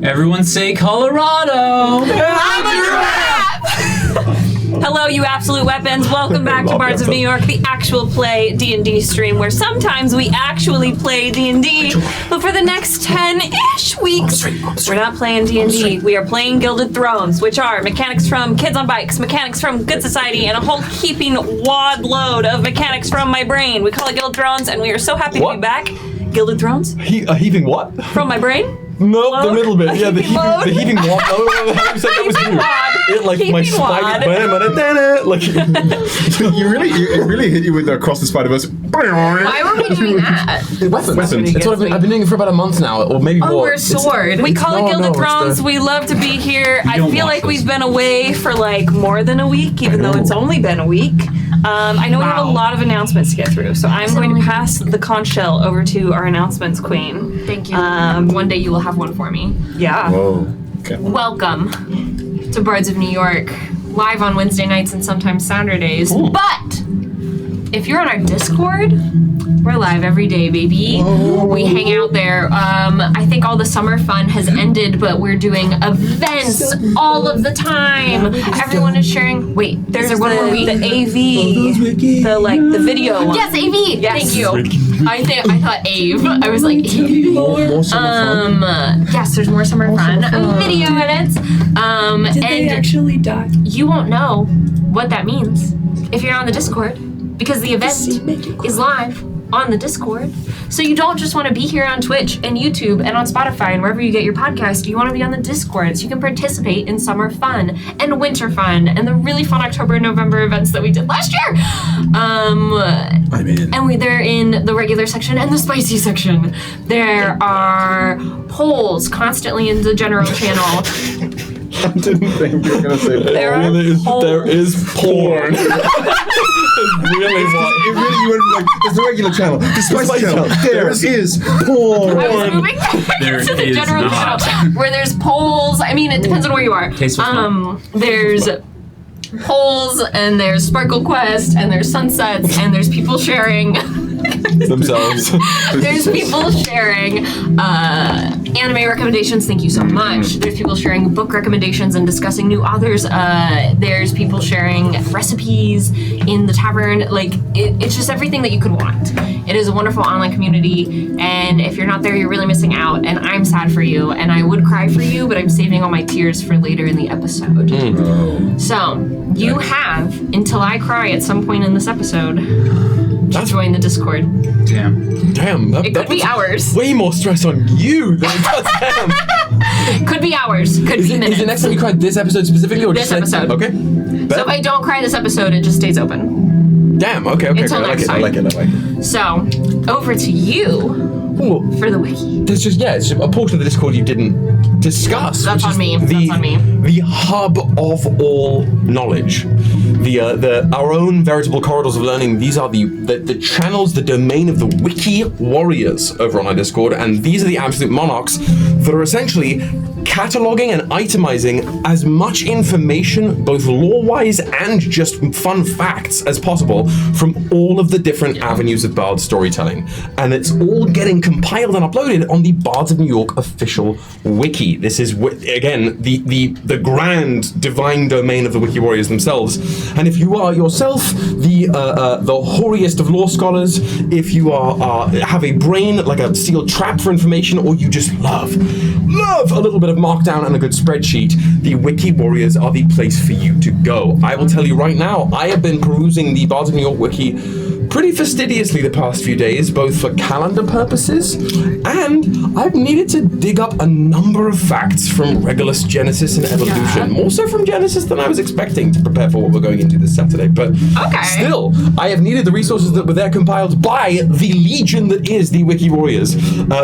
Everyone say Colorado! Hello, you absolute weapons. Welcome back to Bards of New York, the actual play D&D stream where sometimes we actually play D&D, but for the next 10-ish weeks, we're not playing D&D. We are playing Gilded Thrones, which are mechanics from Kids on Bikes, mechanics from Good Society, and a whole heaping wad load of mechanics from my brain. We call it Gilded Thrones, and we are so happy to be back. Gilded Thrones? A heaving what? From my brain? No, Load? the middle bit. Yeah, the heaving wad. No, you said that was you. It like my spike. Like it really hit you with the Across the Spider-Verse. Why were we doing that? Weapons. It's what I've been doing it for about a month now, or maybe more. Oh, we're sword. We call it Gilded Thrones. We love to be here. I feel like we've been away for like more than a week, even though it's only been a week. I know we have a lot of announcements to get through, so I'm going to pass the conch shell over to our announcements queen. Thank you. One day you will have one for me. Yeah. Whoa. Okay. Welcome to Bards of New York, live on Wednesday nights and sometimes Saturdays. Ooh. But if you're on our Discord, we're live every day, baby. Whoa. We hang out there. I think all the summer fun has ended, but we're doing events all of the time. Everyone is sharing. Wait, there's there one more week? The AV, the video one. Yes, AV. Yes. Thank you. I thought AVE. I was like, AVE. More summer fun? Yes, there's more summer fun. Video edits. Did they actually die? You won't know what that means if you're on the Discord, because the event is live on the Discord. So you don't just want to be here on Twitch and YouTube and on Spotify and wherever you get your podcast. You want to be on the Discord so you can participate in summer fun and winter fun and the really fun October and November events that we did last year. They're in the regular section and the spicy section. There are polls constantly in the general channel. I didn't think you were going to say that. There is porn. Really what? It really, you went like, there's the regular channel, the spicy channel, there is porn. I was moving back to the general channel where there's polls. I mean, it depends on where you are. There's polls, and there's Sparkle Quest, and there's sunsets, and there's people sharing themselves. There's people sharing anime recommendations. Thank you so much. There's people sharing book recommendations and discussing new authors. There's people sharing recipes in the tavern. Like, it's just everything that you could want. It is a wonderful online community, and if you're not there, you're really missing out, and I'm sad for you, and I would cry for you, but I'm saving all my tears for later in the episode. So, you have until I cry at some point in this episode to join the Discord. Damn. It could be hours. Way more stress on you than it does them. Could be hours. Could be minutes. Is it next time you cry this episode specifically, or this just episode? Okay. So if I don't cry this episode, it just stays open. Damn. Okay. Until next time. I like it. So over to you. For the wiki. There's just it's just a portion of the Discord you didn't discuss. That's on me. That's on me. The hub of all knowledge. Our own veritable corridors of learning. These are the channels, the domain of the wiki warriors over on our Discord, and these are the absolute monarchs that are essentially cataloging and itemizing as much information, both lore-wise and just fun facts as possible, from all of the different avenues of Bard storytelling. And it's all getting compiled and uploaded on the Bards of New York official wiki. This is, again, the grand divine domain of the wiki warriors themselves. And if you are yourself the hoariest of law scholars, if you have a brain like a sealed trap for information, or you just love a little bit of markdown and a good spreadsheet, the wiki warriors are the place for you to go. I will tell you right now, I have been perusing the Bards of New York wiki pretty fastidiously the past few days, both for calendar purposes, and I've needed to dig up a number of facts from Regulus, Genesis, and Evolution. More so from Genesis than I was expecting to prepare for what we're going into this Saturday. But still, I have needed the resources that were there compiled by the legion that is the Wiki Warriors.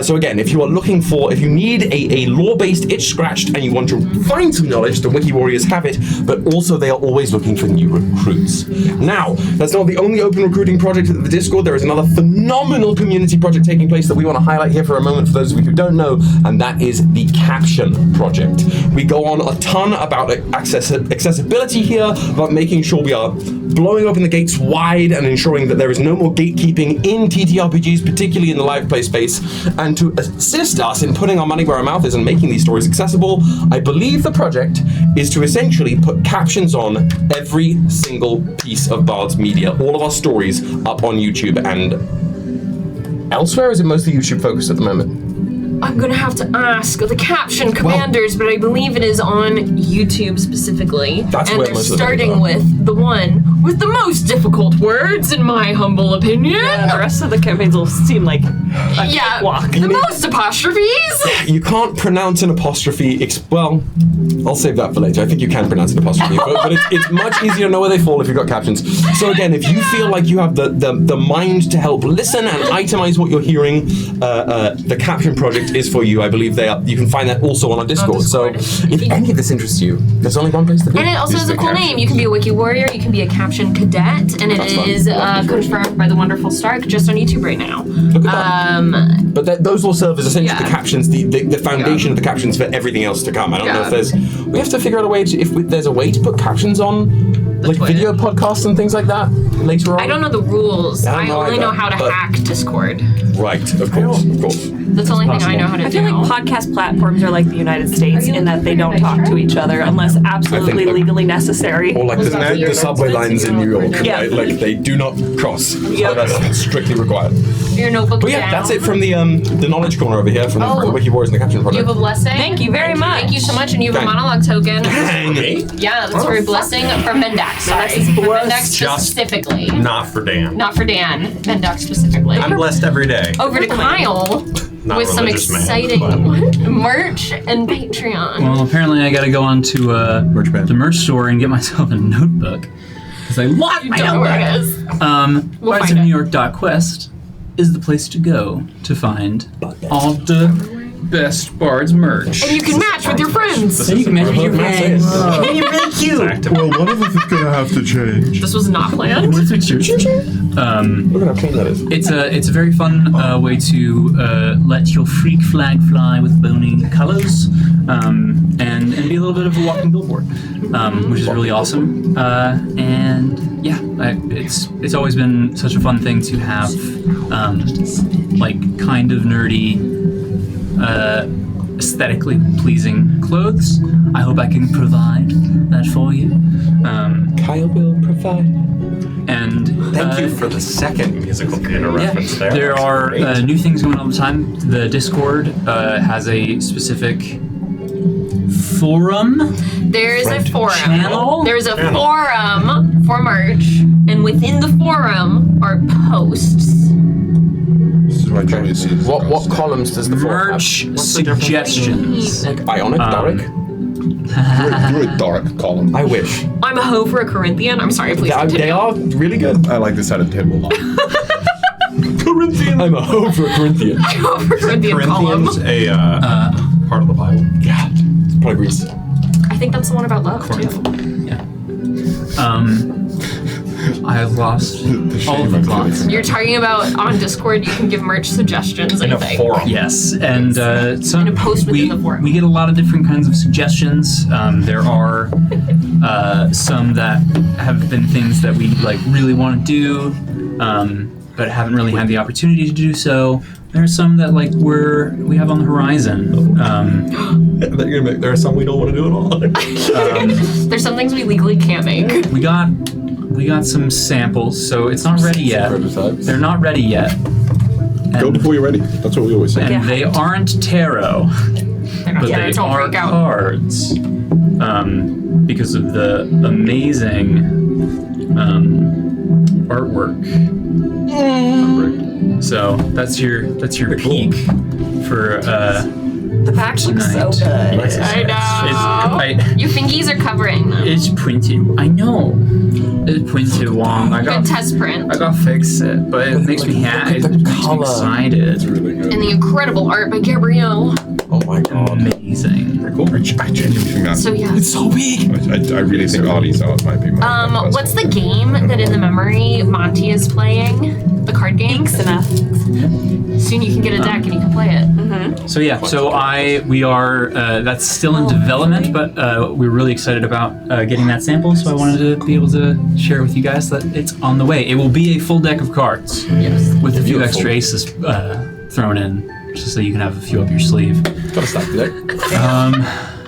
So again, if you need a lore-based itch scratched and you want to find some knowledge, the Wiki Warriors have it, but also they are always looking for new recruits. Now, that's not the only open recruiting project project at the Discord. There is another phenomenal community project taking place that we want to highlight here for a moment for those of you who don't know, and that is the Caption Project. We go on a ton about accessibility here, about making sure we are blowing open the gates wide and ensuring that there is no more gatekeeping in TTRPGs, particularly in the live play space, and to assist us in putting our money where our mouth is and making these stories accessible. I believe the project is to essentially put captions on every single piece of Bard's media, all of our stories up on YouTube and elsewhere. Is it mostly YouTube focused at the moment? I'm gonna have to ask the caption commanders, but I believe it is on YouTube specifically. That's and where they're most of the starting videos are. with the one with the most difficult words, in my humble opinion. Yeah, the rest of the campaigns will seem like a cakewalk. The most apostrophes. You can't pronounce an apostrophe. Well, I'll save that for later. I think you can pronounce an apostrophe, but it's much easier to know where they fall if you've got captions. So again, if you feel like you have the mind to help listen and itemize what you're hearing, the Caption Project is for you. I believe they are. You can find that also on our Discord. So if any of this interests you, there's only one place to do. And it also has a cool name. You can be a wiki warrior, you can be a caption cadet, and it is confirmed by the wonderful Stark just on YouTube right now. Look at that. But those will serve as essentially the captions, the foundation of the captions for everything else to come. I don't know if there's. We have to figure out a way to, there's a way to put captions on like video podcasts and things like that later on. I don't know the rules. I only know how to hack Discord. Right, of course. That's the only thing I know how to do. I feel like podcast platforms are like the United States in that they don't talk to each other unless absolutely legally necessary. Or like the subway lines in New York, Yeah. right? Like they do not cross. Yep. So that's strictly required. Your notebook But yeah, that's it from the knowledge corner over here from the Wiki Warriors and the Caption You Project. have a blessing. Thank you very much. Thank you so much, and you have a Dang. monologue token. Dang. Yeah, that's for a blessing for Mendax. Sorry, for Mendax specifically. Not for Dan. Not for Dan. Mendax specifically. I'm blessed every day. Over to Kyle Not with some religious man, exciting but- merch and Patreon. Well, apparently I gotta go on to the merch store and get myself a notebook. Because I lost my I know where it notebook. is. We'll Bards find of it. New York.quest is the place to go to find all the best Bards merch. And you can match with your friends. So you can match with your friends. You're really cute. Well, one of us is gonna have to change. This was not planned. Look at Look at how clean that is. It's a very fun way to let your freak flag fly with bony colors, and be a little bit of a walking billboard, which is really awesome. And yeah, it's always been such a fun thing to have, like kind of nerdy, aesthetically pleasing clothes. I hope I can provide that for you. Kyle will provide. And Thank you for the second musical theater reference there. there That's are great. new things going on all the time. The Discord has a specific forum. There's a forum. Channel? There's a forum for merch, and within the forum are posts. This is why Johnny sees. What columns does the forum Merch have? suggestions. Ionic, Daric? You're a dark column. I wish. I'm a hoe for a Corinthian. I'm sorry, please continue. They are really good. I like this side of the table a lot. Corinthian. I'm a hoe for a Corinthian. I'm a hoe for a Corinthian column. Corinthians a part of the Bible. God, it's probably Greece. I think that's the one about love, too. Yeah. I have lost all of the plots. You're talking about on Discord, you can give merch suggestions, In I a think. forum. Yes, and some In a post within the forum. we get a lot of different kinds of suggestions. There are some that have been things that we like really want to do, but haven't really had the opportunity to do so. There are some that like we have on the horizon. There are some we don't want to do at all. There's some things we legally can't make. We got some samples, so it's not ready yet. Prototypes. They're not ready yet. Go before you're ready. That's what we always say. And they aren't tarot, They're not but yet, they don't are freak out. cards. Because of the amazing artwork. So that's your peak for The pack looks so tonight. good. I know. Your fingies are covering them. It's printed. I know. It's printed wrong. I Good got test print. to fix it, but it makes me happy. It makes me color. excited. It's really good. And the incredible art by Gabrielle. Oh my god. Amazing. Very cool. I genuinely think that. So yeah. It's so big. I really think Artie's art might be my What's the game that in the memory Monty is playing? The card game? Enough. Soon you can get a deck and you can play it. So yeah, we are that's still in development, but we're really excited about getting that sample. So I wanted to be able to share with you guys that it's on the way. It will be a full deck of cards, with a few extra aces thrown in, just so you can have a few up your sleeve. Gotta stop there.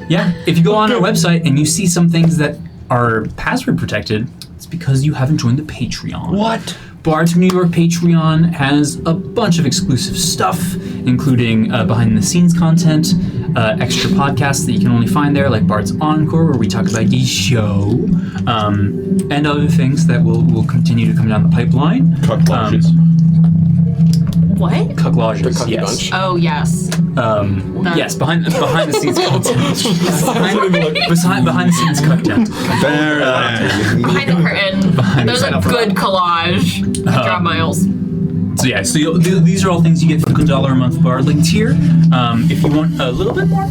Yeah, if you go on our website and you see some things that are password protected, it's because you haven't joined the Patreon. What? Bards of New York Patreon has a bunch of exclusive stuff, including behind-the-scenes content, extra podcasts that you can only find there, like Bard's Encore, where we talk about the show, and other things that will continue to come down the pipeline. Cucklages. What? Cucklages, yes. Oh, yes. Yes, behind the scenes content. behind the scenes content. Behind the curtain. There's a good collage of Drop Miles. So yeah, these are all things you get for the $1 a month Bardling tier. If you want a little bit more,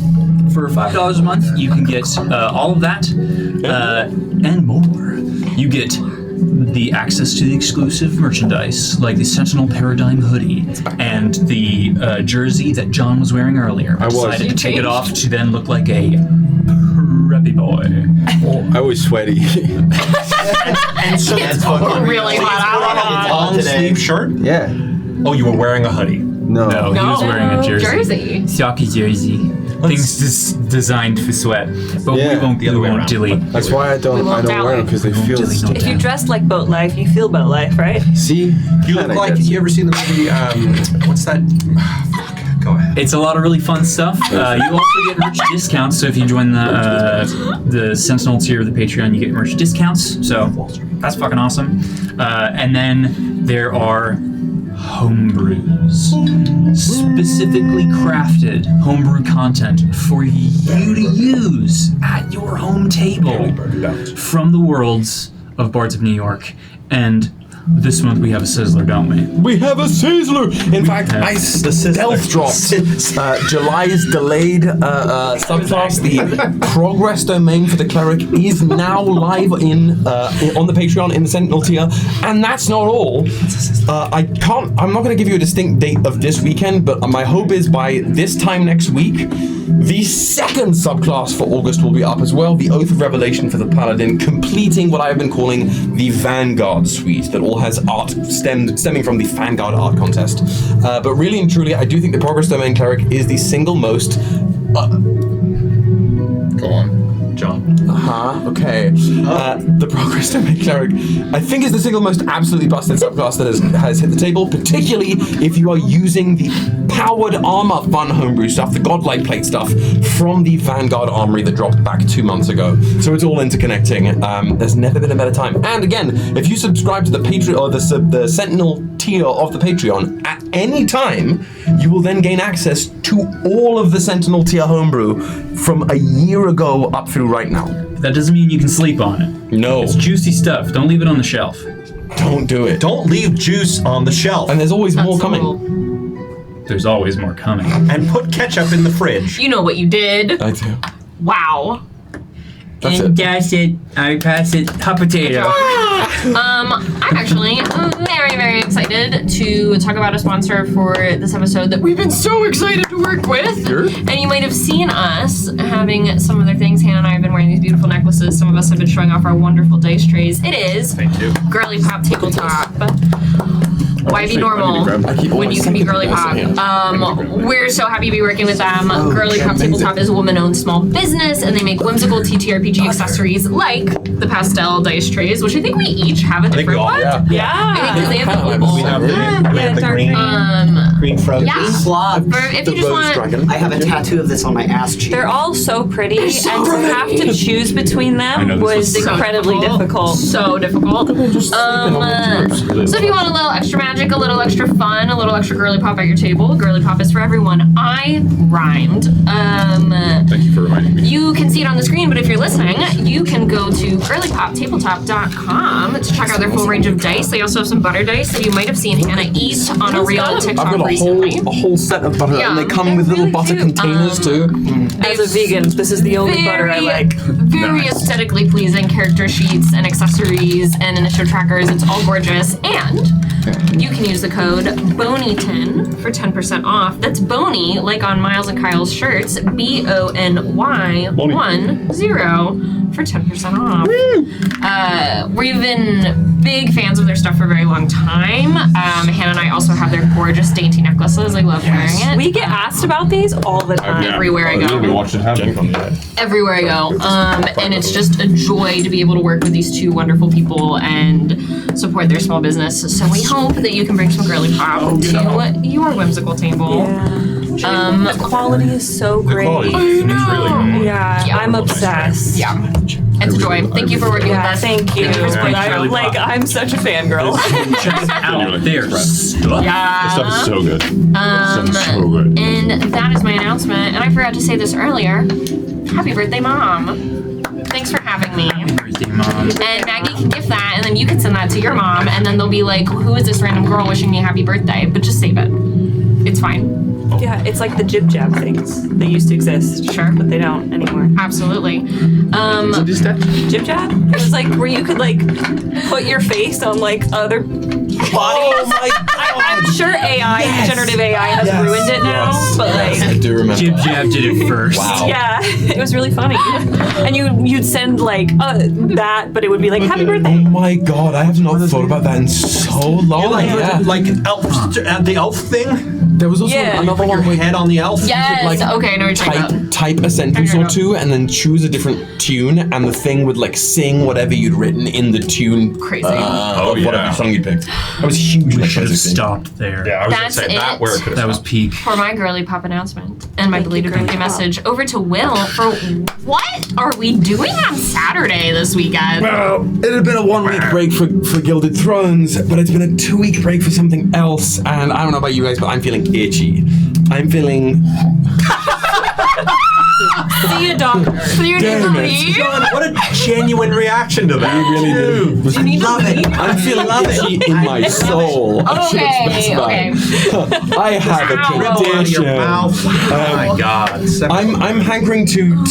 for $5 a month, you can get all of that and more. You get the access to the exclusive merchandise, like the Sentinel Paradigm hoodie and the jersey that John was wearing earlier. I decided to take it off to then look like a preppy boy. I was sweaty. And so It's really hot out. long sleeve shirt? Yeah. Oh, you were wearing a hoodie. No. No, he was wearing a jersey. Saki jersey. Things designed for sweat, but Yeah. we won't dilly. That's why I don't wear them, because they feel dilly, If you dressed like Boat Life, you feel Boat Life, right? See? You look like, you ever seen the movie, what's that? Fuck, go ahead. It's a lot of really fun stuff. You also get merch discounts, so if you join the Sentinel tier of the Patreon, you get merch discounts, so that's fucking awesome. And then there are homebrews, specifically crafted homebrew content for you to use at your home table from the worlds of Bards of New York. And this month we have a sizzler, don't we? We have a sizzler. In fact, I stealth dropped July's delayed subclass. The progress domain for the cleric is now live on the Patreon in the Sentinel tier, and that's not all. I'm not going to give you a distinct date of this weekend, but my hope is by this time next week, the second subclass for August will be up as well. The Oath of Revelation for the Paladin, completing what I have been calling the Vanguard suite that all has art stemming from the Vanguard art contest. But really and truly, I do think the Progress Domain Cleric is the single most... Go on, John. Okay. The Progress Domain Cleric, I think, is the single most absolutely busted subclass that has hit the table, particularly if you are using the powered armor fun homebrew stuff, the godlike plate stuff from the Vanguard Armory that dropped back 2 months ago. So it's all interconnecting. There's never been a better time. And again, if you subscribe to the Patreon or the Sentinel tier of the Patreon at any time, you will then gain access to all of the Sentinel tier homebrew from a year ago up through right now. That doesn't mean you can sleep on it. No. It's juicy stuff. Don't leave it on the shelf. Don't do it. Don't leave juice on the shelf. And there's always more That's coming. cool. There's always more coming. And put ketchup in the fridge. You know what you did. I do. Wow. That's it. That's it. I pass it. Hot potato. I'm actually very, very excited to talk about a sponsor for this episode that we've been so excited to work with. Sure. And you might have seen us having some of their things. Hannah and I have been wearing these beautiful necklaces. Some of us have been showing off our wonderful dice trays. It is Thank you. Girly Pop Tabletop. Why be normal when you can be Girly Pop? We're so happy to be working with them. Girly Pop Tabletop is a woman-owned small business, and they make whimsical TTRPG accessories like the pastel dice trays, which I think we each have a different one. Yeah. I think 'cause they have the We global. have the dark green frozen. Yeah. Blob. For if you just want, I have a tattoo of this on my ass cheek. They're all so pretty, and to have to choose between them know, this was was so incredibly difficult. So difficult. So if you want a little extra magic, a little extra fun, a little extra Girly Pop at your table, Girly Pop is for everyone. I rhymed. Thank you for reminding me. You can see see it on the screen, but if you're listening, you can go to girlypoptabletop.com to check out their full range of dice. They also have some butter dice that you might have seen Hannah eat on a real TikTok I've got recently. a whole set of butter, Yeah. and they come with little butter containers too. As a vegan, this is the only butter I like. Very aesthetically pleasing character sheets and accessories and initiative trackers. It's all gorgeous. And you can use the code BONY10 for 10% off. That's Boney, like on Miles and Kyle's shirts, BONY10 for 10% off. We've been big fans of their stuff for a very long time. Hannah and I also have their gorgeous dainty necklaces. I love wearing it. We get asked about these all the time. Everywhere I go. We watched it happen. Everywhere I go. And it's just a joy to be able to work with these two wonderful people and support their small business. So we hope that you can bring some girly pop to your whimsical table. The quality is so great. Yeah, I'm obsessed. Yeah. It's a joy. Thank you for working with us. Thank you. I'm such a fangirl. Check it out. They're stuff. Yeah. This stuff is so good. So good. And that is my announcement. And I forgot to say this earlier. Happy birthday, Mom. Thanks for having me. Happy birthday, Mom. And Maggie can gift that, and then you can send that to your mom, and then they'll be like, who is this random girl wishing me a happy birthday? But just save it. It's fine. Yeah, it's like the jib jab things. They used to exist, Sure. but they don't anymore. Absolutely. Jib jab? It was like where you could like put your face on like other bodies. Oh my god! I'm sure generative AI has ruined it now, but I like, do remember. Jib Jab did it first. Wow. yeah, it was really funny. And you'd send like that, but it would be like happy Oh birthday. my god! I have not thought about that in so long. Like elf, the elf thing. There was also Yeah. another Your one where head on the elf. Yes. like, Okay, I know what you're talking about. type a sentence or two and then choose a different tune, and the thing would like sing whatever you'd written in the tune. Crazy. Of whatever song you picked. I was huge. We should have stopped there. Yeah, I was That's gonna say that it. where it could have That was peak. For my girly pop announcement and my belated girly birthday pop. message, over to Will for what are we doing on Saturday this weekend? Well, it had been a 1 week break for Gilded Thrones, but it's been a 2 week break for something else, and I don't know about you guys, but I'm feeling itchy. I'm feeling. See a doctor. So you need to Damn it. leave? John, what a genuine reaction to that. You really did. You need to leave. I'm feeling itchy in my soul. I should Okay, specify. I have a Ow. condition. Your mouth. Oh my god. I'm hankering to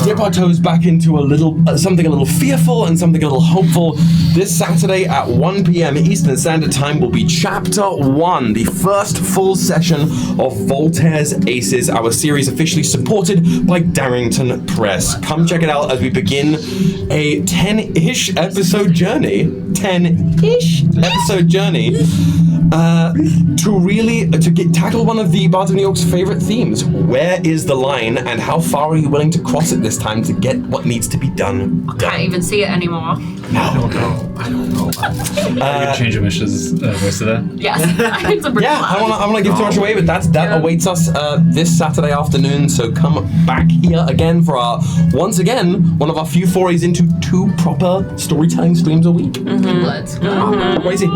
dip our toes back into a little something a little fearful and something a little hopeful. This Saturday at 1 p.m. Eastern Standard Time will be Chapter 1, the first full session of Voltaire's Aces, our series officially supported by Darrington Press. Come check it out as we begin a 10-ish episode journey. 10-ish episode journey. To tackle one of the Bards of New York's favorite themes. Where is the line, and how far are you willing to cross it this time to get what needs to be done? Can't even see it anymore. I don't know. Change Amish's voice to that. Yes. It's a British Yeah, I laugh. want to give too much away, but that awaits us this Saturday afternoon. So come back here again for once again one of our few forays into 2 proper storytelling streams a week. Let's go. Crazy.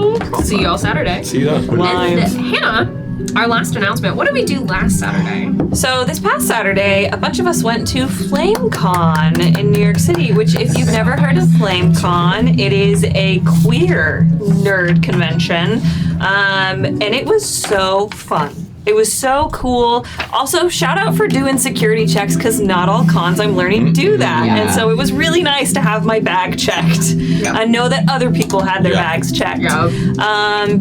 See you all Saturday. See you there. And Hannah, our last announcement. What did we do last Saturday? So this past Saturday, a bunch of us went to FlameCon in New York City, which if you've never heard of FlameCon, it is a queer nerd convention. And it was so fun. It was so cool. Also, shout out for doing security checks, because not all cons I'm learning to do that. Yeah. And so it was really nice to have my bag checked. I know that other people had their bags checked.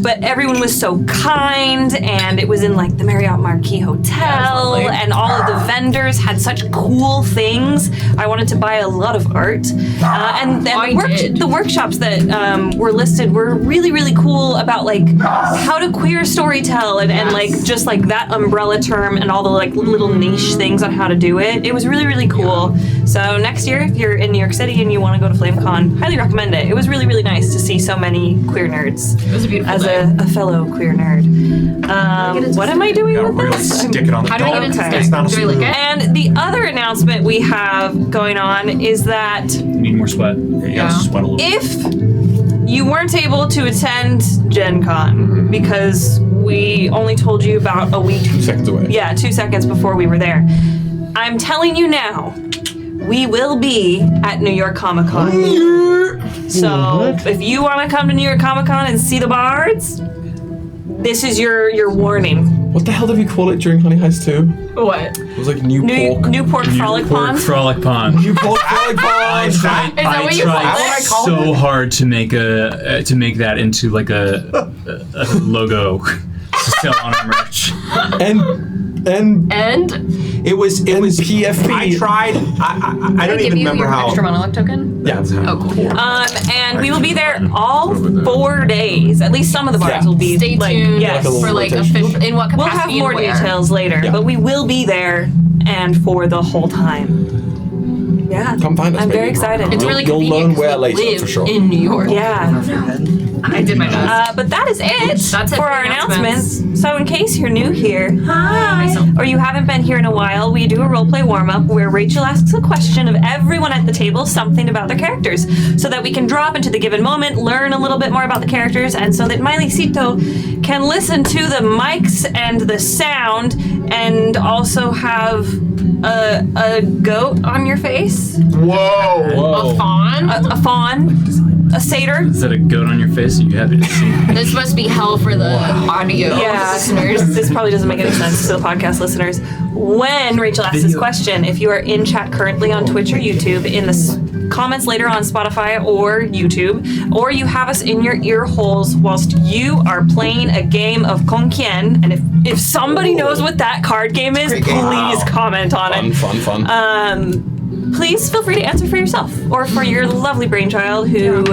But everyone was so kind, and it was in like the Marriott Marquis Hotel, and all of the vendors had such cool things. I wanted to buy a lot of art. And then the workshops that were listed were really, really cool about like how to queer storytell and like just like that umbrella term and all the like little niche things on how to do it. It was really, really cool. So next year, if you're in New York City and you want to go to FlameCon, highly recommend it. It was really, really nice to see so many queer nerds. It was a beautiful As day. a fellow queer nerd. What am I doing with We're gonna this? stick it on the How do we get into Okay. this? It's not a Do we lick spoon. it? And the other announcement we have going on is that You need more sweat. Yeah. Sweat a little. if you weren't able to attend Gen Con because we only told you about a week 2 seconds away. Yeah, 2 seconds before we were there. I'm telling you now, we will be at New York Comic Con. So if you want to come to New York Comic Con and see the Bards, this is your warning. What the hell did we call it during Honey Heist 2? What? It was like New Pork Frolic Pond. Frolic Pond. New Pork Frolic Pond. Is that what you call it? so hard to make that into like a logo to sell on our merch. And it was PFP. I tried. I don't even remember how. Extra monologue token? Yeah. Oh, cool. And we will be there all 4 days. At least some of the bars will be. Stay tuned yes. for like official. In what capacity? We'll have more details later, but we will be there and for the whole time. Yeah. Come find us. I'm baby. very excited. It's really You'll convenient learn where 'cause we later live for sure. in New York. Yeah. I did my best. But that is it That's it for for our announcements. announcements. So in case you're new here, myself. or you haven't been here in a while, we do a roleplay warm-up where Rachel asks a question of everyone at the table, something about their characters, so that we can drop into the given moment, learn a little bit more about the characters, and so that Mileycito can listen to the mics and the sound, and also have a goat on your face, Whoa. A fawn? a fawn, a satyr. Is that a goat on your face? Are you happy to see? This must be hell for the audio listeners. This probably doesn't make any sense to the podcast listeners. When Rachel asks this question, if you are in chat currently on Twitch or YouTube, in the comments later on Spotify or YouTube, or you have us in your ear holes whilst you are playing a game of Conquien, and if somebody knows what that card game is, please comment on it. Fun. Please feel free to answer for yourself or for your lovely brainchild who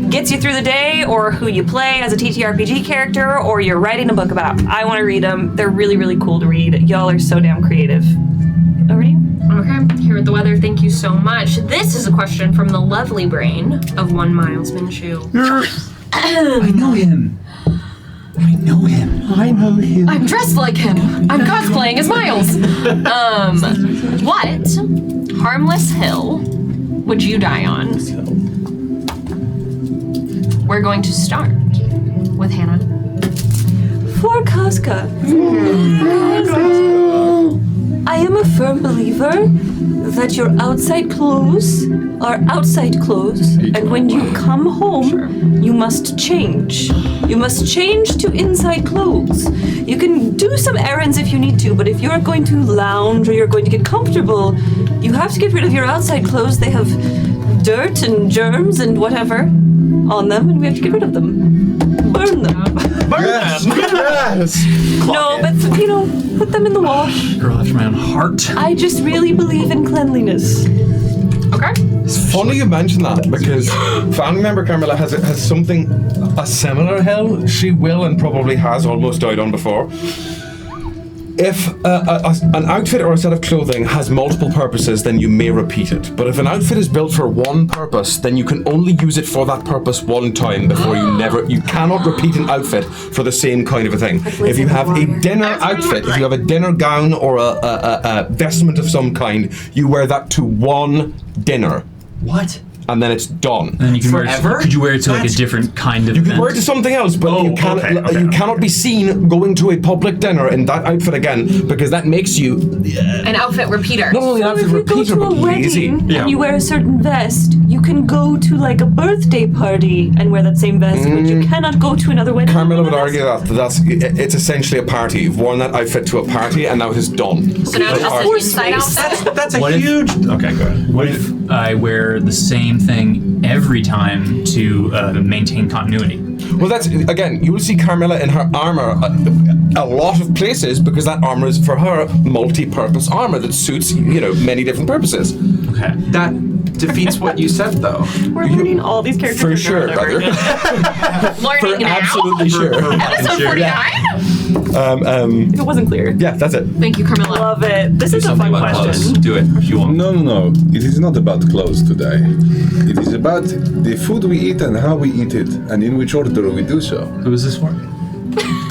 gets you through the day, or who you play as a TTRPG character, or you're writing a book about. I want to read them. They're really, really cool to read. Y'all are so damn creative. Over to you. Okay, here with the weather, thank you so much. This is a question from the lovely brain of one Miles Minshew. I know him. I'm dressed like him. I'm cosplaying as Miles. What harmless hill would you die on? We're going to start with Hannah. For Casca. I am a firm believer that your outside clothes are outside clothes, and when you come home, you must change. You must change to inside clothes. You can do some errands if you need to, but if you're going to lounge or you're going to get comfortable, you have to get rid of your outside clothes. They have dirt and germs and whatever on them, and we have to get rid of them. Burn them. Yes. No, but put them in the wash. Girl after my own heart. I just really believe in cleanliness. Okay. It's funny you mention that, because family member Carmela has something, a similar hill. She will and probably has almost died on before. If an outfit or a set of clothing has multiple purposes, then you may repeat it. But if an outfit is built for one purpose, then you can only use it for that purpose one time before you cannot repeat an outfit for the same kind of a thing. If you have a dinner outfit, if you have a dinner gown or a vestment of some kind, you wear that to one dinner. What? And then it's done. And then you can Forever? could you wear it to like a different kind of You can event? wear it to something else, but you cannot be seen going to a public dinner in that outfit again, because that makes you An outfit repeater. not only an outfit If you go repeater, to a but lazy. wedding and you wear a certain vest, you can go to like a birthday party and wear that same vest, but you cannot go to another wedding. Carmela would with argue that it's essentially a party. You've worn that outfit to a party, and now it is done. So now it's just an inside outfit? That's a What if- huge. Okay, go ahead. What if I wear the same thing every time to maintain continuity? Well, that's again. You will see Carmela in her armor a lot of places, because that armor is for her multi-purpose armor that suits many different purposes. Okay. That defeats what you said, though. We're learning all these characters. For over sure, and over brother. again. Learning now? Absolutely sure. Episode 49? If it wasn't clear. Yeah, that's it. Thank you, Carmela. Love it. This is a fun question. Do it if you want. No. It is not about clothes today. It is about the food we eat and how we eat it, and in which order we do so. Who is this for?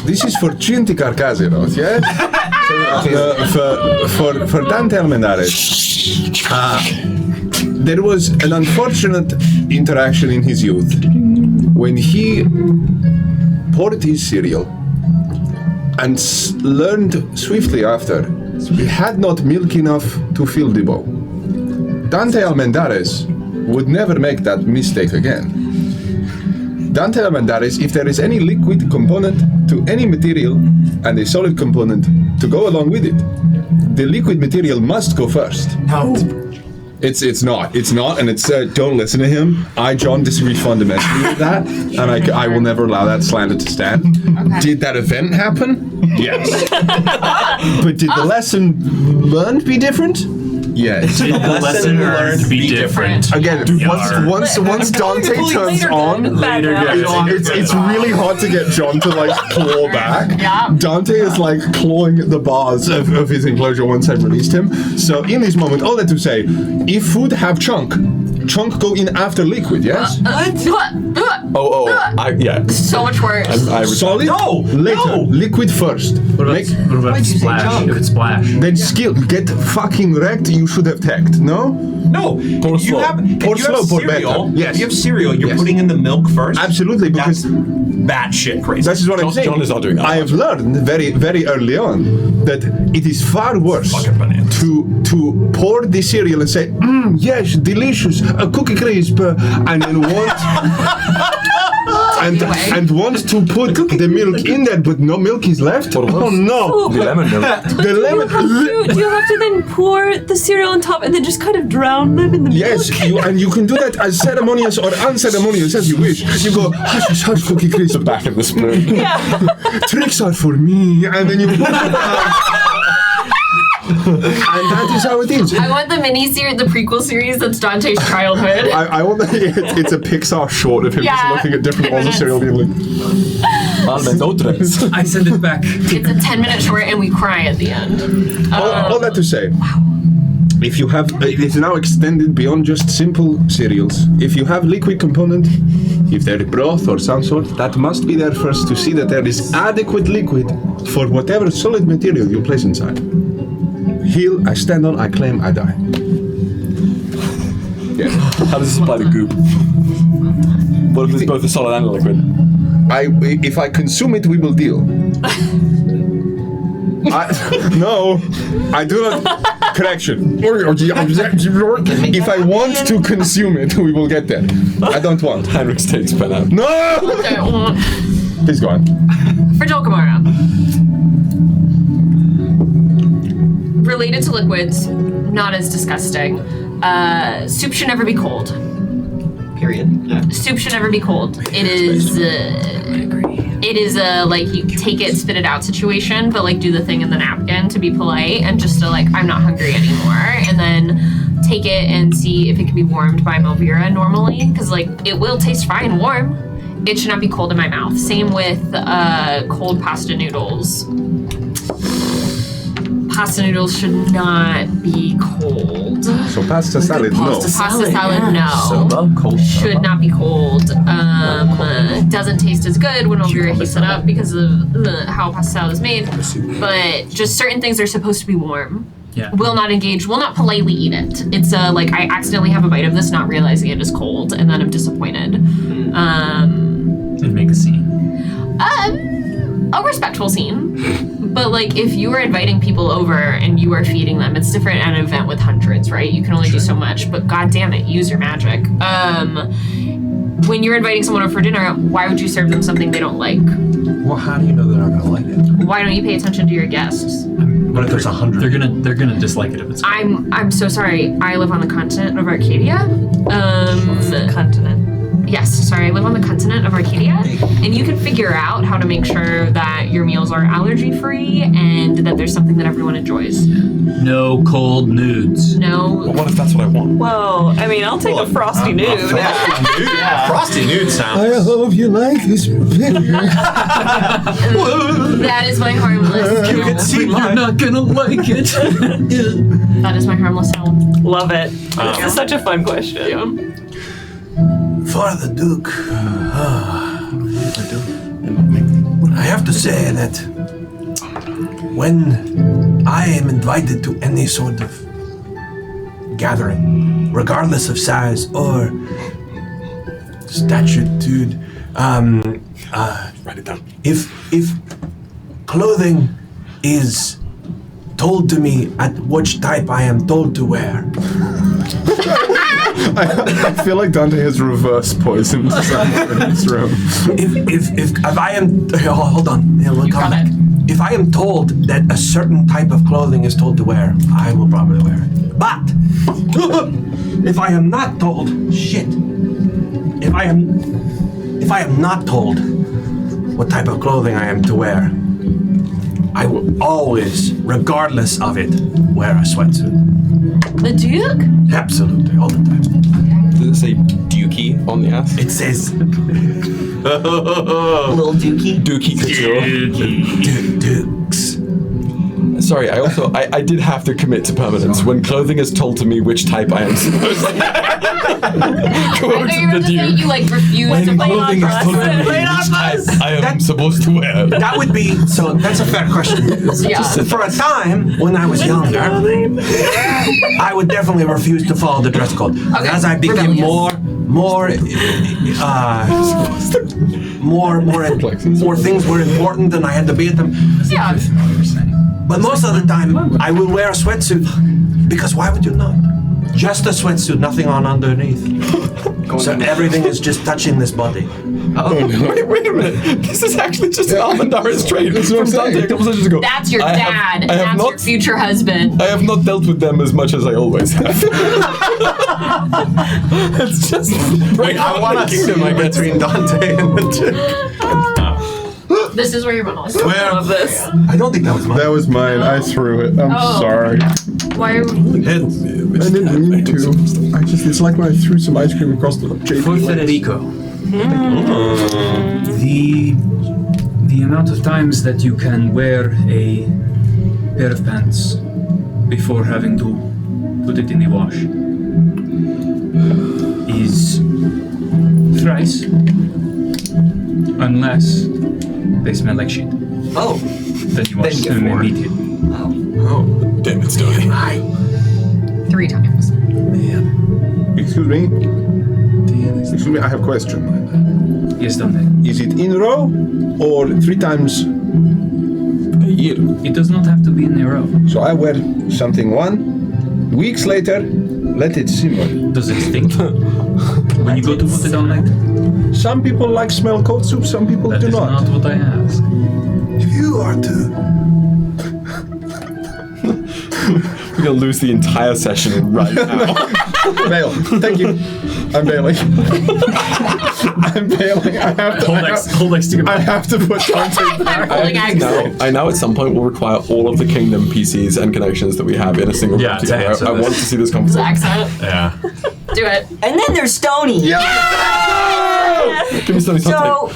This is for Cinti Carcasirot, yes? For Dante Almendares. There was an unfortunate interaction in his youth when he poured his cereal and learned swiftly after he had not milk enough to fill the bowl. Dante Almendares would never make that mistake again. Dante Almendares, if there is any liquid component to any material and a solid component to go along with it, the liquid material must go first. No. It's not, and it's don't listen to him. I, John, disagree fundamentally with that, and I will never allow that slander to stand. Okay. Did that event happen? Yes. But did the lesson learned be different? Yes. Did the lesson learned be different? Again, once Dante turns on, it's really hard to get John to like claw back. Yeah. Dante is like clawing at the bars of his enclosure once I've released him. So in this moment, all that to say, if food have chunk go in after liquid, yes? Yeah. So much worse. Solid? No! Later. No! Liquid first. What about splash? If it's splash. Then skill. Get fucking wrecked, you should have teched, no? No! Pour If you slow. have, if Pour you slow, have pour cereal, better. Yes. if you have cereal, you're Yes. putting in the milk first. Absolutely, because That's batshit crazy. that is what I'm saying. John is not doing that. I have learned very, very early on that it is far worse Fucking bananas. to pour the cereal and say, yes, delicious, a cookie crisp, and then want and want to put the milk in there, but no milk is left. Oh no! The lemon milk. The lemon. Do you have to then pour the cereal on top and then just kind of drown them in the Yes, milk? and you can do that as ceremonious or unceremonious as you wish. You go, hush, hush, cookie crisp. Back of the spoon. Tricks are for me, and then you put it down. And that is how it is. I want the mini-series, the prequel series that's Dante's childhood. I want it's a Pixar short of him just looking at different balls of cereal being like, Almond otres. I send it back. It's a 10-minute short and we cry at the end. all that to say, if you have, it's now extended beyond just simple cereals. If you have liquid component, if there is broth or some sort, that must be there first to see that there is adequate liquid for whatever solid material you place inside. Heal, I stand on, I claim, I die. Yeah. How does this apply to goop? What if it's both a solid and a liquid? If I consume it, we will deal. No, I do not. Correction. If I want to consume it, we will get there. I don't want. Heinrich takes pen out. No! Please go on. For Dulcamara. Related to liquids, not as disgusting. Soup should never be cold. Period. Yeah. Soup should never be cold. It is a like you take it, spit it out situation, but like do the thing in the napkin to be polite and just to like I'm not hungry anymore, and then take it and see if it can be warmed by Melvira normally, because like it will taste fine warm. It should not be cold in my mouth. Same with cold pasta noodles. Pasta noodles should not be cold. So pasta salad, no. Pasta salad, no. Should not be cold. Doesn't taste as good when Melvira heats it up because of how pasta salad is made. But just certain things are supposed to be warm. Yeah. Will not engage, will not politely eat it. It's like I accidentally have a bite of this not realizing it is cold and then I'm disappointed. And make a scene. A respectful scene. But like if you are inviting people over and you are feeding them, it's different at an event with hundreds, right? You can only do so much, but god damn it, use your magic. When you're inviting someone over for dinner, why would you serve them something they don't like? Well, how do you know they're not gonna like it? Why don't you pay attention to your guests? What if there's 100? They're gonna dislike it if it's. I'm so sorry. I live on the continent of Arcadia. Continent. Yes, sorry, I live on the continent of Arcadia, and you can figure out how to make sure that your meals are allergy-free and that there's something that everyone enjoys. No cold nudes. No. But what if that's what I want? Whoa, I mean, I'll take a frosty nude. Frosty nude sounds. I hope you like this picture. That is my harmless. You can see you're not gonna like it. That is my harmless help. Love it. This is such a fun question. For the Duke, I have to say that when I am invited to any sort of gathering, regardless of size or statitude, Write it down. if clothing is told to me at which type I am told to wear, I feel like Dante has reverse poisoned someone in this room. If I am, hold on, we'll come back. If I am told that a certain type of clothing is told to wear, I will probably wear it. But if I am not told, shit. If I am not told what type of clothing I am to wear, I will always, regardless of it, wear a sweatsuit. The Duke? Absolutely, all the time. Does it say Dukey on the ass? It says Little Dookie. Dukey Couture. Dukes. Sorry, I did have to commit to permanence when clothing is told to me which type I am supposed to I thought you were just saying you like refuse to play clothing is told to me which type I am supposed to wear. That would be, so that's a fair question. Yeah. For a time, when I was younger, I would definitely refuse to follow the dress code. Okay, As I became rebellious. more things were important and I had to be at them. Yeah. But most of the time, I will wear a sweatsuit because why would you not? Just a sweatsuit, nothing on underneath. So everything is just touching this body. Wait a minute. This is actually just an Almendar's trade from Dante a couple sessions ago. That's your I dad. have That's not- your future husband. I have not dealt with them as much as I always have. It's just right I out want of to the kingdom, I guess. between Dante and the chick. This is where your mom is. Where? I love this. I don't think that was mine. That was mine. I threw it. I'm Oh. sorry. Why are we... I didn't mean to. It's like when I threw some ice cream across the JP. For Federico, the amount of times that you can wear a pair of pants before having to put it in the wash is thrice, unless they smell like shit. Oh. Then you wash them immediately. Oh, damn it, Stoney. 3 times. Excuse me. Excuse me, I have a question. Yes, Dante. Is it in row or 3 times? A year. It does not have to be in a row. So I wear something 1, weeks later, let it simmer. Does it stink when you go to put it on later? Some people like smell cold soup, some people That do is not. not what I asked. You are too. We're gonna lose the entire session right now. Bail. Thank you. I'm bailing. I'm bailing. I have to. I have to put content back. I now at some point will require all of the kingdom PCs and connections that we have in a single room to together. answer I this. want to see this conversation. Accent. Yeah. Do it. And then there's Stony. Give me something. So,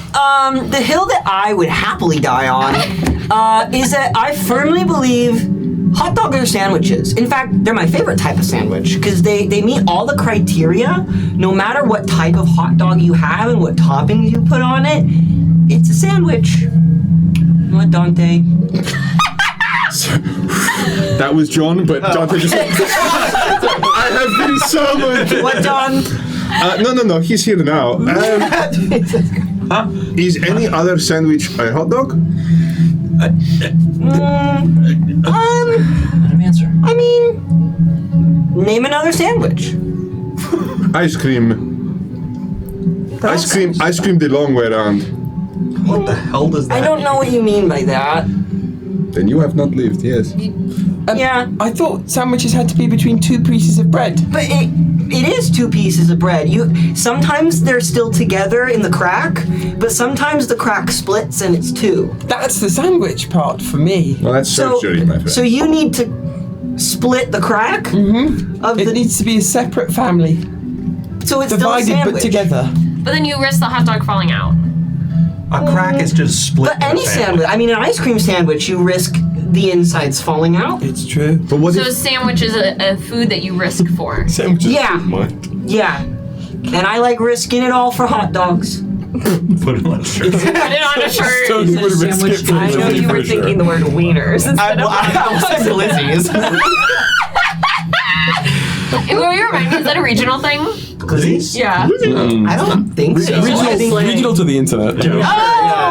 the hill that I would happily die on is that I firmly believe hot dogs are sandwiches. In fact, they're my favorite type of sandwich because they meet all the criteria. No matter what type of hot dog you have and what toppings you put on it, it's a sandwich. What, Dante? That was John, but Dante just. I have been so much. What, Don? No, he's here now. Is any other sandwich a hot dog? Answer. I mean, name another sandwich. Ice cream. Ice cream the long way around. What the hell does that I don't know what you mean by that. Then you have not lived, yes. Yeah, I thought sandwiches had to be between 2 pieces of bread. but it is 2 pieces of bread. Sometimes they're still together in the crack, but sometimes the crack splits and it's 2. That's the sandwich part for me. Well, that's surgery, my friend. So you need to split the crack of It the. needs to be a separate family, So it's still a divided sandwich. but together. But then you risk the hot dog falling out. A crack is just split. But any sandwich, I mean, an ice cream sandwich, you risk the insides falling out. It's true. But what So if a sandwich is a food that you risk for. Sandwiches. Yeah. Yeah, and I like risking it all for hot dogs. Put it on a shirt. Put it on a shirt. Totally would have risked it for I know you were thinking the word wieners instead of hot dogs. Lizzie's. What you remind me is that a regional thing? Glizzies? Yeah. I don't think so. Regional to the internet.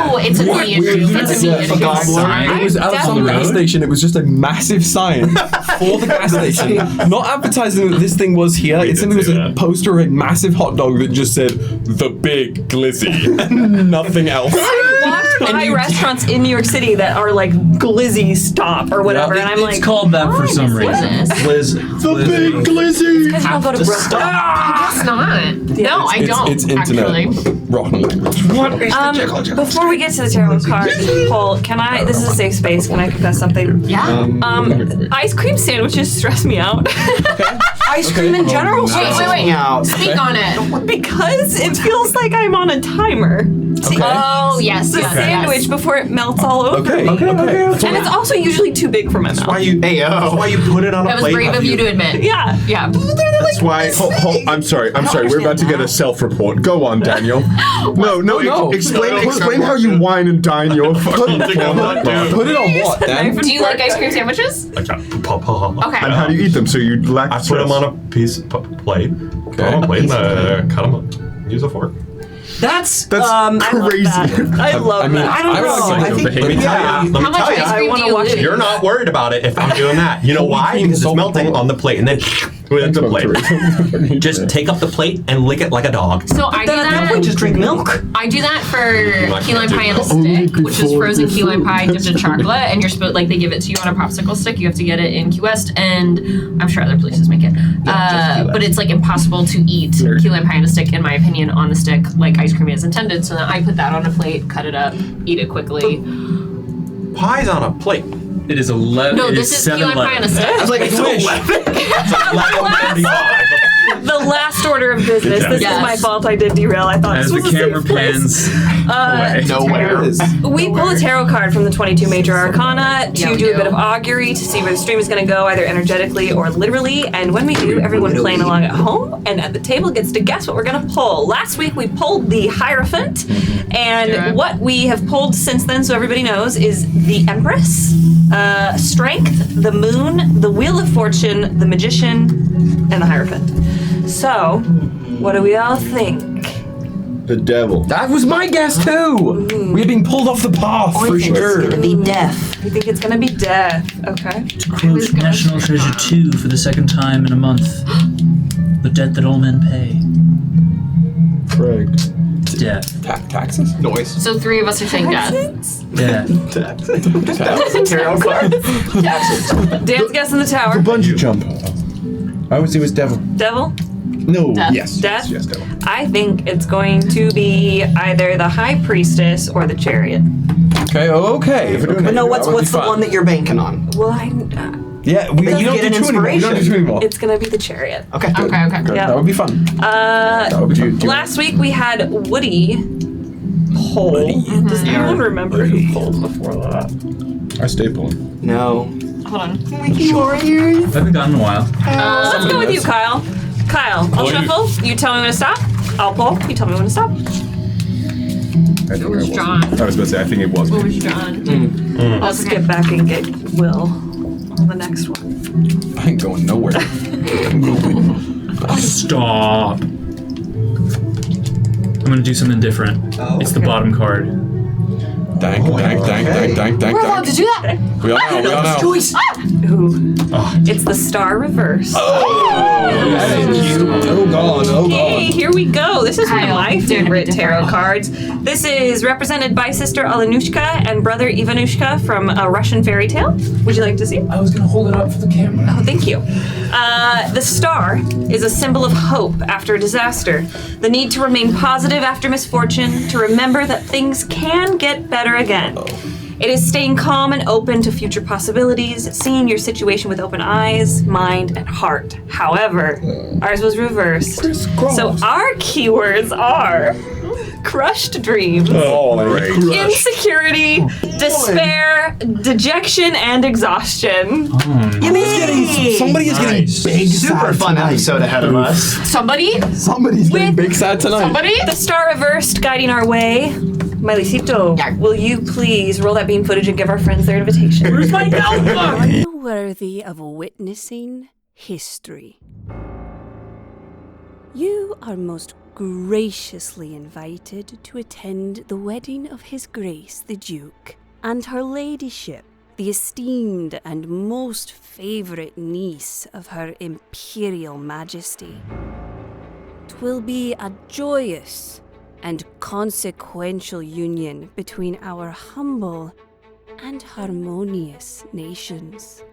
Oh, it's a me issue. It's a me issue. It was outside the gas station. It was just a massive sign for the gas station, not advertising that this thing was here. It simply was a poster of a massive hot dog that just said "The Big Glizzy" and nothing else. I walked by restaurants in New York City that are like Glizzy Stop or whatever, and I'm like, it's called that for some reason. The Big Glizzy. because you don't go to Bristol. It's not. No, I don't. It's internet Actually. rotten language. Before we get to the tarot card poll, can I? This is a safe space. Can I confess something? Yeah. Ice cream sandwiches stress me out Ice cream in general. Wait. Out. Speak on it. because it feels like I'm on a timer. Oh, yes. The sandwich before it melts all over me. And it's also usually too big for my mouth. That's why you put it on a That was plate. brave of you to admit. Yeah. Yeah. That's why. I'm sorry. We're about to get a self-report. Go on, Daniel. No. Explain how you wine and dine your fucking. Put it on what, Dan? Do you like ice cream sandwiches? Okay. Okay. And how do you eat them? So you lack. I put them on a piece of plate. Put them on a plate and cut them up. Use a fork. That's crazy. I love that. I don't know. I think Let me tell you. How much ice cream do you lose? You're not worried about it if I'm doing that. You know why? Because it's melting on the plate and then with the plate. Just take up the plate and lick it like a dog. So I do Then at that point, that. just drink milk. I do that for key lime pie on a stick, which is frozen key lime pie dipped in chocolate, and you're supposed like they give it to you on a popsicle stick. You have to get it in Key West, and I'm sure other places make it. But it's like impossible to eat key lime pie on a stick, in my opinion, on a stick like ice cream is intended. So then I put that on a plate, cut it up, eat it quickly. Pie's on a plate. It is 11. No, it this is key lime pie on a 7-11. stick. I was like, it's 11:35. The last order of business. This Yes. is my fault. I did derail. I thought As this the was a camera safe place. pans away. We pull a tarot card from the 22 major arcana to we do a do. bit of augury to see where the stream is going to go, either energetically or literally. And when we do, everyone playing along at home and at the table gets to guess what we're going to pull. Last week we pulled the Hierophant, and what we have pulled since then, so everybody knows, is the Empress, Strength, the Moon, the Wheel of Fortune, the Magician, and the Hierophant. So, what do we all think? The devil. That was my guess too. We're being pulled off the path for sure. It's gonna be death. You think it's going to be death? Okay. Quote National Treasure 2 for the second time in a month. The debt that all men pay. Craig. Death. Taxes? Noise. So 3 of us are saying death. Death. Tarot card. Dan's guessing the tower. Bungee jump. I would say it was devil. Devil? No. Death. Yes. Death? Yes, devil. I think it's going to be either the High Priestess or the Chariot. Okay. But no, what's the one that you're banking on? Well, Yeah, we Then you don't get do an two anymore. We don't do inspiration. two anymore. it's going to be the Chariot. Okay. Okay. Yeah. That would be fun. That would be Last week we had Woody poll. Does anyone remember who polled before that? I stay pulling. No. Hold on. I haven't gotten in a while. Let's go with you, Kyle. Kyle, I'll shuffle. You tell me when to stop. I'll pull. You tell me when to stop. I think It was I John. I was about to say, I think it was What me. was John? I'll skip back and get Will on the next one. I ain't going nowhere. Stop. I'm gonna do something different. It's the bottom card. Dank. We're allowed to do that. We all know. Ooh. It's the Star Reverse. Oh God. Hey, here we go. This is one of Kyle, my dare to be favorite different. tarot cards. This is represented by Sister Olenushka and Brother Ivanushka from a Russian fairy tale. Would you like to see? I was gonna hold it up for the camera. Oh, thank you. The star is a symbol of hope after disaster, the need to remain positive after misfortune, to remember that things can get better again. It is staying calm and open to future possibilities, seeing your situation with open eyes, mind, and heart. However, ours was reversed. So our keywords are crushed dreams, insecurity, despair, dejection, and exhaustion. Somebody is getting big Super fun episode ahead of us. Somebody's getting big sad tonight. The star reversed, guiding our way. Mylicito, will you please roll that beam footage and give our friends their invitation? Where's my notebook? Worthy of witnessing history. You are most graciously invited to attend the wedding of His Grace the Duke and Her Ladyship, the esteemed and most favourite niece of Her Imperial Majesty. 'Twill be a joyous and consequential union between our humble and harmonious nations.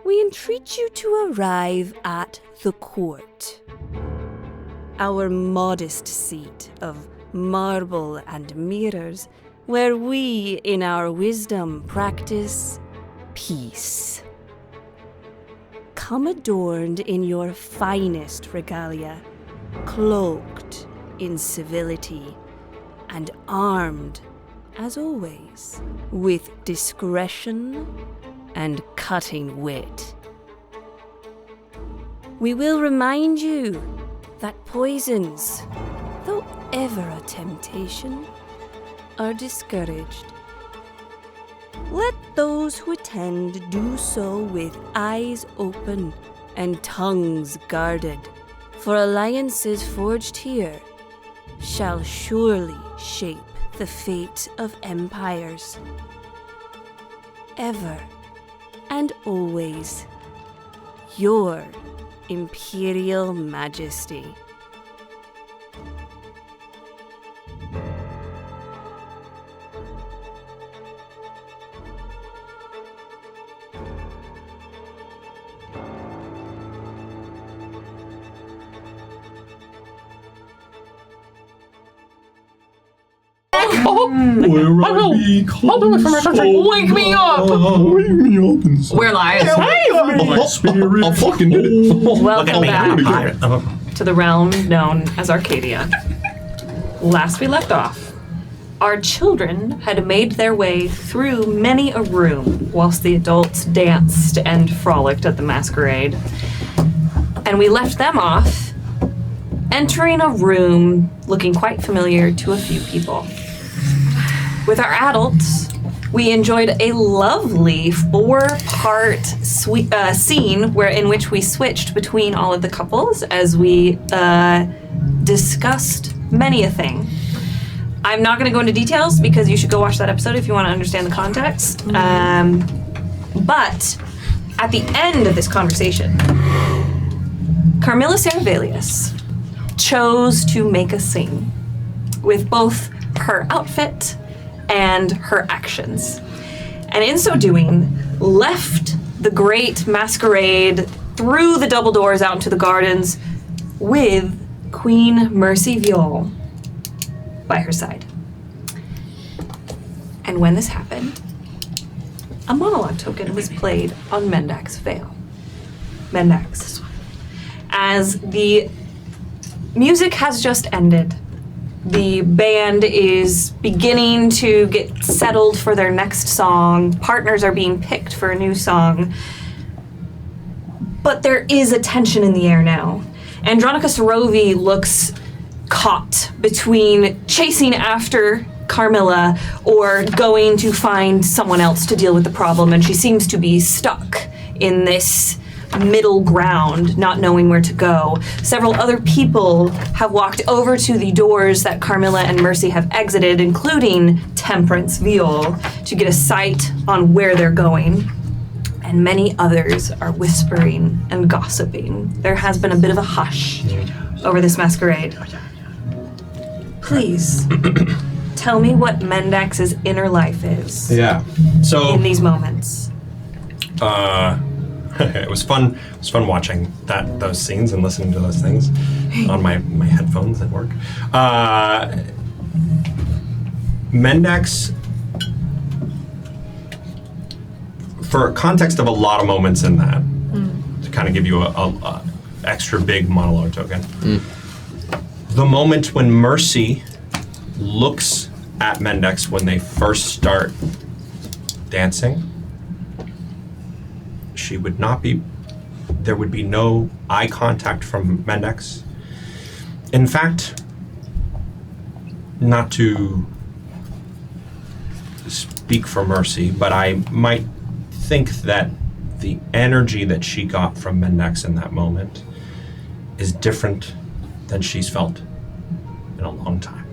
We entreat you to arrive at the court, our modest seat of marble and mirrors, where we, in our wisdom, practice peace. Come adorned in your finest regalia, cloaked in civility, and armed, as always, with discretion and cutting wit. We will remind you that poisons, though ever a temptation, are discouraged. Let those who attend do so with eyes open and tongues guarded, for alliances forged here shall surely shape the fate of empires. Ever and always, your Imperial Majesty. Where I be? I'll do it for my country. Wake me up! Wake me up and say, We're live. my spirit. I'll fucking do it. Welcome back to the realm known as Arcadia. Last we left off, our children had made their way through many a room whilst the adults danced and frolicked at the masquerade. And we left them off entering a room looking quite familiar to a few people. With our adults, we enjoyed a lovely 4-part scene in which we switched between all of the couples as we discussed many a thing. I'm not going to go into details because you should go watch that episode if you want to understand the context. But at the end of this conversation, Carmilla Cerevelius chose to make a scene with both her outfit and her actions. And in so doing, left the great masquerade through the double doors out into the gardens with Queen Mercy Viol by her side. And when this happened, a monologue token was played on Mendax Vale. Mendax. As the music has just ended, the band is beginning to get settled for their next song. Partners are being picked for a new song. But there is a tension in the air now. Andronica Sarovei looks caught between chasing after Carmilla or going to find someone else to deal with the problem, and she seems to be stuck in this middle ground, not knowing where to go. Several other people have walked over to the doors that Carmilla and Mercy have exited, including Temperance Viol, to get a sight on where they're going. And many others are whispering and gossiping. There has been a bit of a hush over this masquerade. Please, tell me what Mendax's inner life is. Yeah. So in these moments. It was fun. It was fun watching those scenes and listening to those things on my headphones at work. Mendax, for context of a lot of moments in that, to kind of give you a extra big monologue token. The moment when Mercy looks at Mendax when they first start dancing, she would not be, there would be no eye contact from Mendax. In fact, not to speak for Mercy, but I might think that the energy that she got from Mendax in that moment is different than she's felt in a long time.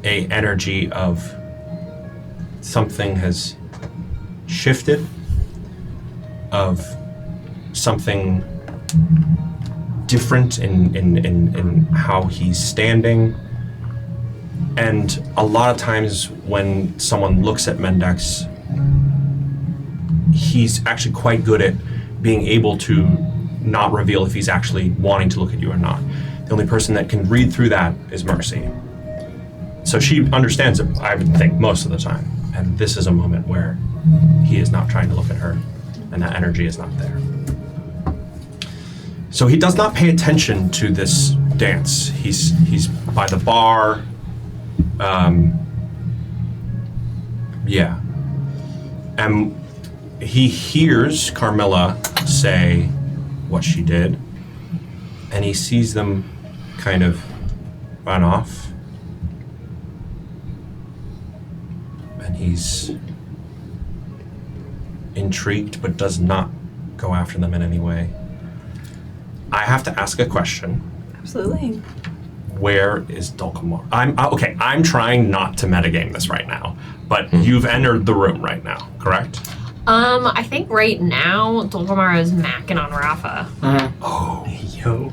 A energy of something has shifted, of something different in how he's standing. And a lot of times when someone looks at Mendax, he's actually quite good at being able to not reveal if he's actually wanting to look at you or not. The only person that can read through that is Mercy. So she understands it, I would think, most of the time. And this is a moment where he is not trying to look at her, and that energy is not there. So he does not pay attention to this dance. He's by the bar. And he hears Carmilla say what she did, and he sees them kind of run off. And he's intrigued, but does not go after them in any way. I have to ask a question. Absolutely. Where is Dulcamara? I'm trying not to metagame this right now, but you've entered the room right now, correct? I think right now Dulcamara is macking on Rafa. Oh, hey yo.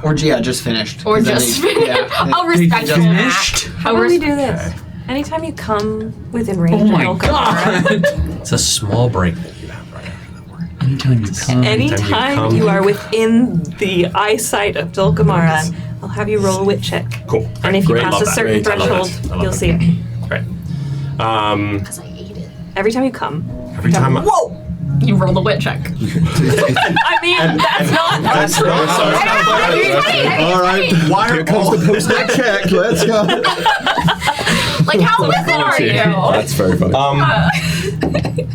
Or yeah, just finished. Or just finished. Yeah. I'll respect Just that. How do we do this? Anytime you come within range of Dulcamara, It's a small break that you have right after that word. Anytime you come. anytime you are within the eyesight of Dulcamara, I'll have you roll a wit check. Cool. And if you Great. pass Love a that. certain Great. I love threshold, that. I love you'll that. see it. Great. Because I ate it. Every time you come. Every time. Whoa! You roll the wit check. I mean, that's not. That's right. All right. Here comes the post-night check. Let's go. Like, how with it are you? That's very funny.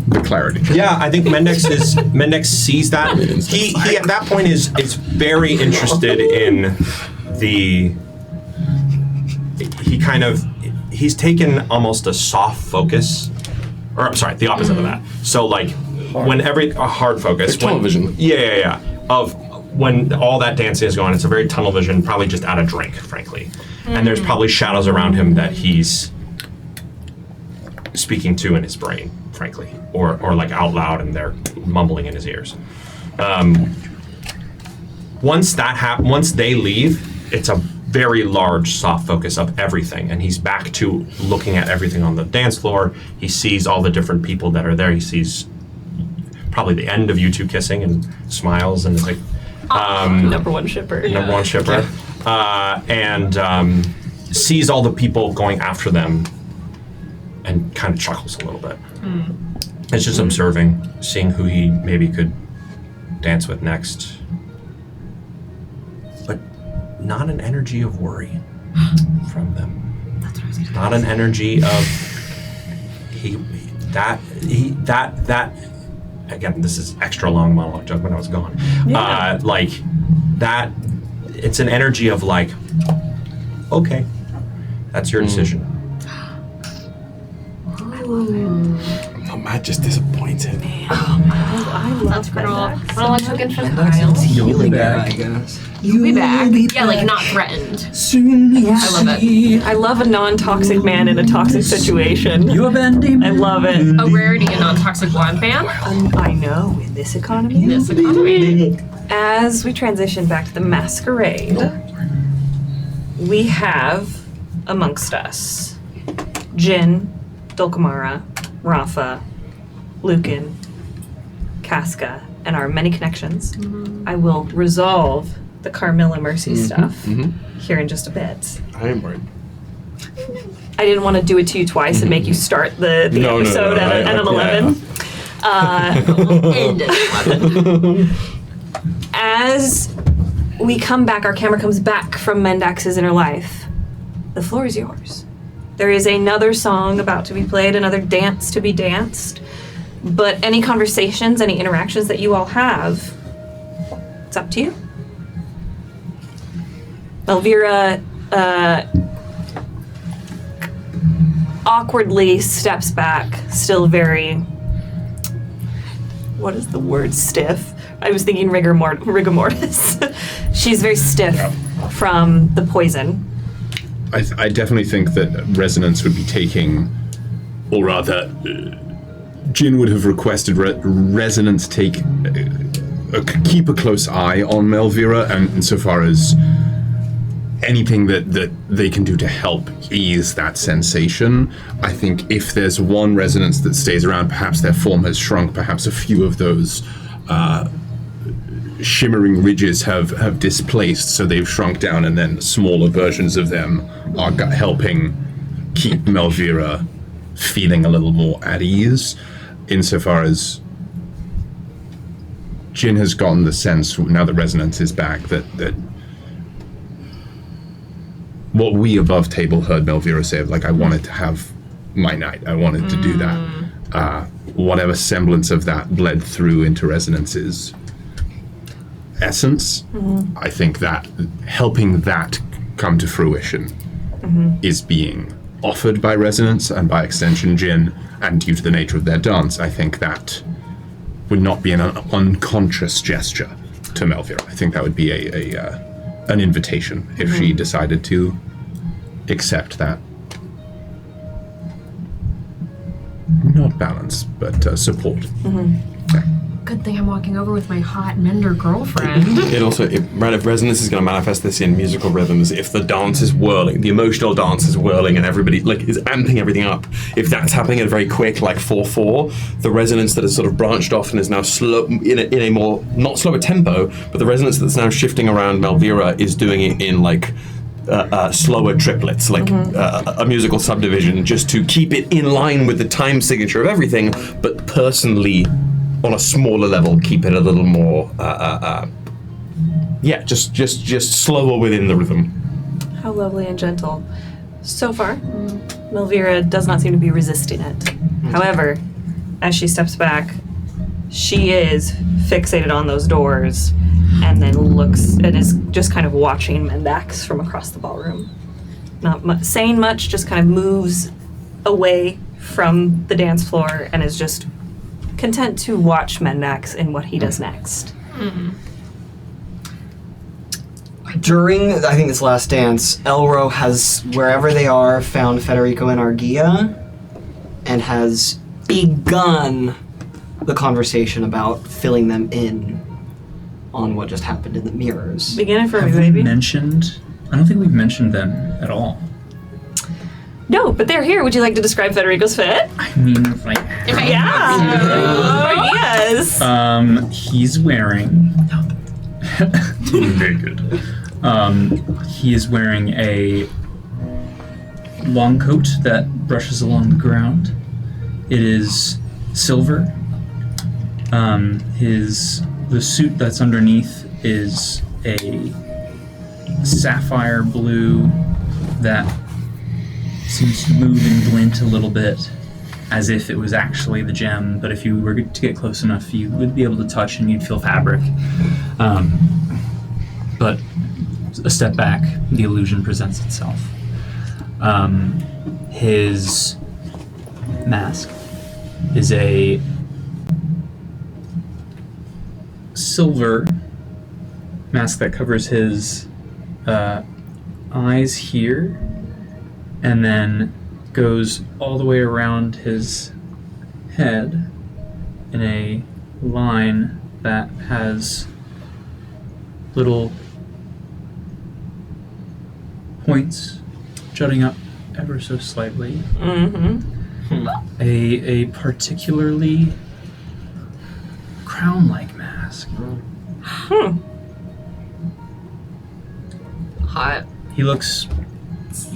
The clarity. Yeah, I think Mendax sees that. He at that point is very interested in the. He's taken almost a soft focus, or I'm sorry, the opposite of that. So like when a hard focus, Like tunnel vision. Yeah. Of when all that dancing is going, it's a very tunnel vision, probably just out of drink, frankly. And there's probably shadows around him that he's speaking to in his brain, frankly, or like out loud, and they're mumbling in his ears. Once they leave, it's a very large soft focus of everything, and he's back to looking at everything on the dance floor. He sees all the different people that are there. He sees probably the end of you two kissing and smiles, and it's like Number one shipper. And sees all the people going after them and kind of chuckles a little bit. It's just observing, seeing who he maybe could dance with next. But not an energy of worry from them. That's what I was gonna Not an energy of that again, this is extra long monologue joke when I was gone. Like that, it's an energy of like, okay, that's your decision. I'm not just disappointed. I love That's cool. Mendax. Wanna watch Looking for the Files? You'll be back, I guess. You'll be back. Yeah, like not threatened. Soon you I love it. I love a non-toxic man in a toxic situation. You abandon. I love it. A rarity and non-toxic wand ban. I know, in this economy. This economy. As we transition back to the masquerade, we have amongst us Jin, Dulcamara, Rafa, Lücan, Casca, and our many connections. I will resolve the Carmilla Mercy stuff here in just a bit. I am worried. I didn't want to do it to you twice and make you start the episode at an 11. End at 11. As we come back, our camera comes back from Mendax's inner life. The floor is yours. There is another song about to be played, another dance to be danced. But any conversations, any interactions that you all have, it's up to you. Elvira awkwardly steps back, still very, what is the word, stiff, I was thinking rigor mortis. She's very stiff from the poison. I definitely think that Resonance would be taking, or rather, Jin would have requested Resonance take keep a close eye on Melvira, and insofar as anything that they can do to help ease that sensation. I think if there's one Resonance that stays around, perhaps their form has shrunk, perhaps a few of those shimmering ridges have displaced, so they've shrunk down, and then smaller versions of them are helping keep Melvira feeling a little more at ease, insofar as Jin has gotten the sense, now that Resonance is back, that what we above table heard Melvira say, like, I wanted to have my night, I wanted to do that. Whatever semblance of that bled through into Resonance's essence, I think that helping that come to fruition is being offered by Resonance, and by extension Jin, and due to the nature of their dance, I think that would not be an unconscious gesture to Melvira. I think that would be an invitation if she decided to accept that. Not balance, but support. Good thing I'm walking over with my hot Mender girlfriend. If Resonance is going to manifest this in musical rhythms, if the dance is whirling, the emotional dance is whirling, and everybody is amping everything up, if that's happening at a very quick 4/4, the Resonance that has sort of branched off and is now slow in a more not slower tempo, but the Resonance that's now shifting around Melvira is doing it in slower triplets, a musical subdivision, just to keep it in line with the time signature of everything, but personally, on a smaller level, keep it a little more, just slower within the rhythm. How lovely and gentle. So far, Melvira does not seem to be resisting it. However, as she steps back, she is fixated on those doors, and then looks and is just kind of watching Mendax from across the ballroom. Not saying much, just kind of moves away from the dance floor and is just content to watch Mendax and what he does next. During, I think, this last dance, Elro has, wherever they are, found Federico and Argia and has begun the conversation about filling them in on what just happened in the mirrors. Begin it for me, Have baby. we mentioned? I don't think we've mentioned them at all. No, but they're here. Would you like to describe Federico's fit? I mean, Yes. He's wearing naked. He is wearing a long coat that brushes along the ground. It is silver. The suit that's underneath is a sapphire blue that seems to move and glint a little bit as if it was actually the gem, but if you were to get close enough, you would be able to touch and you'd feel fabric. But a step back, the illusion presents itself. His mask is a silver mask that covers his eyes here, and then goes all the way around his head in a line that has little points jutting up ever so slightly. A particularly crown-like mask. Hot.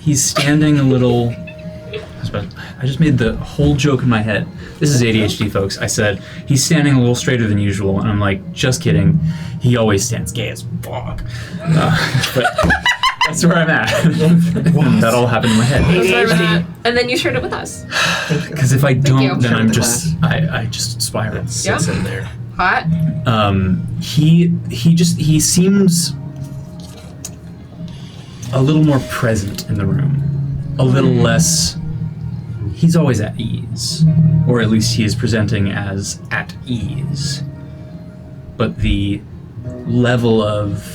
He's standing a little... I just made the whole joke in my head. This is ADHD, folks. I said, he's standing a little straighter than usual, and I'm like, just kidding. He always stands gay as fuck. But that's where I'm at. That all happened in my head. ADHD. And then you shared it with us. Because if I don't, you. then I just spiral. Yeah. in there. Hot. He seems a little more present in the room. A little less... He's always at ease. Or at least he is presenting as at ease. but the level of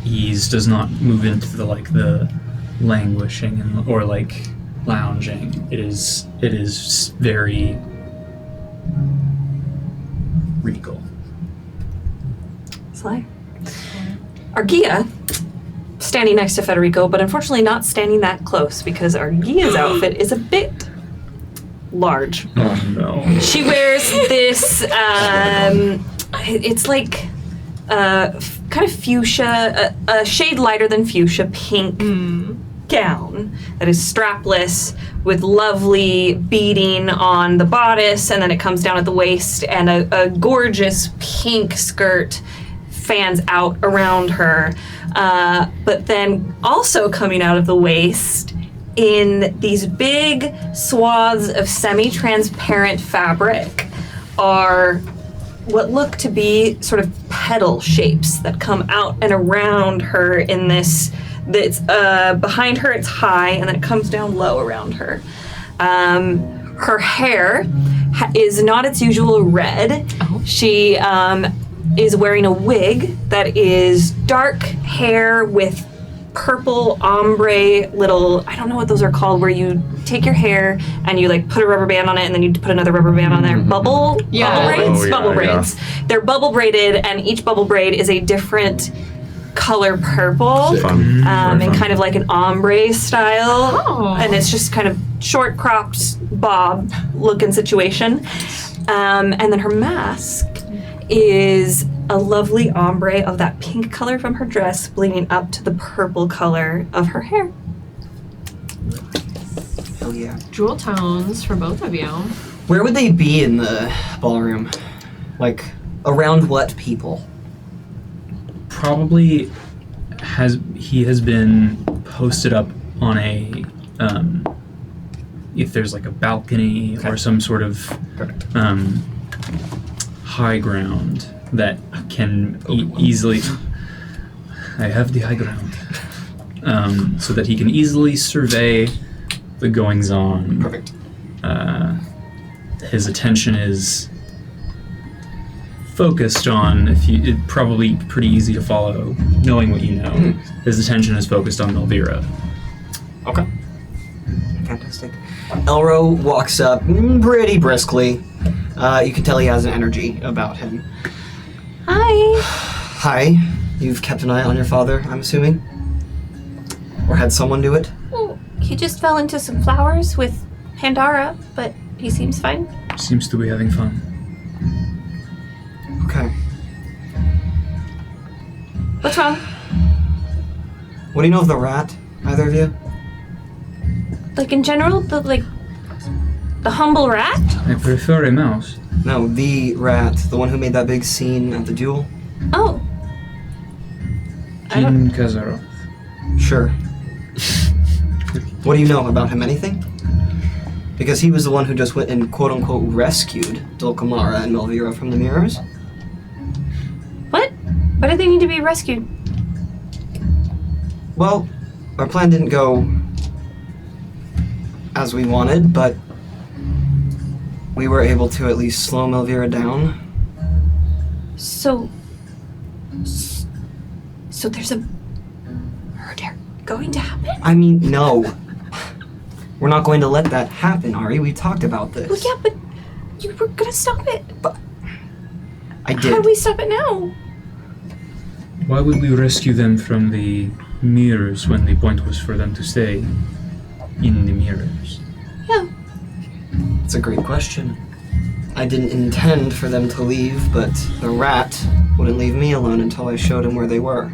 ease does not move into the languishing or lounging. It is very regal. Sly. Argia, standing next to Federico, but unfortunately not standing that close because Argia's outfit is a bit large. Oh no. She wears this, it's like kind of fuchsia, a shade lighter than fuchsia, pink gown that is strapless with lovely beading on the bodice, and then it comes down at the waist, and a gorgeous pink skirt fans out around her. But then also coming out of the waist in these big swaths of semi-transparent fabric are what look to be sort of petal shapes that come out and around her in this, that's behind her it's high and then it comes down low around her. Her hair is not its usual red. She is wearing a wig that is dark hair with purple ombre little, I don't know what those are called, where you take your hair and you put a rubber band on it and then you put another rubber band on there. Bubble braids? Bubble braids. They're bubble braided, and each bubble braid is a different color purple, and kind of like an ombre style. And it's just kind of short cropped bob looking situation. And then her mask is a lovely ombre of that pink color from her dress bleeding up to the purple color of her hair. Hell yeah. Jewel tones for both of you. Where would they be in the ballroom? Around what people? Probably he has been posted up on a if there's a balcony or some sort of high ground that can easily. I have the high ground, so that he can easily survey the goings on. Perfect. His attention is focused on. It's probably pretty easy to follow, knowing what you know. His attention is focused on Melvira. Okay. Fantastic. Elro walks up pretty briskly. You can tell he has an energy about him. Hi. Hi. You've kept an eye on your father, I'm assuming? Or had someone do it? Well, he just fell into some flowers with Pandara, but he seems fine. Seems to be having fun. Okay. What's wrong? What do you know of the rat, either of you? In general, the humble rat? I prefer a mouse. No, the rat. The one who made that big scene at the duel? Oh. Jin Kazaroth. Sure. What do you know about him? Anything? Because he was the one who just went and quote-unquote rescued Dulcamara and Melvira from the mirrors. What? Why did they need to be rescued? Well, our plan didn't go as we wanted, but we were able to at least slow Melvira down. So there's a murder going to happen? I mean, no. We're not going to let that happen, Ari. We talked about this. Well, yeah, but you were gonna stop it. But I did. How do we stop it now? Why would we rescue them from the mirrors when the point was for them to stay in the mirrors? Yeah. It's a great question. I didn't intend for them to leave, but the rat wouldn't leave me alone until I showed him where they were.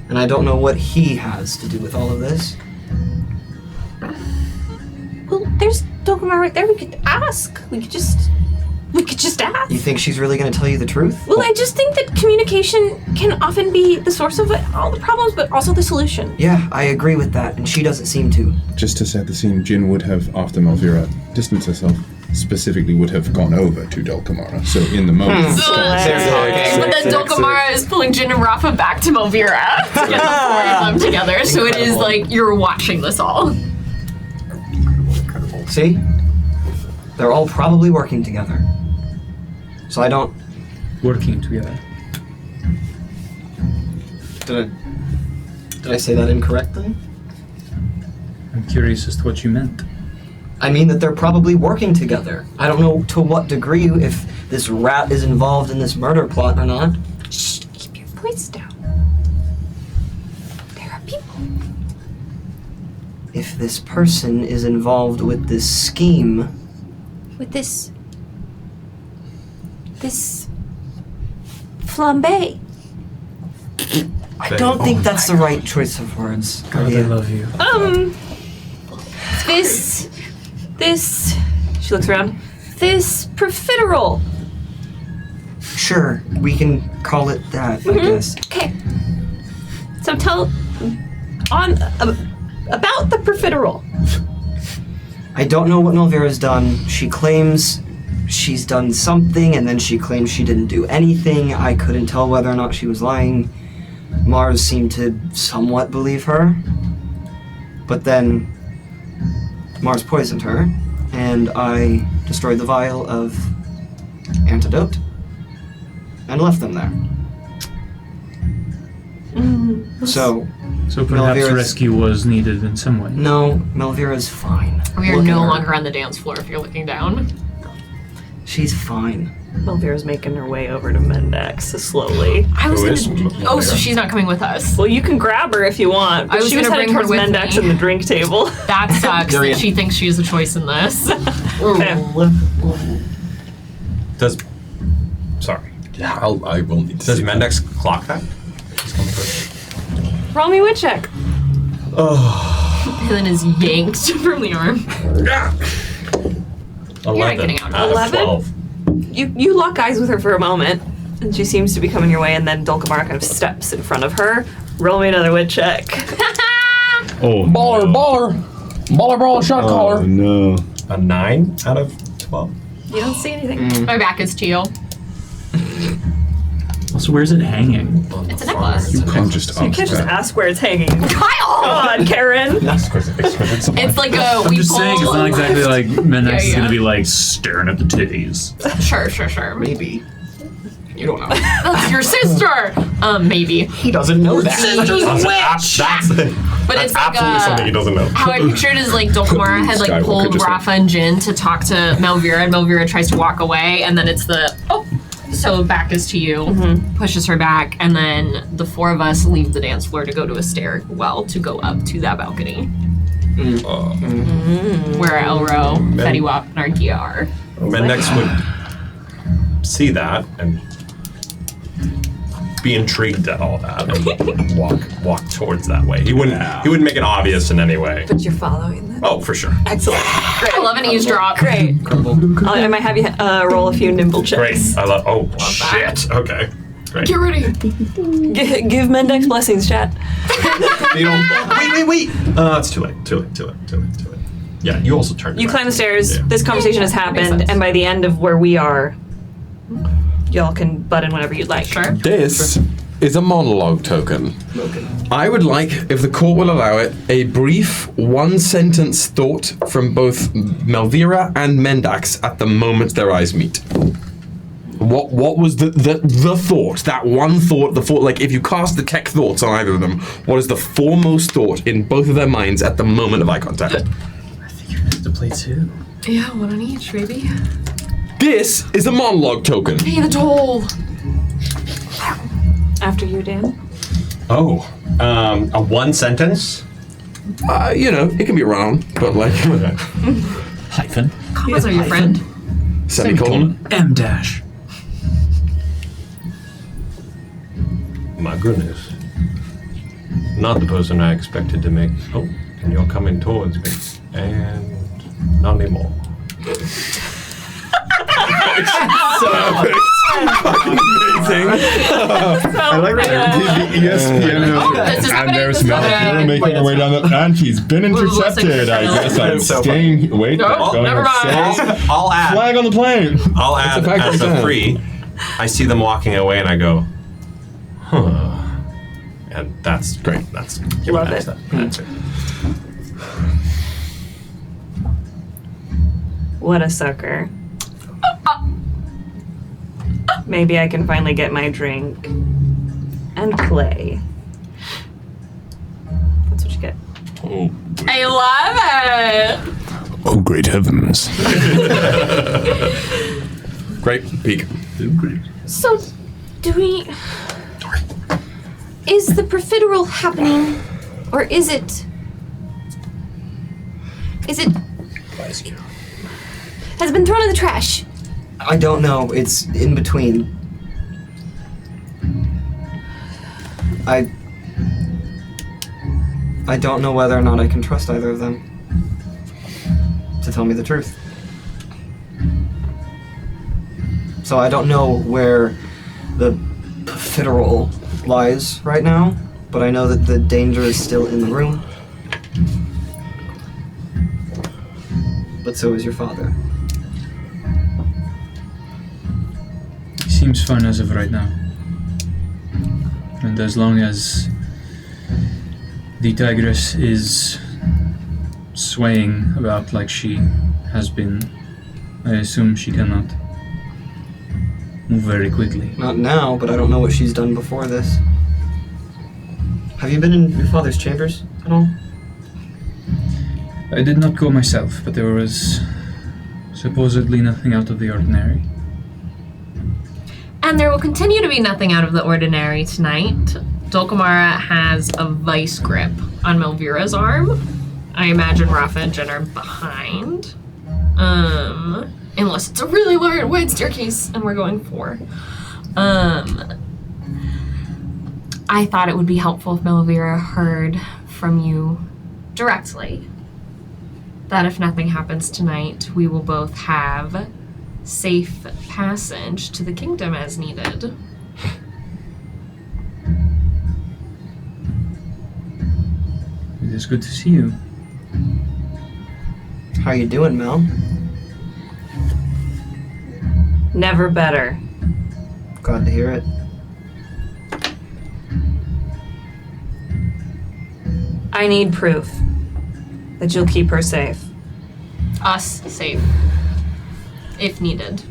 And I don't know what he has to do with all of this. Well, there's Dulcamara right there. We could ask. We could just ask. You think she's really going to tell you the truth? Well, I just think that communication can often be the source of all the problems, but also the solution. Yeah, I agree with that, and she doesn't seem to. Just to set the scene, Jin would have, after Melvira distanced herself, specifically would have gone over to Dulcamara. So in the moment... But then Dulcamara is pulling Jin and Rafa back to Melvira to get the four of them together. So it is you're watching this all. See? They're all probably working together. So I don't... Working together. Did I say that incorrectly? I'm curious as to what you meant. I mean that they're probably working together. I don't know to what degree, if this rat is involved in this murder plot or not. Shh, keep your voice down. There are people. If this person is involved with this scheme... With this flambe. I don't think that's the right choice of words. God, I love you. This, she looks around, this profiterole. Sure, we can call it that, I guess. Okay. So tell, about the profiterole. I don't know what Malvera's done. She claims she's done something, and then she claims she didn't do anything. I couldn't tell whether or not she was lying. Mars seemed to somewhat believe her. But then Mars poisoned her, and I destroyed the vial of antidote and left them there. So perhaps Malvera's- rescue was needed in some way. No, Malvera's fine. We are Look no at her. longer on the dance floor if you're looking down. She's fine. Malvera's making her way over to Mendax slowly. I was Who is gonna. Oh, so she's not coming with us. Well, you can grab her if you want. But I was she was gonna headed bring her towards with Mendax me. and the drink table. That sucks that she thinks she has a choice in this. Does. Sorry. Yeah, I will need to Does see Mendax clock that? He's coming first. Roll me wit check. Helen is yanked from the arm. 11 getting out. out of 11? 12. You lock eyes with her for a moment, and she seems to be coming your way, and then Dulcamara kind of steps in front of her. Roll me another wit check. Oh, Baller, shot caller. oh no. A 9 out of 12. You don't see anything. My back is to you. Also, where's it hanging? It's a necklace. You can't just You can't just ask where it's hanging. Kyle! God, Karen. It's like a I'm we just pull. saying, it's not exactly like Mendax is Yeah. gonna be like staring at the titties. Sure. Maybe. You don't know. That's your sister. Maybe. He doesn't know that. But it's like absolutely something he doesn't know. how I picture it is like Dulcamara had like Skywalker pulled just Rafa and Jin to talk to Malvera, and Malvera tries to walk away, and then it's the so back is to you, pushes her back, and then the four of us leave the dance floor to go to a stairwell to go up to that balcony where Elro, Federico, and Argia are. Mendax would see that and be intrigued at all that and walk towards that way. He wouldn't make it obvious in any way. But you're following them. Oh, for sure. Excellent. Great. I love an eavesdrop. Great. I might have you roll a few nimble checks. Great. I love. Oh shit. Okay. Great. Get ready. Give Mendax blessings, chat. Wait. It's too late. Too late. Yeah. You also turned. You back. climb the stairs. Yeah. This conversation has Makes happened, sense. and by the end of where we are, y'all can butt in whenever you'd like. Sure. This is a monologue token. I would like, if the court will allow it, a brief one-sentence thought from both Malvera and Mendax at the moment their eyes meet. What was the thought? That one thought, the thought, like if you cast detect thoughts on either of them, what is the foremost thought in both of their minds at the moment of eye contact? I think you're gonna have to play two. Yeah, one on each, baby. This is a monologue token. Pay the toll. After you, Dan. Oh, a one sentence. It can be round, but like Hyphen. Commas are your friend. semicolon. M dash. My goodness. Not the person I expected to make. Oh, and you're coming towards me. And not anymore. Amazing. I like that. The ESPN this is and happening, there's this is Malvera happening. making her way down the. And she's been intercepted. I guess I'm staying. Wait, going never mind. upstairs. I'll add. Flag on the plane. I'll add fact as right a there. free. I see them walking away, and I go, huh. And that's Great. That's Love that's it. That's it. What a sucker. maybe I can finally get my drink and play. That's what you get. Oh. I love it. Oh, great heavens. Great peak. So, do we... Is the profiterole happening, or is it... Has it been thrown in the trash? I don't know. It's in between. I don't know whether or not I can trust either of them to tell me the truth. So I don't know where the profiterole lies right now, but I know that the danger is still in the room. But so is your father. He seems fine as of right now. And as long as the tigress is swaying about like she has been, I assume she cannot move very quickly. Not now, but I don't know what she's done before this. Have you been in your father's chambers at all? I did not go myself, but there was supposedly nothing out of the ordinary. And there will continue to be nothing out of the ordinary tonight. Dulcamara has a vice grip on Melvira's arm. I imagine Rafa and Jen are behind. Unless it's a really wide staircase and we're going for. I thought it would be helpful if Melvira heard from you directly that if nothing happens tonight, we will both have safe passage to the kingdom as needed. It is good to see you. How you doing, Mel? Never better. Glad to hear it. I need proof that you'll keep her safe. Us safe, if needed.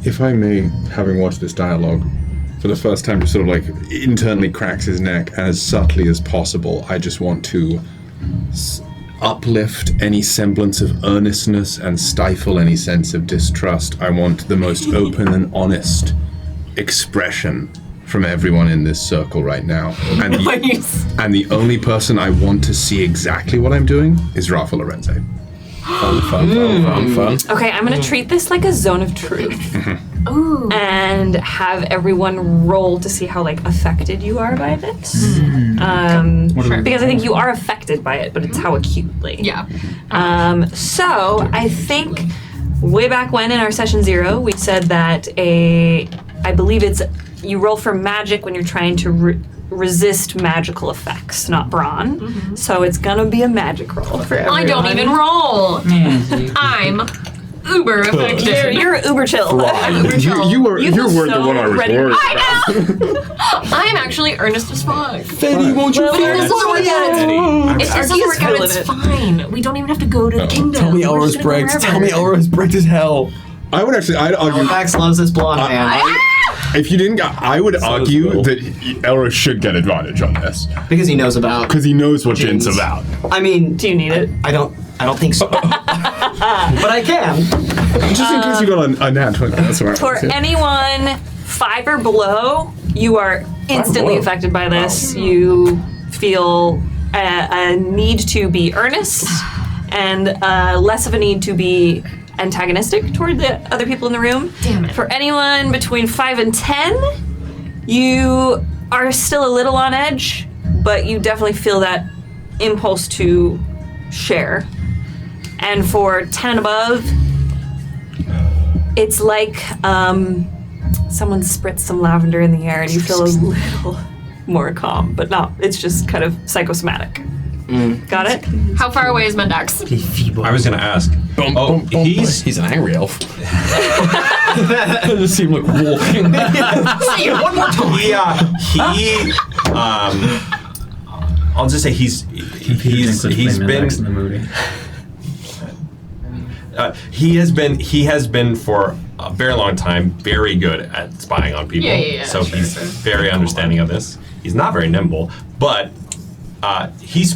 If I may, having watched this dialogue for the first time, just sort of like internally cracks his neck, and as subtly as possible, I just want to uplift any semblance of earnestness and stifle any sense of distrust. I want the most open and honest expression from everyone in this circle right now. And the only person I want to see exactly what I'm doing is Rafa Lorenzae. Fun. Okay, I'm gonna treat this like a zone of truth. Ooh. And have everyone roll to see how like affected you are by this. Because I think you are affected by it, but it's how acutely. Yeah. So I think way back when in our session 0, we said that I believe it's you roll for magic when you're trying to resist magical effects, not brawn. So it's gonna be a magic roll for everyone. I don't even roll. I'm uber effective. You're uber chill. I'm uber chill. You were the one I was worried about. I know. I'm actually earnest as fuck. Fetty, won't you If this doesn't work out, it's fine. We don't even have to go to the kingdom. Tell me We're Elro's just gonna go bricked. wherever. Tell me Elro's bricked as hell. I'd argue. Max loves this blonde man. If you didn't, I would argue that Elro should get advantage on this Because he knows about. because he knows what Jin's about. I mean, Do you need it? I don't think so. But I can. Just in case you got a nat 20. That's what For anyone 5 or below, you are instantly affected by this. You feel a need to be earnest and less of a need to be antagonistic toward the other people in the room. Damn it. For anyone between 5 and 10, you are still a little on edge, but you definitely feel that impulse to share. And for 10 and above, it's like someone spritzed some lavender in the air and you feel a little more calm, but no, it's just kind of psychosomatic. Got it? How far away is Mendax? I was gonna ask. He's an angry elf. That doesn't seem like walking. Say it one more time. I'll just say he's been in the movie. he has been for a very long time, very good at spying on people. Yeah, so sure, he's sure. very understanding of this. He's not very nimble, but he's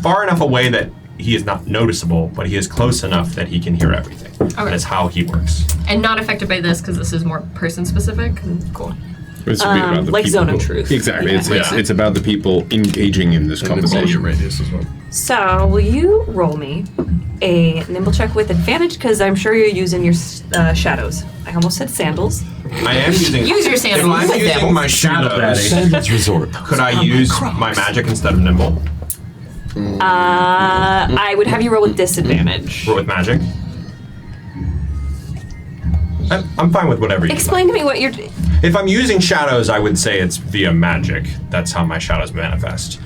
far enough away that he is not noticeable, but he is close enough that he can hear everything. That is how he works. And not affected by this because this is more person specific. Cool. It's about the like people Zone of who- Truth. Exactly. Yeah. It's about the people engaging in this conversation. radius as well. So, will you roll me a nimble check with advantage? Because I'm sure you're using your shadows. I almost said sandals. I am using. Use your sandals. If I'm With using them. my shadows, Sandals resort. could I use my magic instead of nimble? I would have you roll with disadvantage. Or with magic? I'm fine with whatever you Explain to me what you're. If I'm using shadows, I would say it's via magic. That's how my shadows manifest.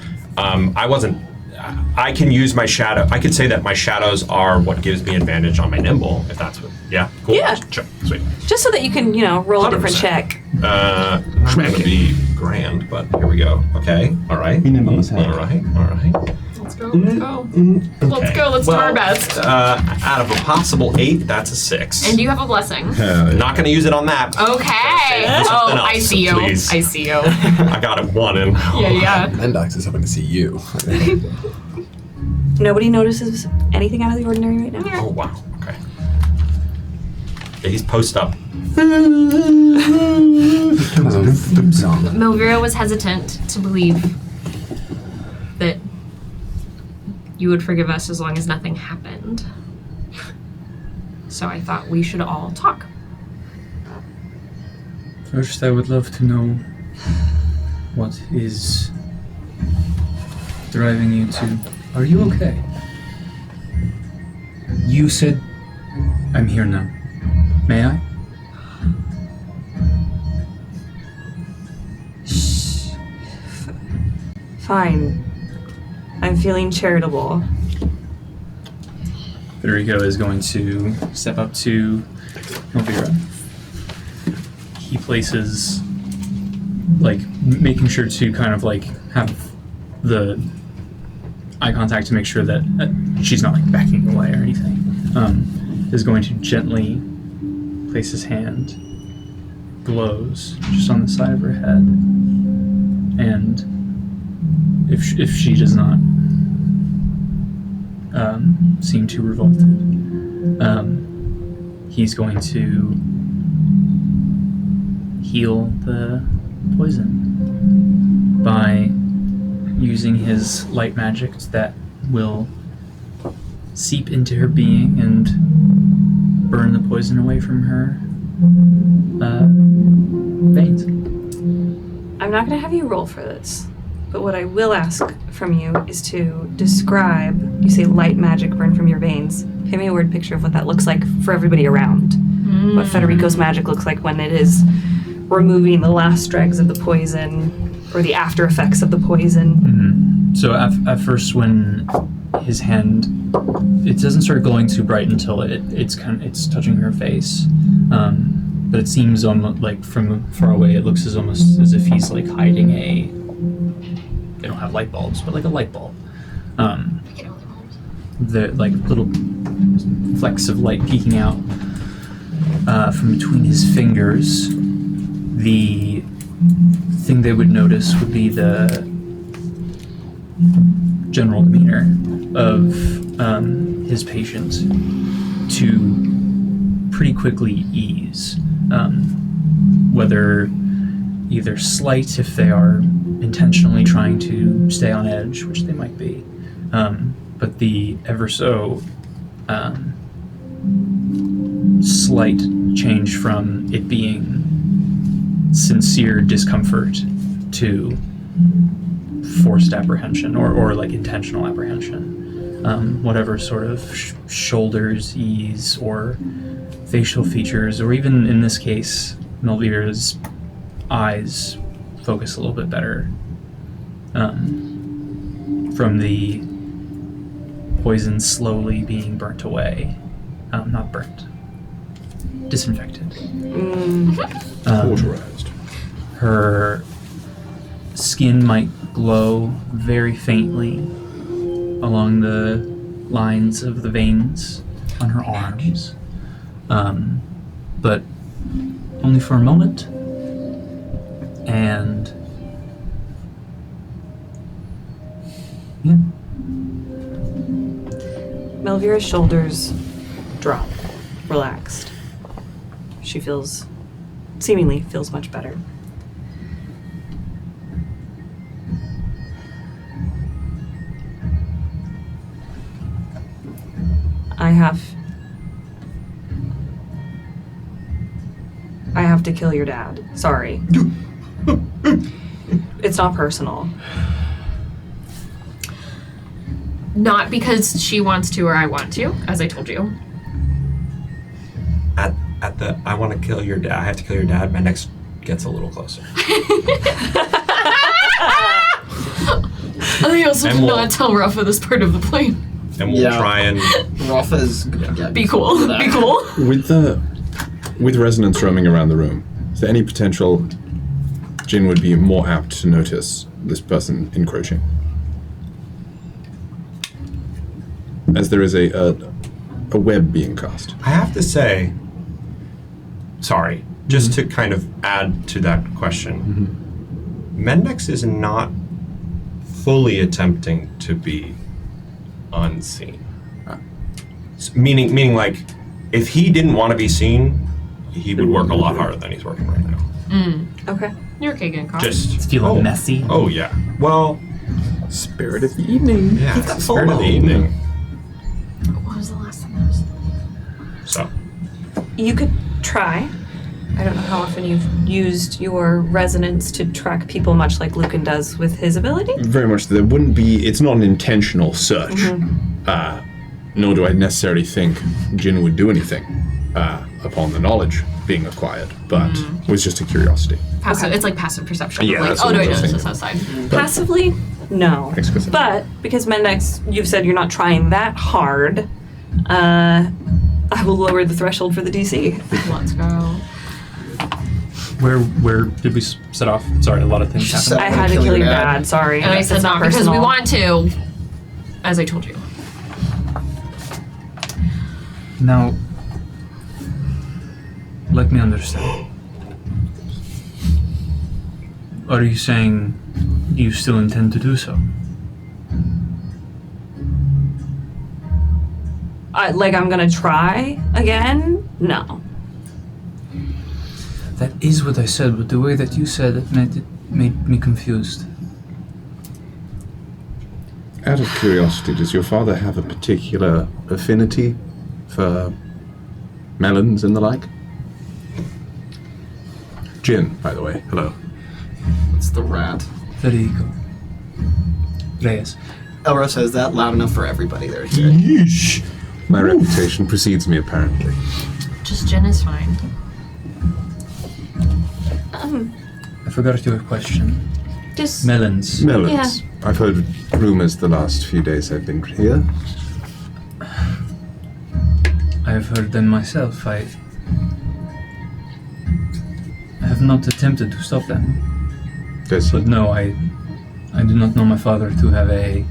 I can use my shadow. I could say that my shadows are what gives me advantage on my nimble, if that's what. Yeah? Cool. Yeah. Sure. Sweet. Just so that you can, roll a different 100%. check. Not going to be grand, but here we go. Okay. All right. All right. All right. Let's go. Let's go. Let's go. Let's do our best. Out of a possible 8, that's a 6. And do you have a blessing? Not going to use it on that. Okay. For something I else, see you. please. I see you. I got a 1 in. Yeah. Mendax is hoping to see you. Nobody notices anything out of the ordinary right now? Oh, wow. Okay. Yeah, he's post up. Milvira was hesitant to believe that you would forgive us as long as nothing happened. So I thought we should all talk. First, I would love to know what is driving you to. Are you okay? You said I'm here now. May I? Fine. I'm feeling charitable. Federico is going to step up to Elvira. He places, making sure to kind of have the eye contact to make sure that she's not backing away or anything. Is going to gently place his hand, blows just on the side of her head, and if she does not seem too revolted, he's going to heal the poison by using his light magic that will seep into her being and burn the poison away from her veins. I'm not going to have you roll for this, but what I will ask from you is to describe, you say light magic burn from your veins. Give me a word picture of what that looks like for everybody around. What Federico's magic looks like when it is removing the last dregs of the poison or the after effects of the poison. Mm-hmm. So at first, when his hand, it doesn't start glowing too bright until it's touching her face. But it seems almost like from far away, it looks almost as if he's hiding a. They don't have light bulbs, but a light bulb. The little flecks of light peeking out from between his fingers. The thing they would notice would be the general demeanor of his patient to pretty quickly ease, whether either slight if they are intentionally trying to stay on edge, which they might be, but the ever so slight change from it being sincere discomfort to forced apprehension or intentional apprehension. Whatever sort of shoulders ease or facial features, or even in this case, Melvira's eyes focus a little bit better from the poison slowly being burnt away. Not burnt. Disinfected. Cauterized. Her skin might glow very faintly along the lines of the veins on her arms. but only for a moment. And yeah. Melvira's shoulders drop, relaxed. She seemingly feels much better. I have to kill your dad. Sorry. It's not personal. Not because she wants to or I want to, as I told you. At the I want to kill your dad, I have to kill your dad, Mendax gets a little closer. I also And did we'll- not tell Rafa this part of the plan. And we'll try and Rafa's Be cool. Be cool. With resonance roaming around the room, is there any potential Jinn would be more apt to notice this person encroaching? As there is a web being cast. I have to say, sorry, just to kind of add to that question, Mendax is not fully attempting to be unseen. Meaning like, if he didn't want to be seen, he would work a lot harder than he's working right now. Okay. You're okay, getting caught. Just It's feeling messy. Oh yeah. Well, Spirit of the evening. yeah, it's the spirit of the evening. What was the last thing I was? So You could try. I don't know how often you've used your resonance to track people, much like Lücan does with his ability. Very much. There wouldn't be. It's not an intentional search. Nor do I necessarily think Jinn would do anything upon the knowledge being acquired, but it was just a curiosity. Passive. It's like passive perception. Yeah, Like, that's oh what no, I no, was it's thinking. just outside. Passively, no. Exquisite. But because Mendax, you've said you're not trying that hard, I will lower the threshold for the DC. Let's go. Where did we set off? Sorry, a lot of things happened. I had to kill your dad. Sorry. And I It's said not because we personal. want to, as I told you. Now, let me understand. Are you saying you still intend to do so? I'm gonna try again? No. That is what I said, but the way that you said it made me confused. Out of curiosity, does your father have a particular affinity for melons and the like? Jinn, by the way. Hello. It's the rat. Federico. Reyes. Elro says that loud enough for everybody there. Yeesh. My reputation precedes me, apparently. Just Jen is fine. I forgot your question. Just Melons. Melons. I've heard rumors the last few days I've been here. I have heard them myself. I have not attempted to stop them. Does he? But no, I do not know my father to have a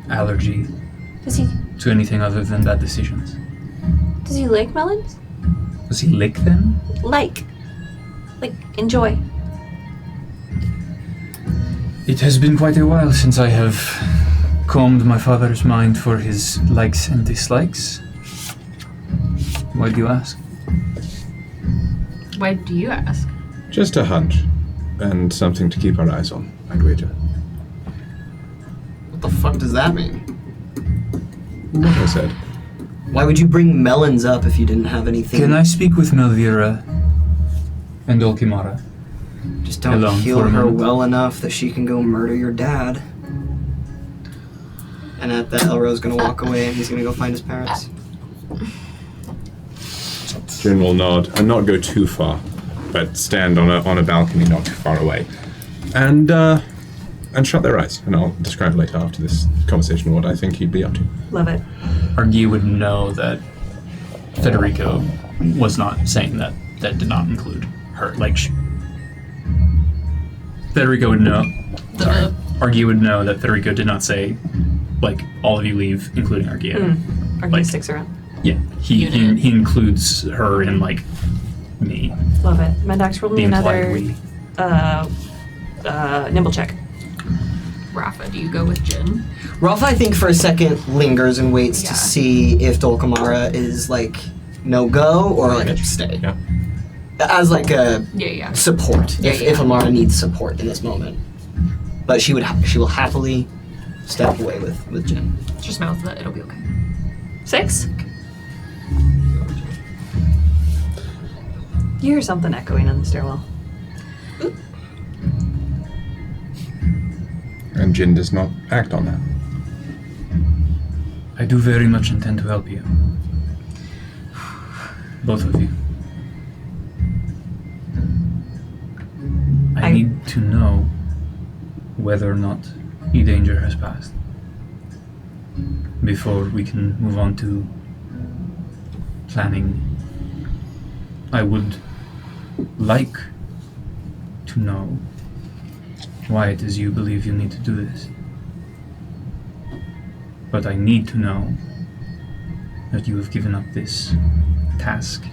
allergy Does he to anything other than bad decisions. like melons? Does he lick them? Like enjoy. It has been quite a while since I have combed my father's mind for his likes and dislikes. Why do you ask? Why do you ask? Just a hunch. And something to keep our eyes on, I'd wager. What the fuck does that mean? What I said. Why would you bring melons up if you didn't have anything? Can I speak with Melvira and Dulcamara? Just don't alone heal for a her moment? well enough that she can go murder your dad. And at that, Elro's gonna walk away and he's gonna go find his parents. Jinn will nod and not go too far, but stand on a balcony not too far away, and shut their eyes. And I'll describe later after this conversation what I think he'd be up to. Love it. Argy would know that Federico was not saying that did not include her. Federico would know. Sorry. Argy would know that Federico did not say, all of you leave, including Argy. Argy sticks around. Yeah, he includes her in like me. Love it. Mendax, roll me The implied another we. nimble check. Rafa, do you go with Jin? Rafa, I think, for a second lingers and waits to see if Dulcamara is like no go or like a stay. Yeah. As like a Yeah. support, if Amara needs support in this moment. But she will happily step away with Jin. Just mouth that, it'll be okay. 6? You hear something echoing in the stairwell. And Jin does not act on that. I do very much intend to help you. Both of you. I need to know whether or not the danger has passed before we can move on to planning. I would like to know why it is you believe you need to do this. But I need to know that you have given up this task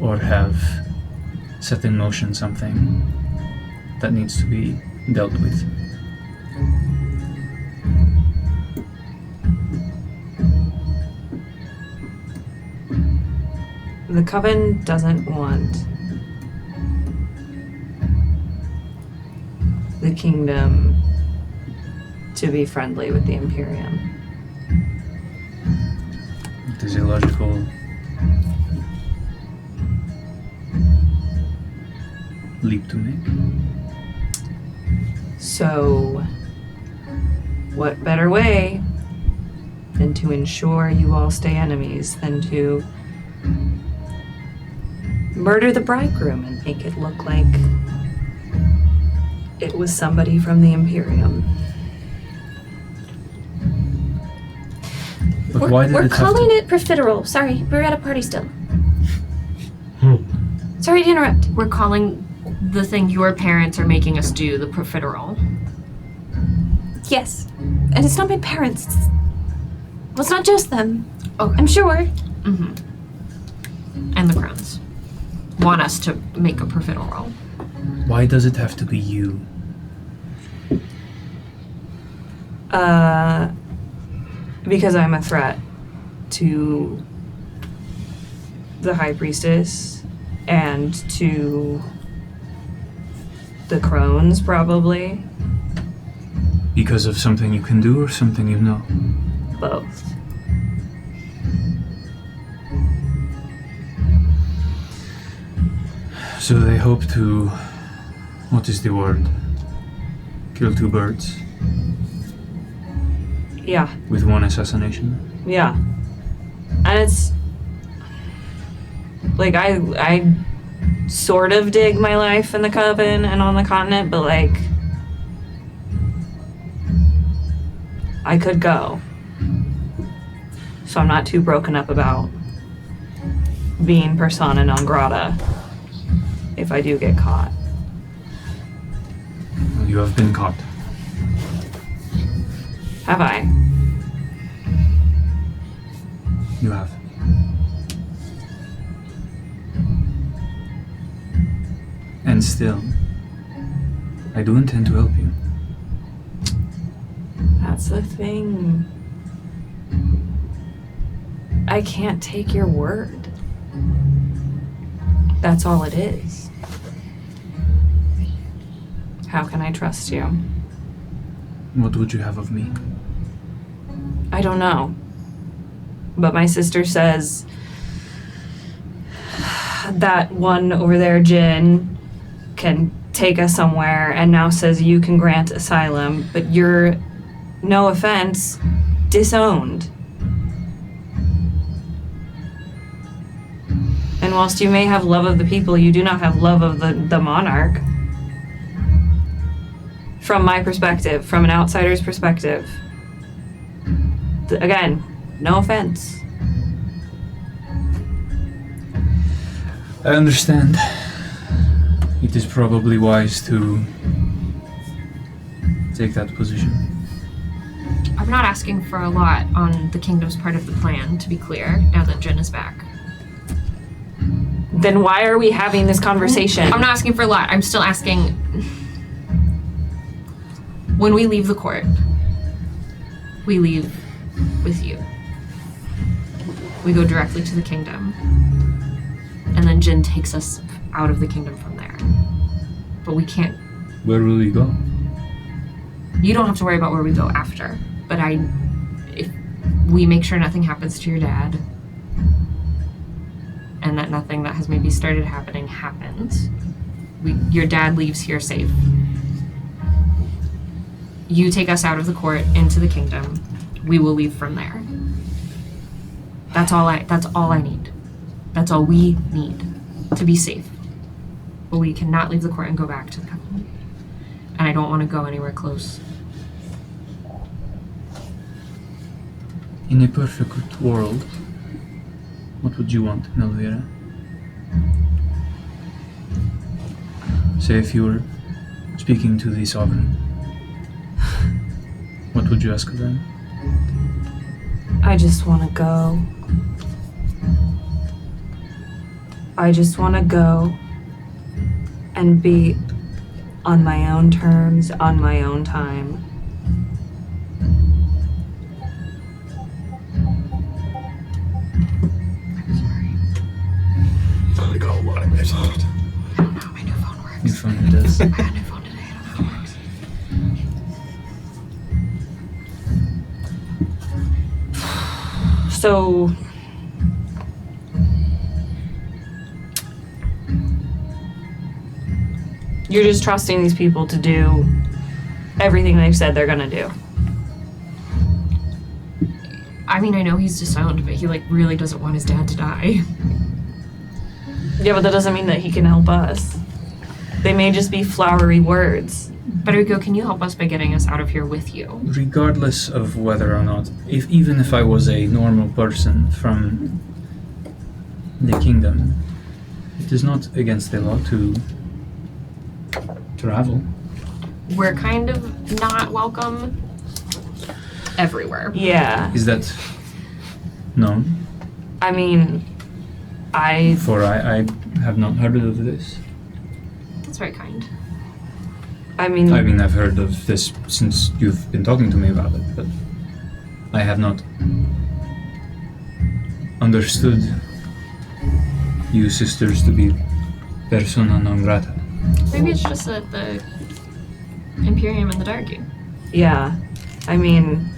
or have set in motion something that needs to be dealt with. The Coven doesn't want the Kingdom to be friendly with the Imperium. It is illogical. Leap to make. So, what better way than to ensure you all stay enemies than to murder the bridegroom and make it look like it was somebody from the Imperium? But why did We're it have calling to... it profiterole. Sorry, we're at a party still. Sorry to interrupt. We're calling the thing your parents are making us do the profiterole. Yes. And it's not my parents. Well, it's not just them. Okay. I'm sure. Mm-hmm. And the Crowns want us to make a profiterole. Why does it have to be you? Because I'm a threat to the High Priestess and to the Crones, probably. Because of something you can do or something you know? Both. So they hope to... What is the word? Kill two birds Yeah. with one assassination? Yeah. And it's like I sort of dig my life in the Coven and on the continent, but like I could go. So I'm not too broken up about being persona non grata if I do get caught. Well, you have been caught. Have I? You have. And still, I do intend to help you. That's the thing. I can't take your word. That's all it is. How can I trust you? What would you have of me? I don't know. But my sister says that one over there, Jin, can take us somewhere and now says you can grant asylum, but you're, no offense, disowned. And whilst you may have love of the people, you do not have love of the monarch. From my perspective, from an outsider's perspective. Again, no offense. I understand. It is probably wise to take that position. I'm not asking for a lot on the kingdom's part of the plan, to be clear, now that Jin is back. Then why are we having this conversation? I'm not asking for a lot. I'm still asking... When we leave the court, we leave with you. We go directly to the kingdom. And then Jin takes us out of the kingdom from there. But we can't... Where will we go? You don't have to worry about where we go after. But if we make sure nothing happens to your dad, and that nothing that has maybe started happening happens, your dad leaves here safe. You take us out of the court into the kingdom. We will leave from there. That's all I need. That's all we need to be safe. But we cannot leave the court and go back to the covenant. And I don't want to go anywhere close. In a perfect world, what would you want, Elvira? Say if you were speaking to the sovereign, what would you ask of them? I just want to go. I just want to go and be on my own terms, on my own time. I got a lot of messages. I don't know how my new phone works. Your phone does. I got a new phone today. I don't know how it works. So, you're just trusting these people to do everything they've said they're gonna do. I mean, I know he's disowned, but he really doesn't want his dad to die. Yeah, but that doesn't mean that he can help us. They may just be flowery words. Federico, can you help us by getting us out of here with you? Regardless of whether or not, even if I was a normal person from the kingdom, it is not against the law to travel. We're kind of not welcome everywhere. Yeah. Is that known? I mean, For I have not heard of this. That's very kind. I mean, I've heard of this since you've been talking to me about it, but I have not understood you sisters to be persona non grata. Maybe it's just that the Imperium and the Diarchy. yeah. I mean,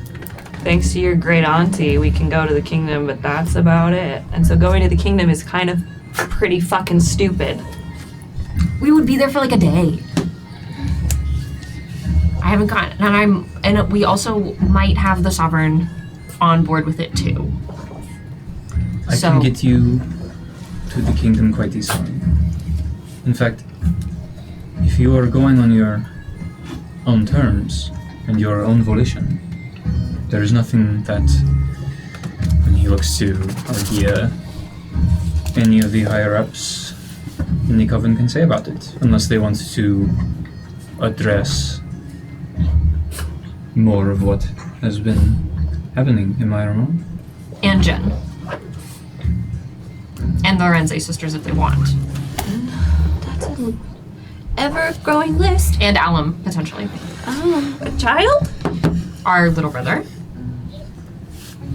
thanks to your great auntie, we can go to the kingdom, but that's about it. And so going to the kingdom is kind of pretty fucking stupid. We would be there for like a day. I haven't gotten, and we also might have the Sovereign on board with it too. I can get you to the kingdom quite easily. In fact, if you are going on your own terms and your own volition, there is nothing that, when he looks to Argia, any of the higher-ups in the Coven can say about it, unless they want to address more of what has been happening. Am I wrong? And Jen. And the Lorenzae sisters if they want. That's an ever-growing list. And Alum, potentially. A child? Our little brother.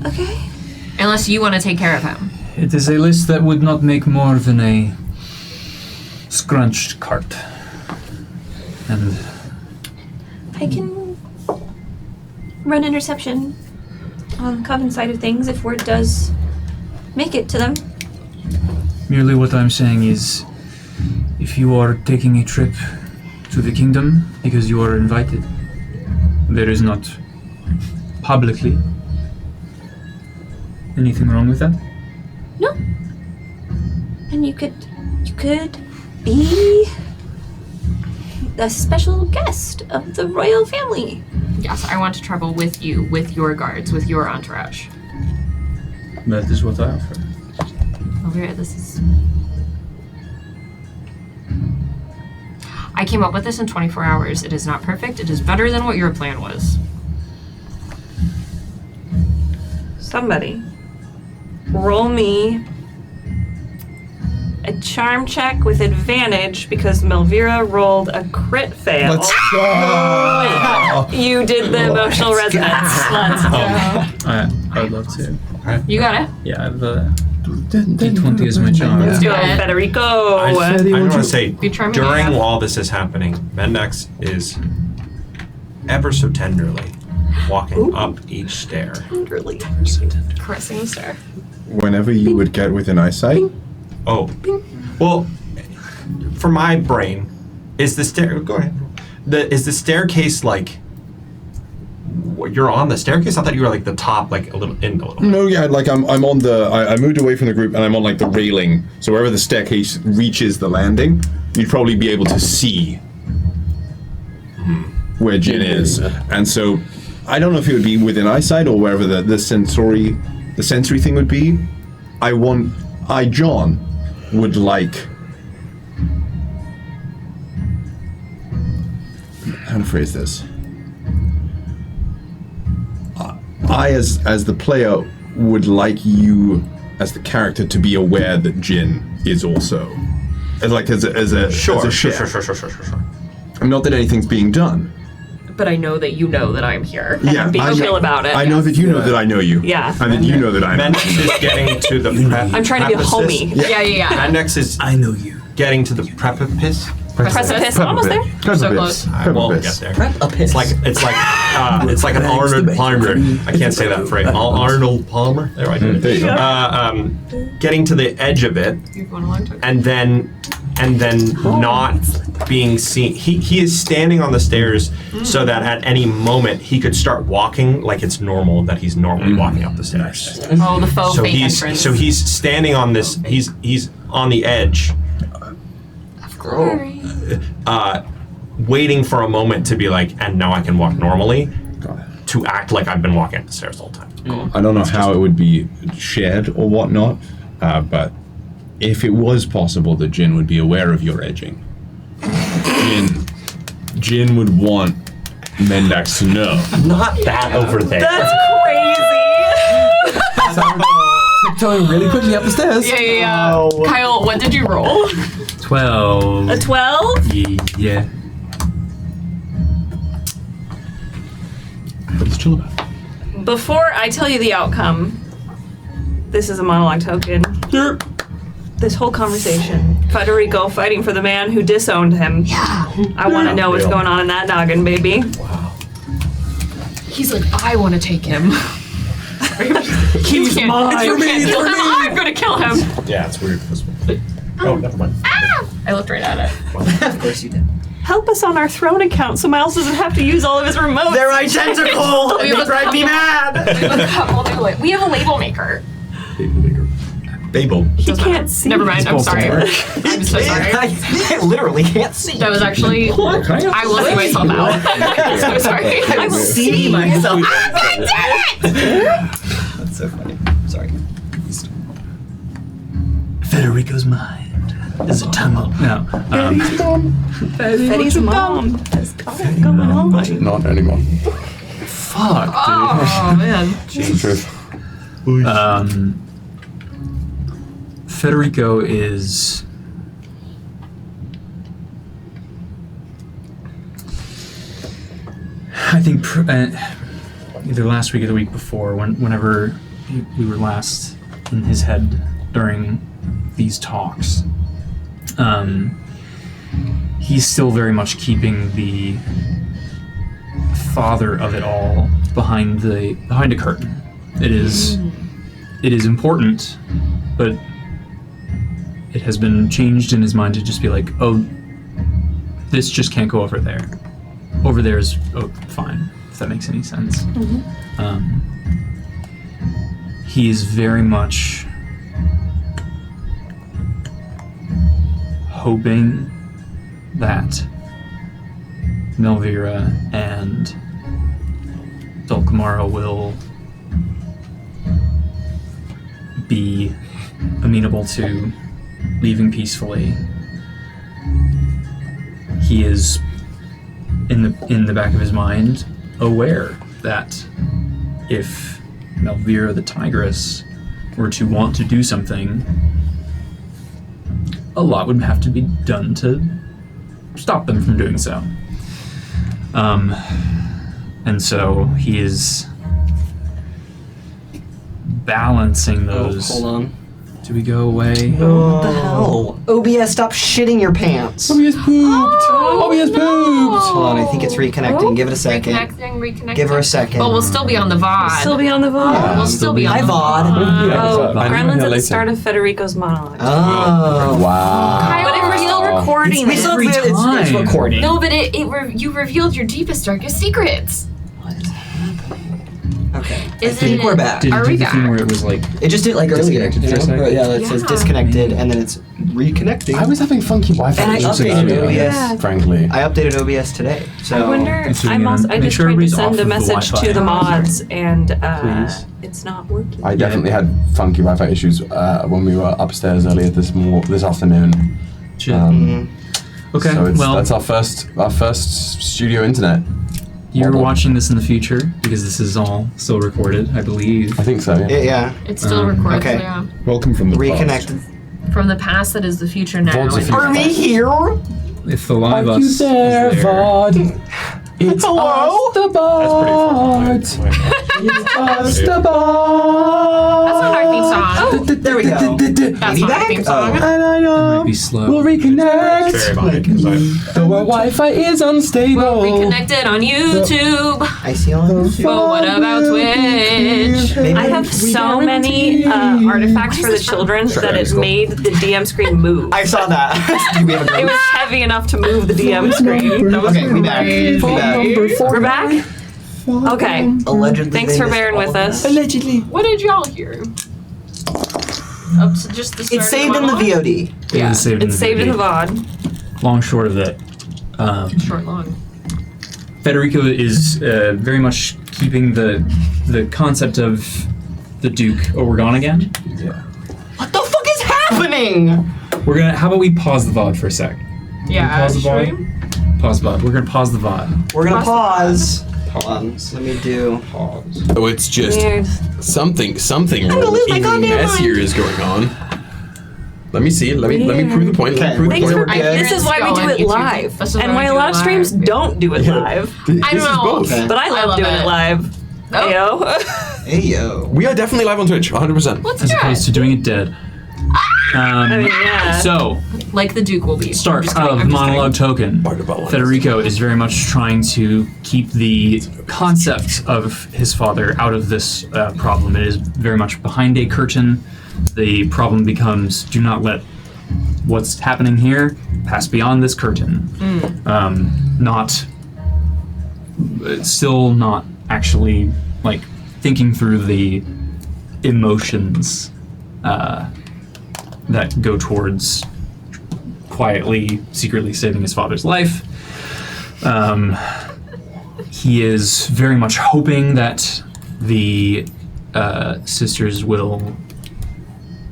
Okay. Unless you want to take care of him. It is a list that would not make more than a scrunched cart. And I can run interception on the Coven side of things if word does make it to them. merely what I'm saying is, if you are taking a trip to the kingdom because you are invited, there is not publicly anything wrong with that? No. And you could be a special guest of the royal family. Yes, I want to travel with you, with your guards, with your entourage. That is what I offer. Over this is... I came up with this in 24 hours. It is not perfect. It is better than what your plan was. somebody, roll me a charm check with advantage because Melvira rolled a crit fail. Let's go. You did the emotional resonance. Let's go. I would love to. You got it. Yeah, I have D20 as my charm. Let's do it, Federico. I want to say, Be charming during AF. all this is happening, Mendax is ever so tenderly walking up each stair. Tenderly. Caressing the stair. Whenever you would get within eyesight, Oh, well, for my brain, is the stair? Go ahead. Is the staircase like? You're on the staircase. I thought you were like the top, like a little in a little. no, yeah, like I'm on the. I moved away from the group and I'm on like the railing. So wherever the staircase reaches the landing, you'd probably be able to see where Jin is. And so, I don't know if it would be within eyesight or wherever the sensory thing would be. John would like. How to phrase this? I, as the player, would like you, as the character, to be aware that Jin is also, as a Sure. share. Not that anything's being done. But I know that you know that I'm here. And Yeah, I'm being I know- chill about it. I know that you know that I know you. Yeah. And that you know that I know. Mendax is getting to the. I'm trying to be a homie. Yeah. Mendax is. I know you. Getting to the precipice. Precipice. Almost there. So close. I won't get there. Precipice. It's like an Arnold Palmer. I can't say that phrase. Arnold Palmer. There, I did it. There you go. Getting to the edge of it, You've gone a long time. and then not being seen. He is standing on the stairs so that at any moment he could start walking like it's normal that he's normally walking up the stairs. Oh, the faux So fake entrance. he's standing on this. He's on the edge. Waiting for a moment to be like, and now I can walk normally, to act like I've been walking up the stairs the whole time. I don't know how it would be shared or whatnot, but if it was possible that Jin would be aware of your edging, Jin would want Mendax to know. Not that over there. That's crazy. Tiptoeing really quickly up the stairs. Yeah. Kyle, what did you roll? 12. A 12? Yeah. Let's chill about it. Before I tell you the outcome, this is a monologue token. This whole conversation, Federico fighting for the man who disowned him. Yeah. I want to know what's going on in that noggin, baby. Wow. He's like, I want to take him. He's mine. If you can't kill him, I'm going to kill him. Yeah, it's weird. This one. Oh, never mind. I looked right at it. Of course you did. Help us on our throne account so Miles doesn't have to use all of his remotes. They're identical. We have a Drive me mad. We have a label maker. Babel. He can't see. Never mind. I'm sorry. I'm so sorry. I literally can't see. That was actually. I will see myself out. I'm so sorry. I will see myself. I did it! That's so funny. Sorry. Federico's mind is a tumult. No. Fetty's mom has got it going on. Not anymore. Fuck, dude. Oh, man. Federico is. I think either last week or the week before, whenever we were last in his head during these talks, he's still very much keeping the father of it all behind a curtain. It is important, but it has been changed in his mind to just be like, oh, this just can't go over there. Over there is fine, if that makes any sense. He is very much hoping that Melvira and Dulcamara will be amenable to leaving peacefully. He is in the back of his mind aware that if Melvira the Tigress were to want to do something, a lot would have to be done to stop them from doing so. And so he is balancing those. Hold on. Do we go away? What the hell? OBS, stop shitting your pants. OBS pooped. OBS pooped. Hold on, I think it's reconnecting. Give it a second. Reconnecting. Give her a second. But we'll still be on the VOD. Still be on the VOD. We'll still be on Hi, the VOD. Oh, I Gremlin's at the later. start of Federico's monologue. Oh. Wow. But if we're still recording We it, still it's recording. No, but you revealed your deepest, darkest secrets. Okay. I think we're back. Did it Are do we the thing back? where it was like It just did like earlier. disconnected for a second? Yeah, it says Yeah. disconnected and then it's reconnecting. I was having funky Wi-Fi And I issues updated earlier, OBS. frankly. I updated OBS today. So I wonder. It's doing I'm it. also. I Make just sure tried to everybody's send off a of the message Wi-Fi. to the mods, and Please. it's not working. I definitely had funky Wi-Fi issues when we were upstairs earlier this afternoon. Shit. Okay, So well, that's our first studio internet. you're Well done. watching this in the future because this is all still recorded, I believe. I think so. Yeah. yeah. It's still recorded, okay. so yeah. Welcome from the Reconnected. From the past that is the future now. Vods of and- Future. Are we here? If the live Are us you there, is there. VOD? It's Hello? us, the That's pretty Bards. far. It's us, the That's Bards. not our theme song. There we go. That's not our theme song. And I know Might be slow. we'll reconnect. Very behind because I. Though our Wi-Fi is unstable. We're reconnected on YouTube. I see all of this. But what about Twitch? I have so many artifacts for the children that it made the DM screen move. I saw that. Do we have a It group? was heavy enough to move the DM screen. That was Okay, we back. We back. We're back? Okay. Allegedly. Thanks they for missed bearing all with of that. us. Allegedly. What did y'all hear? Up to just the start It's saved of in the monologue? VOD. It is saved in It's the saved in the video. VOD. Long short of it. Short, long. Federico is very much keeping the concept of the Duke. Oh, we're gone again? What the fuck is happening? We're gonna. How about we pause the VOD for a sec? Yeah. Pause the should VOD. we? Pause the VOD. We're gonna pause the VOD. We're gonna pause. Hold on. Let me do. Oh, it's just Weird. something gonna lose my even goddamn messier mind. is going on. Let me see. Let me prove the point. Let me prove Thanks the for. point. This is why we do it live, This is and why why we a do lot it of streams live. don't do it live. I This don't is know. both. But I love doing it live. Oh. Heyo. Hey yo. We are definitely live on Twitch, 100%. Let's As try opposed to doing it dead. I mean, yeah. So, like the Duke will be. start I'm just kidding, of I'm just monologue token. Bartabella. Federico is very much trying to keep the concept of his father out of this problem. It is very much behind a curtain. The problem becomes do not let what's happening here pass beyond this curtain. Still not actually like thinking through the emotions that go towards quietly, secretly saving his father's life. He is very much hoping that the sisters will,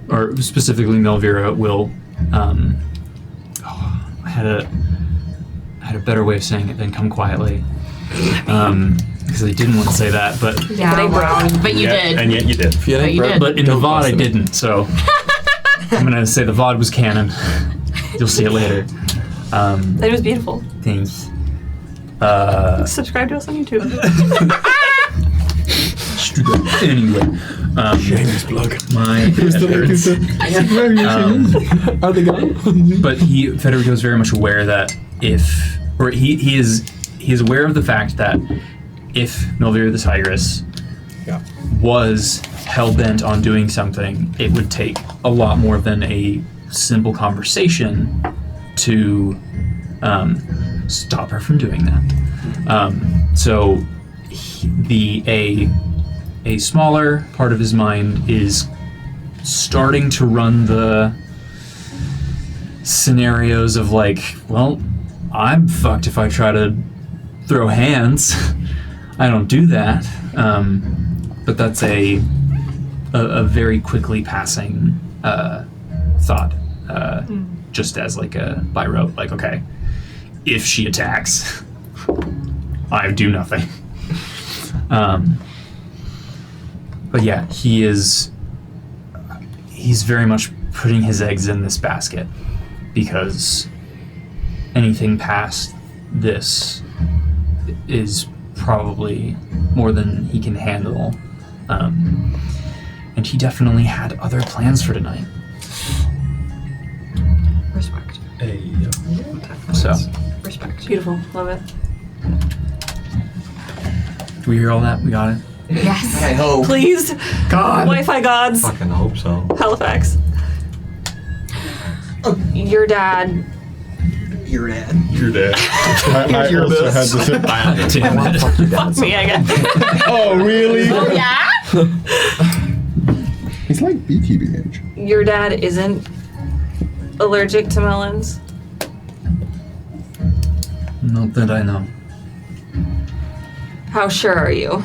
or specifically Melvira will. I had a better way of saying it than come quietly. Because I didn't want to say that, but Yeah, but you did. And yet you did. But you did. but in the VOD I didn't, so I'm gonna say the VOD was canon. You'll see it later. It was beautiful. Thanks. Subscribe to us on YouTube. Anyway, Shameless plug. my efforts. Are they gone? But Federico is very much aware that he is aware of the fact that if Melvira the Tigress was hell-bent on doing something, it would take a lot more than a simple conversation to stop her from doing that. So a smaller part of his mind is starting to run the scenarios of like, well, I'm fucked if I try to throw hands. I don't do that. But that's a very quickly passing thought, just as like a by rote, like, okay, if she attacks, I do nothing. But yeah, he's very much putting his eggs in this basket because anything past this is probably more than he can handle. And he definitely had other plans for tonight. Respect. So, Respect. Beautiful. Love it. do we hear all that? We got it? Yes. I hope. Please. God! Wi-Fi gods. Fucking hope so. Halifax. Your dad. Your dad. You're dead. I also had the same. Damn it. Fuck me, I guess. Oh, really? Oh yeah. It's like beekeeping age. Your dad isn't allergic to melons. Not that I know. How sure are you?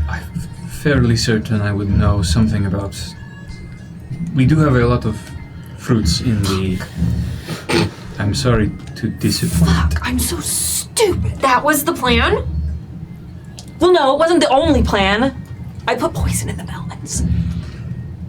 I'm fairly certain I would know something about... We do have a lot of fruits in the... I'm sorry to disappoint. Fuck, I'm so stupid. That was the plan? Well, no, it wasn't the only plan. I put poison in the melons.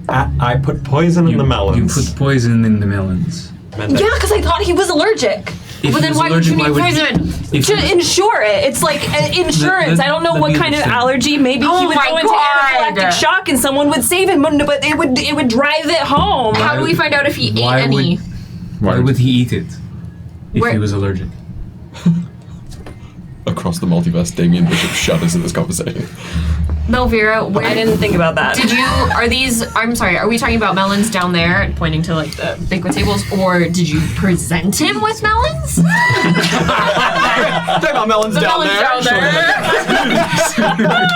I put poison in the melons. You put poison in the melons. Mendax. Yeah, because I thought he was allergic. If But he then was why would allergic, you need poison? if To he- insure it. It's like insurance. Let- I don't know let what me kind of understand. allergy. Maybe Oh he would my go into God. anaphylactic shock and someone would save him, but it would drive it home. How do we find out if he ate Why any? Why would he eat it if Where- he was allergic? Across the multiverse, Damien Bishop shudders at this conversation. Melvira, where I didn't think about that. did you? Are these? I'm sorry. Are we talking about melons down there, pointing to like the banquet tables, or did you present him with melons? Talk about melons The down melons there. down there.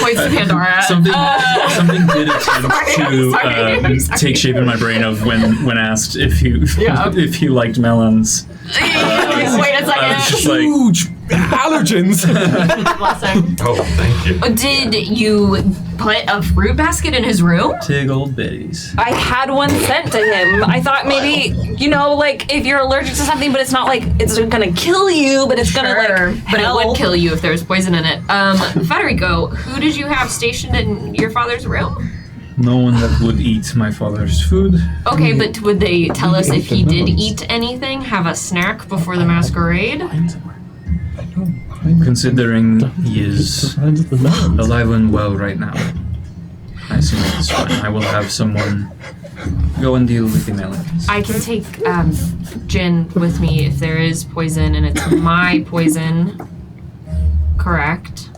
Points to Pandora. Something did attempt to take shape in my brain of when asked if he liked melons. Wait a second. It's just like, Huge allergens. Blessing. Oh, thank you. Did you put a fruit basket in his room? tig old Betty's. I had one sent to him. I thought maybe, like if you're allergic to something, but it's not like it's gonna kill you, but it's gonna like but it would help. kill you if there was poison in it. Federico, who did you have stationed in your father's room? No one that would eat my father's food. Okay, but would they tell us if he did eat anything, have a snack before the masquerade? Considering he is alive and well right now, I assume it's fine. I will have someone go and deal with the melons. I can take gin with me if there is poison and it's my poison. Correct.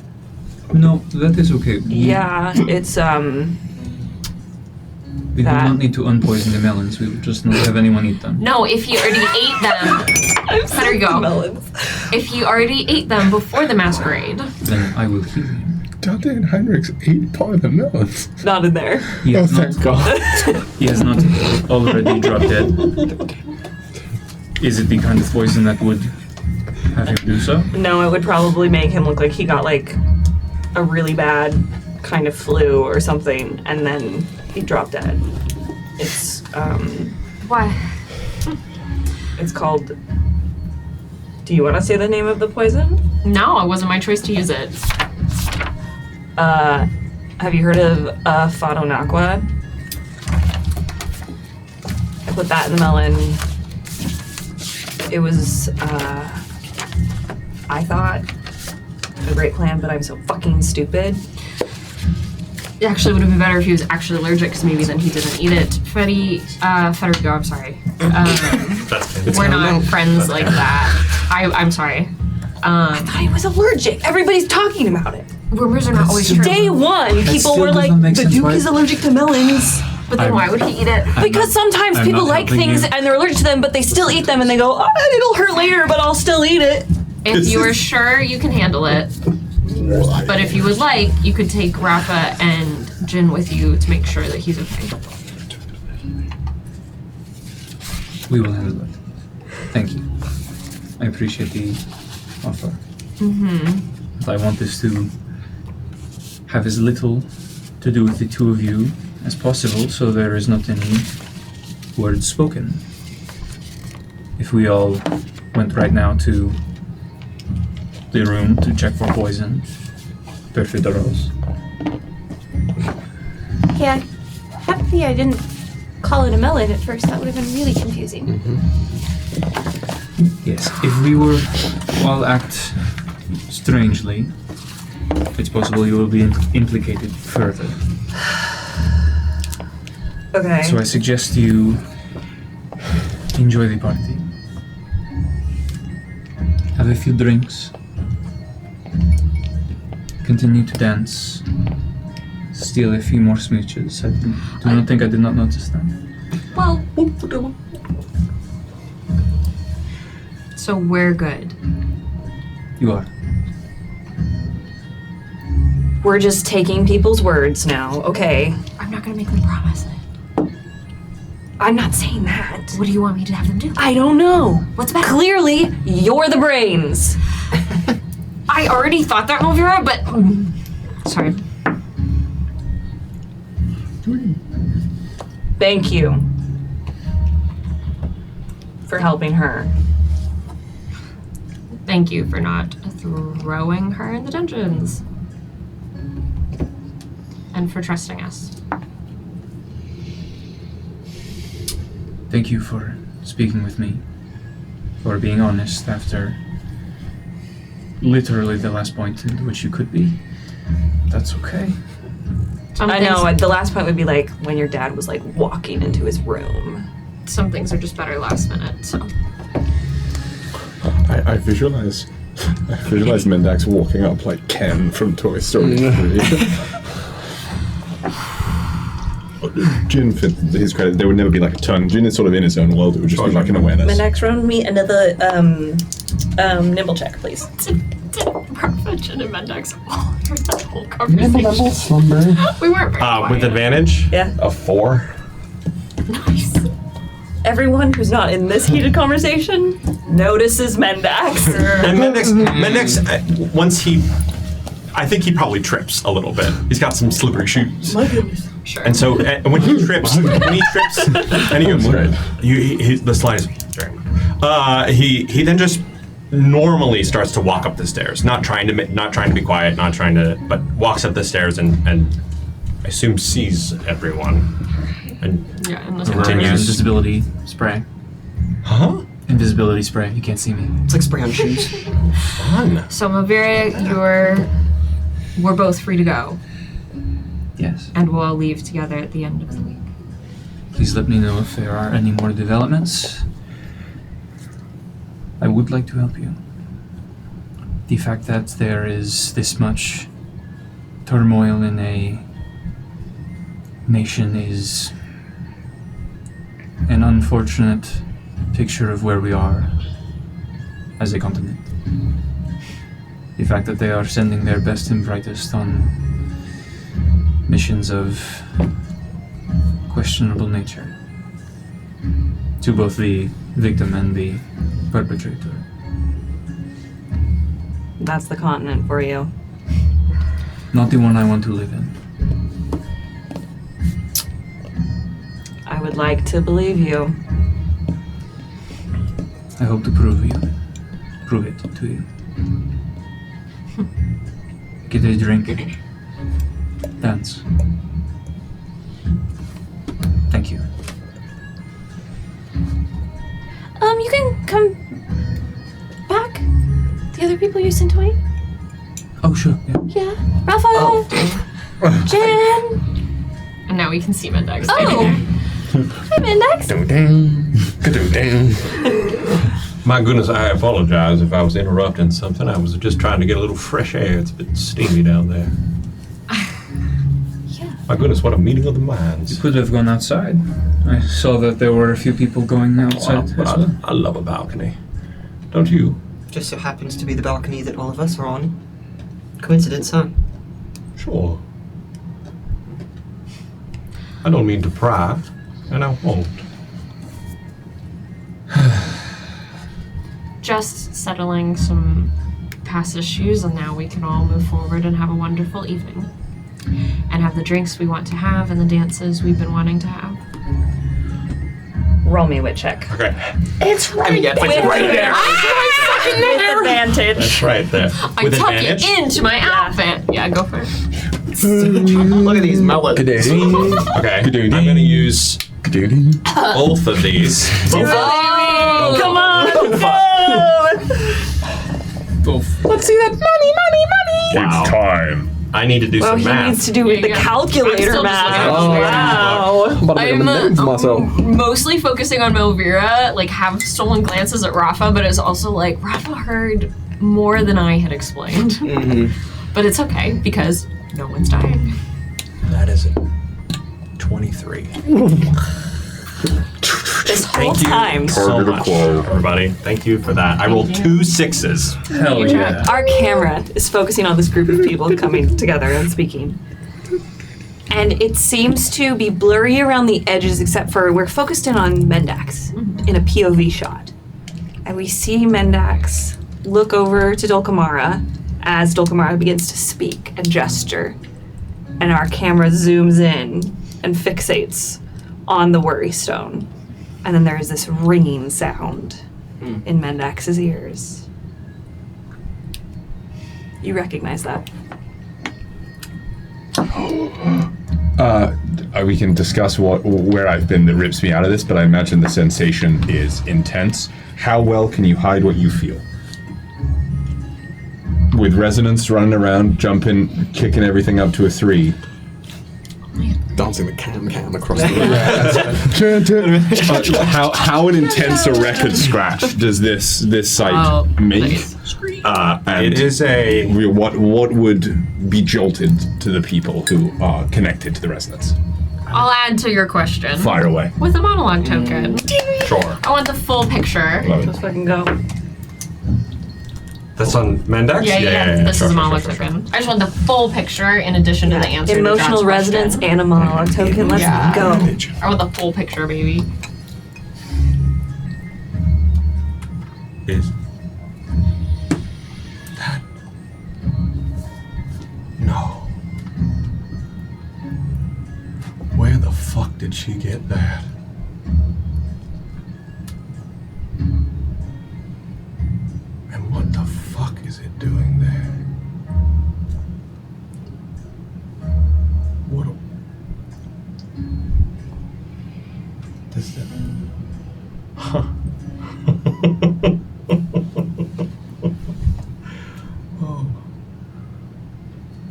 No, that is okay. Yeah, it's We do that. not need to unpoison the melons. We will just not have anyone eat them. No, if he already ate them. Federico, melons. if he already ate them before the masquerade. Then I will heal him. Dante and Heinrich's ate part of the melons. Not in there. He has Oh, thank God. He has not already dropped dead. Is it the kind of poison that would have him do so? No, it would probably make him look like he got like a really bad kind of flu or something, and then he dropped dead. It's Why? it's called. Do you want to say the name of the poison? No, it wasn't my choice to use it. Have you heard of Fadonaqua? I put that in the melon. It was, I thought, a great plan, but I'm so fucking stupid. It actually would have been better if he was actually allergic, because maybe then he didn't eat it. Federico, I'm sorry. We're not friends like that. I'm sorry. I thought he was allergic. Everybody's talking about it. Rumors are not always true. Day one, people still were like, doesn't make the sense. Duke Why- is allergic to melons. But then why would he eat it? Because sometimes I'm people not like helping things you. and they're allergic to them, but they still eat them and they go, oh, it'll hurt later, but I'll still eat it. If you are sure you can handle it. But if you would like, you could take Rafa and Jin with you to make sure that he's okay. We will handle it. Thank you. I appreciate the offer. But I want this to have as little to do with the two of you as possible, so there is not any words spoken. If we all went right now to the room to check for poison. Perfect arrows. Yeah, happy I didn't call it a melon at first. That would have been really confusing. Yes, if we were all act strangely, it's possible you will be implicated further. Okay. So I suggest you enjoy the party. Have a few drinks. Continue to dance. Steal a few more smooches. I do not think I did not notice that. Well, so we're good. You are. We're just taking people's words now. Okay. I'm not gonna make them promise it. I'm not saying that. What do you want me to have them do? I don't know. What's better? Clearly, you're the brains. I already thought that, Movira, but sorry. Thank you for helping her. Thank you for not throwing her in the dungeons. And for trusting us. Thank you for speaking with me. For being honest after literally the last point in which you could be. That's okay. I know, the last point would be like when your dad was like walking into his room. Some things are just better last minute, so. I visualize Mendax walking up like Ken from Toy Story 3. Jin, for his credit, there would never be like a turn. Jin is sort of in his own world. It would just be like an awareness. Mendax, run me another nimble check, please. Rafa, Jin, and Mendax all heard that whole conversation. Nimble slumber. We weren't very quiet. With advantage? Yeah. A 4. Nice. Everyone who's not in this heated conversation notices Mendax. And Mendax, once I think he probably trips a little bit. He's got some slippery shoes. My goodness. Sure. And so when he trips, and he goes, the slide is he then just normally starts to walk up the stairs, not trying to be quiet, but walks up the stairs and I assume sees everyone and continues. Invisibility spray. Huh? Invisibility spray. You can't see me. It's like spray on shoes. Fun. So Movira, we're both free to go. Yes. And we'll all leave together at the end of the week. Please let me know if there are any more developments. I would like to help you. The fact that there is this much turmoil in a nation is an unfortunate picture of where we are as a continent. The fact that they are sending their best and brightest on missions of questionable nature to both the victim and the perpetrator. That's the continent for you. Not the one I want to live in. I would like to believe you. I hope to prove it to you. Get a drink. Dance. Thank you. You can come back. The other people you sent away. Oh, sure. Yeah. Yeah. Rafa. Jen. And now we can see Mendax. Oh. Hi, Mendax. My goodness, I apologize if I was interrupting something. I was just trying to get a little fresh air. It's a bit steamy down there. Yeah. My goodness, what a meeting of the minds. You could have gone outside. I saw that there were a few people going outside as well. I love a balcony. Don't you? Just so happens to be the balcony that all of us are on. Coincidence, huh? Sure. I don't mean to pry, and I won't. Just settling some past issues, and now we can all move forward and have a wonderful evening. And have the drinks we want to have and the dances we've been wanting to have. Roll me a wit check. Okay. It's right there. With advantage. That's right there. I With tuck advantage. it into my outfit. Yeah, go for it. Look at these melons. Okay. I'm going to use both of these. Oh, come on! Let's see that money. Wow. It's time. I need to do Well, some he math. needs to do with the Yeah. I'm calculator still just math. looking at Wow. But I'm gonna name for myself. mostly focusing on Melvira, like have stolen glances at Rafa, but it's also like Rafa heard more than I had explained. But it's okay because no one's dying. That is it. 23. This whole Thank you time. so much, everybody. Thank you for that. I rolled 2 6s. Hell yeah. Our camera is focusing on this group of people coming together and speaking. And it seems to be blurry around the edges, except for we're focused in on Mendax in a POV shot. And we see Mendax look over to Dulcamara as Dulcamara begins to speak and gesture. And our camera zooms in and fixates on the worry stone. And then there is this ringing sound in Mendax's ears. You recognize that? We can discuss where I've been that rips me out of this, but I imagine the sensation is intense. How well can you hide what you feel? With resonance running around, jumping, kicking everything up to a 3. Dancing the can across the room. How an intense a record scratch does this site make? And It is a... what would be jolted to the people who are connected to the resonance? I'll add to your question. Fire away. With a monologue token. Sure. I want the full picture. Let's fucking go. That's on Mendax? Yeah. This Sure, is a sure, monologue sure, sure. token. I just want the full picture in addition to the answer. Emotional to John's resonance question. and a monologue token. Let's go. I want the full picture, baby. Is that... No. Where the fuck did she get that? And what the fuck is it doing there? What does that... Huh. Oh.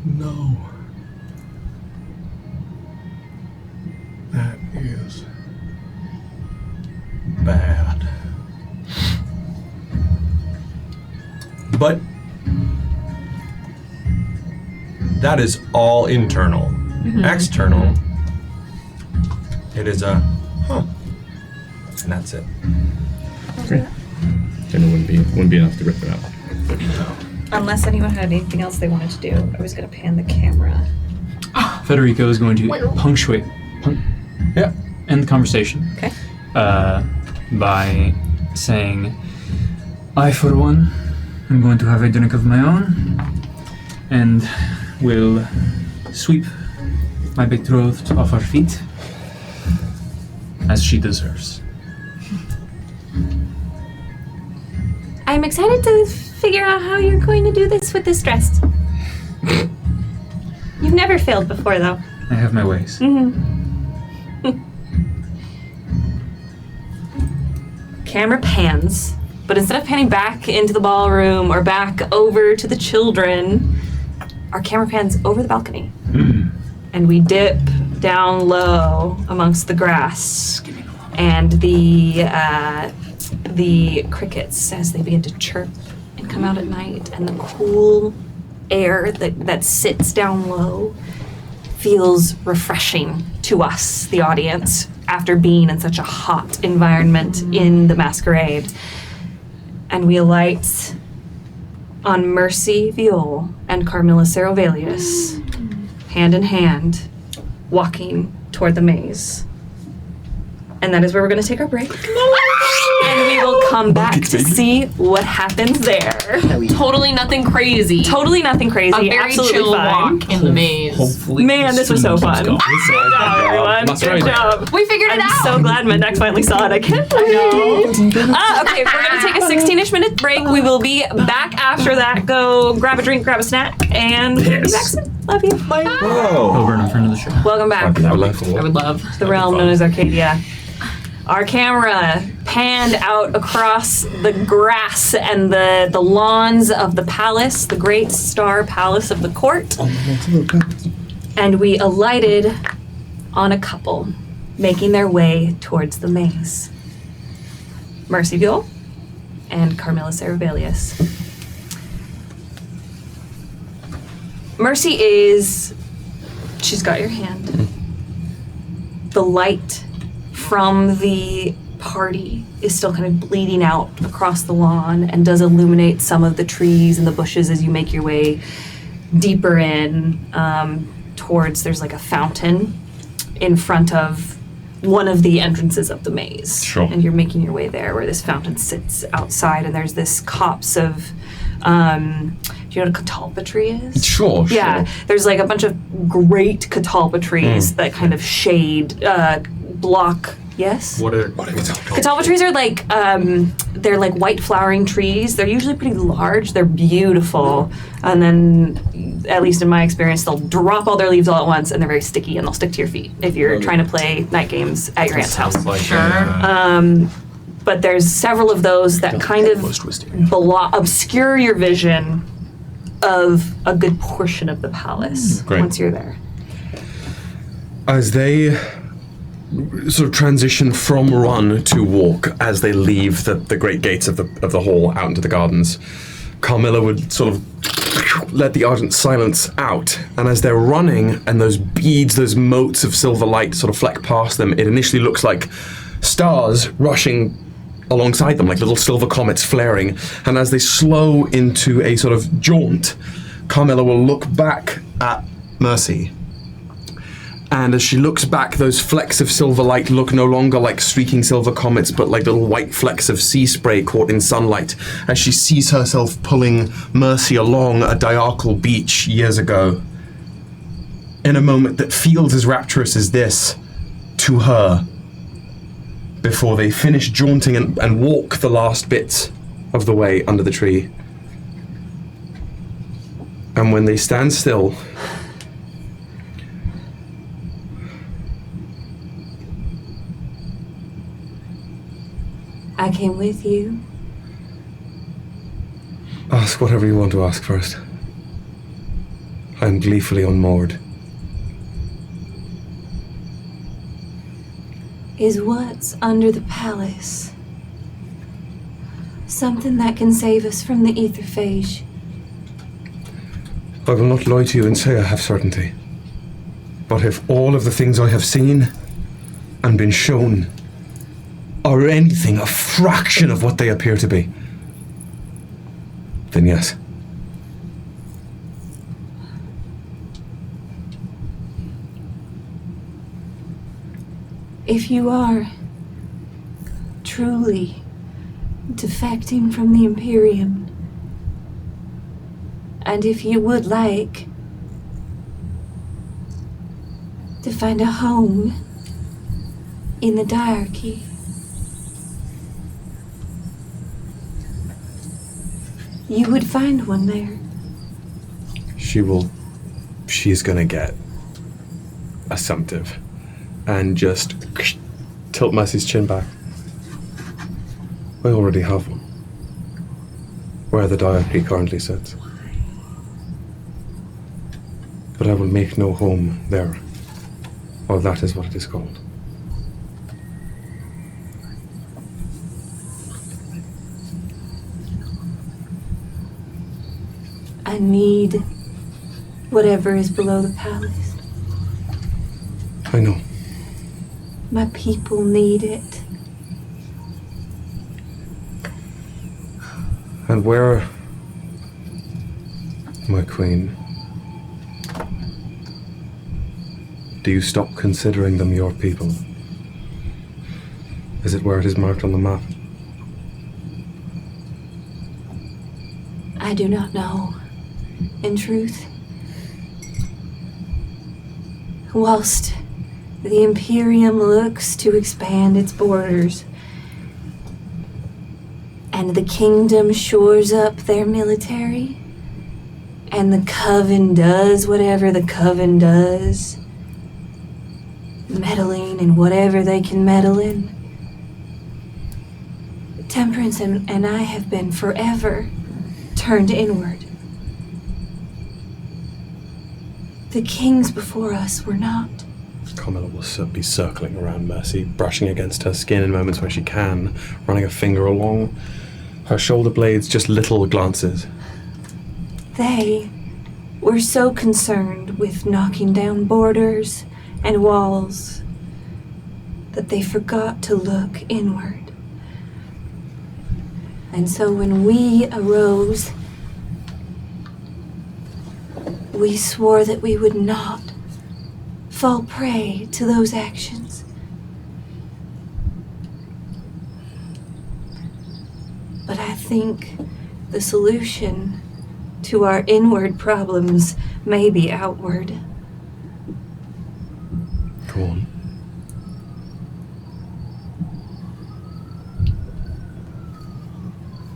No. That is bad. But that is all internal. External, it is a huh. And that's it. Okay. Then it wouldn't be enough to rip it out. Unless anyone had anything else they wanted to do, I was going to pan the camera. Federico is going to punctuate, end the conversation. Okay. By saying, I, for one, am going to have a drink of my own and will sweep my betrothed off her feet as she deserves. I'm excited to figure out how you're going to do this with this dress. You've never failed before, though. I have my ways. Camera pans, but instead of panning back into the ballroom or back over to the children, our camera pans over the balcony. And we dip down low amongst the grass and the crickets as they begin to chirp and come out at night, and the cool air that sits down low feels refreshing to us, the audience, after being in such a hot environment in the masquerade. And we alight on Mercy Viol and Carmilla Sarovelius, hand in hand, walking toward the maze. And that is where we're going to take our break. and we will come back to see what happens there. Totally nothing crazy. Totally nothing crazy. A very Absolutely chill fine. walk in the maze. Hopefully, Man, this was so fun. Good job, everyone. Good job. We figured it out. I'm so glad Mendax finally saw it. I can't believe it. Okay, we're going to take a 16-ish minute break. We will be back after that. Go grab a drink, grab a snack, and we'll be back soon. Love you. Bye. Over and in front of the show. Welcome back I would love. to the realm known as Arcadia. Our camera panned out across the grass and the lawns of the palace, the great star palace of the court. And we alighted on a couple making their way towards the maze. Mercy Buell and Carmilla Cerebelius. Mercy she's got your hand. The light from the party is still kind of bleeding out across the lawn and does illuminate some of the trees and the bushes as you make your way deeper in towards, there's like a fountain in front of one of the entrances of the maze. Sure. And you're making your way there where this fountain sits outside and there's this copse of, do you know what a catalpa tree is? Sure. Yeah, there's like a bunch of great catalpa trees that kind of shade, block. Yes. What are Catalpa trees are like they're like white flowering trees. They're usually pretty large. They're beautiful, and then, at least in my experience, they'll drop all their leaves all at once, and they're very sticky, and they'll stick to your feet if you're trying to play night games at your aunt's house. like But there's several of those that kind of obscure your vision of a good portion of the palace Great. once you're there. As they sort of transition from run to walk, as they leave the great gates of the hall out into the gardens, Carmilla would sort of let the Argent silence out, and as they're running and those beads, those motes of silver light sort of fleck past them, it initially looks like stars rushing alongside them, like little silver comets flaring, and as they slow into a sort of jaunt, Carmilla will look back at Mercy. And as she looks back, those flecks of silver light look no longer like streaking silver comets, but like little white flecks of sea spray caught in sunlight, as she sees herself pulling Mercy along a diarchal beach years ago. In a moment that feels as rapturous as this to her, before they finish jaunting and walk the last bits of the way under the tree. And when they stand still, I came with you. ask whatever you want to ask first. I'm gleefully unmoored. Is what's under the palace something that can save us from the etherphage? I will not lie to you and say I have certainty. But if all of the things I have seen and been shown are anything a fraction of what they appear to be, then yes. If you are truly defecting from the Imperium, and if you would like to find a home in the Diarchy, you would find one there. She's gonna get assumptive and just tilt Mercy's chin back. I already have one. Where the Diarchy currently sits. But I will make no home there. Or that is what it is called. I need whatever is below the palace. I know. My people need it. And where, my queen, do you stop considering them your people? Is it where it is marked on the map? I do not know. In truth, whilst the Imperium looks to expand its borders, and the kingdom shores up their military, and the coven does whatever the coven does, meddling in whatever they can meddle in, Temperance and I have been forever turned inward. The kings before us were not. Carmilla will be circling around Mercy, brushing against her skin in moments where she can, running a finger along her shoulder blades, just little glances. They were so concerned with knocking down borders and walls that they forgot to look inward. And so when we arose, we swore that we would not fall prey to those actions. But I think the solution to our inward problems may be outward. Go on.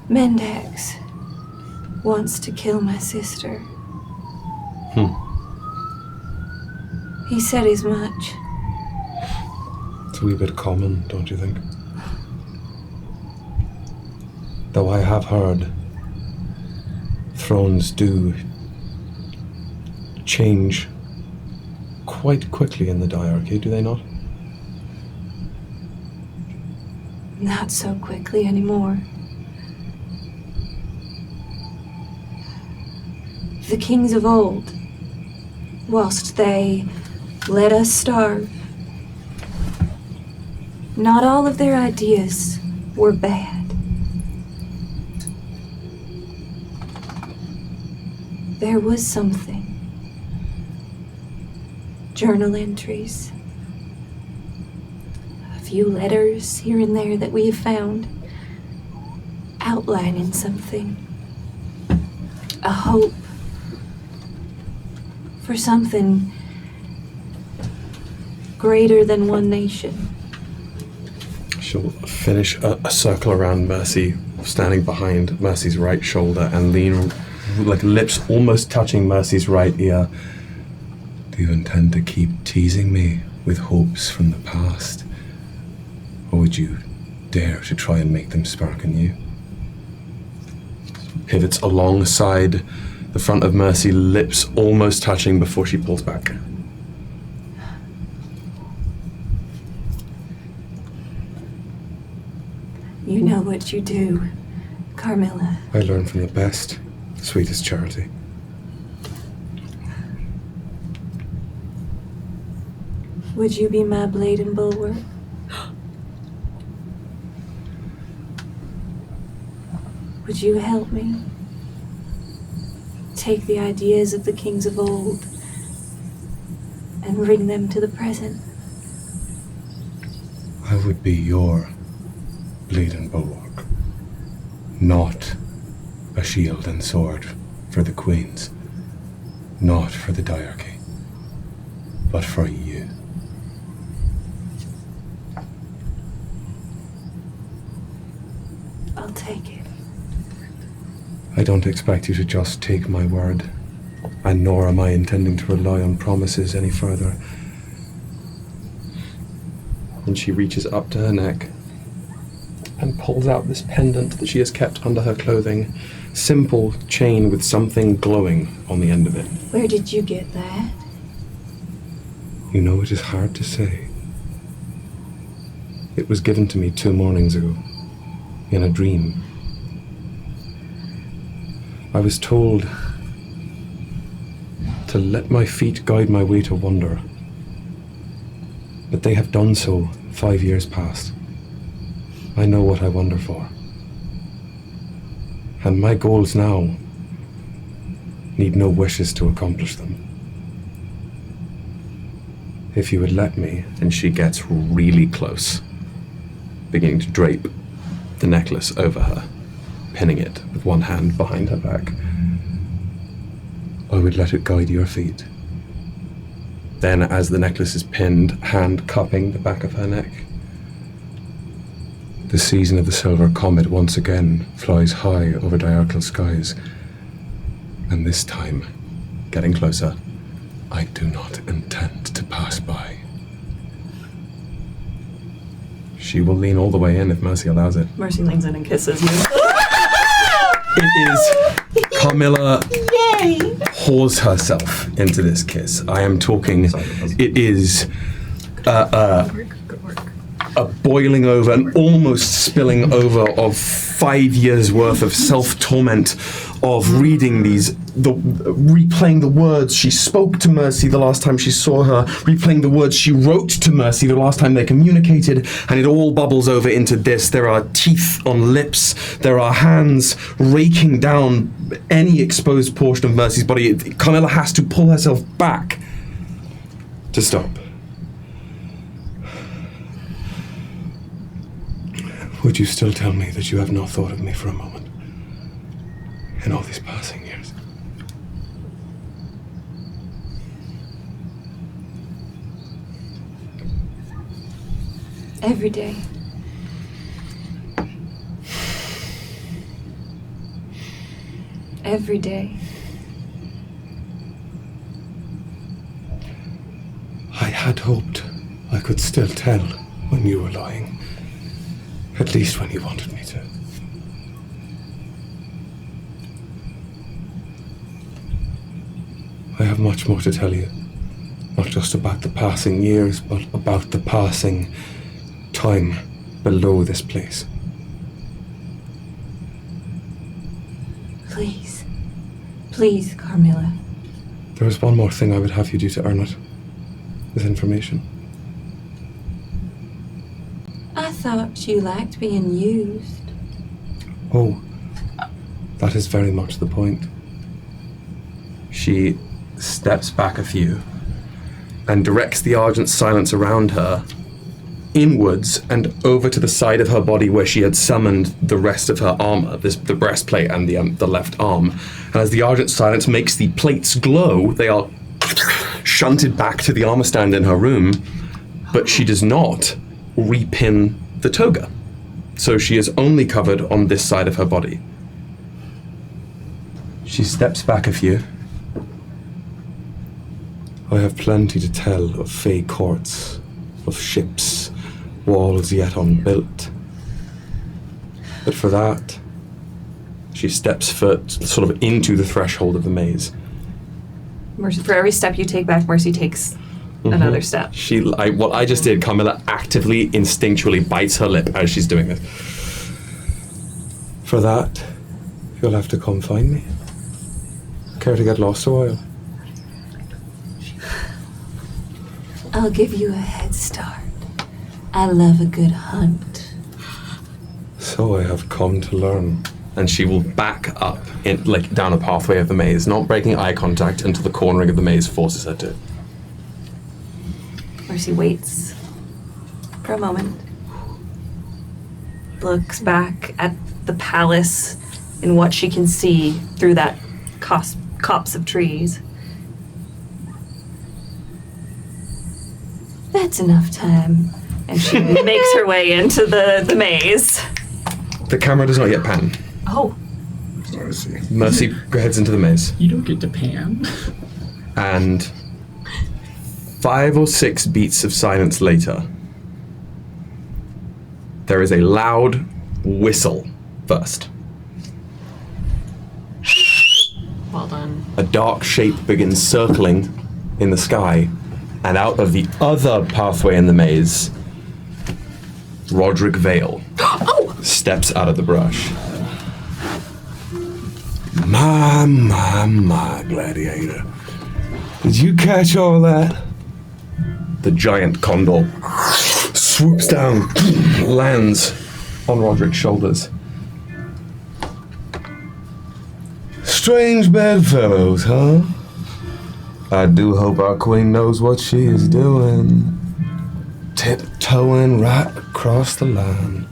Mendax wants to kill my sister. He said as much. It's a wee bit common, don't you think? Though I have heard thrones do change quite quickly in the Diarchy, do they not? Not so quickly anymore. The kings of old, whilst they let us starve, not all of their ideas were bad. There was something. Journal entries, a few letters here and there that we have found, outlining something, a hope for something greater than one nation. She'll finish a circle around Mercy, standing behind Mercy's right shoulder, and lean, like lips almost touching Mercy's right ear. Do you intend to keep teasing me with hopes from the past? Or would you dare to try and make them spark anew? Pivots alongside the front of Mercy, lips almost touching before she pulls back. You know what you do, Carmilla. I learn from the best, sweetest charity. Would you be my blade and bulwark? Would you help me take the ideas of the kings of old and bring them to the present? I would be your blade and bulwark, not a shield and sword for the queens, not for the Diarchy, but for you. I'll take it. I don't expect you to just take my word, and nor am I intending to rely on promises any further. And she reaches up to her neck and pulls out this pendant that she has kept under her clothing. Simple chain with something glowing on the end of it. Where did you get that? You know, it is hard to say. It was given to me 2 mornings ago, in a dream. I was told to let my feet guide my way to wonder, but they have done so 5 years past. I know what I wonder for, and my goals now need no wishes to accomplish them. If you would let me. And she gets really close, beginning to drape the necklace over her, pinning it with one hand behind her back. I would let it guide your feet. Then, as the necklace is pinned, hand cupping the back of her neck, the season of the silver comet once again flies high over diarchal skies. And this time, getting closer, I do not intend to pass by. She will lean all the way in if Mercy allows it. Mercy leans in and kisses you. It is Carmilla pours herself into this kiss. I am talking, it is a boiling over and almost spilling over of 5 years worth of self-torment of reading replaying the words she spoke to Mercy the last time she saw her, replaying the words she wrote to Mercy the last time they communicated, and it all bubbles over into this. There are teeth on lips, there are hands raking down any exposed portion of Mercy's body. Carmilla has to pull herself back to stop. Would you still tell me that you have not thought of me for a moment in all these passing years? Every day. Every day. I had hoped I could still tell when you were lying. At least when you wanted me to. I have much more to tell you. Not just about the passing years, but about the passing time below this place. Please. Please, Carmilla. There is one more thing I would have you do to earn it. This information. I thought you liked being used. Oh, that is very much the point. She steps back a few and directs the Argent silence around her inwards and over to the side of her body where she had summoned the rest of her armor, the breastplate and the left arm. And as the Argent silence makes the plates glow, they are shunted back to the armor stand in her room, but she does not repin the toga. So she is only covered on this side of her body. She steps back a few. I have plenty to tell of fey courts, of ships, walls yet unbuilt. But for that, she steps foot sort of into the threshold of the maze. Mercy, for every step you take back, Mercy takes another step. What I just did, Carmilla actively, instinctually bites her lip as she's doing this. For that, you'll have to come find me. Care to get lost a while? I'll give you a head start. I love a good hunt. So I have come to learn. And she will back up down a pathway of the maze, not breaking eye contact until the cornering of the maze forces her to. Mercy waits for a moment, looks back at the palace and what she can see through that copse of trees. That's enough time. And she makes her way into the maze. The camera does not yet pan. Oh. Mercy heads into the maze. You don't get to pan. And 5 or 6 beats of silence later, there is a loud whistle first. Well done. A dark shape begins circling in the sky, and out of the other pathway in the maze, Roderick Vale steps out of the brush. My, gladiator. Did you catch all that? The giant condor swoops down, lands on Roderick's shoulders. Strange bedfellows, huh? I do hope our queen knows what she is doing. Tiptoeing right across the line.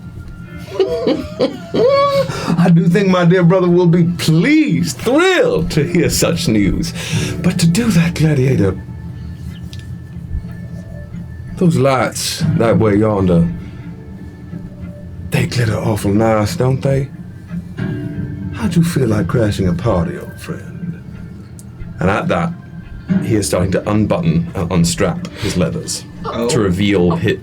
I do think my dear brother will be pleased, thrilled to hear such news. But to do that, Gladiator, those lights that way yonder, they glitter awful nice, don't they? How'd you feel like crashing a party, old friend? And at that, he is starting to unbutton and unstrap his leathers to reveal he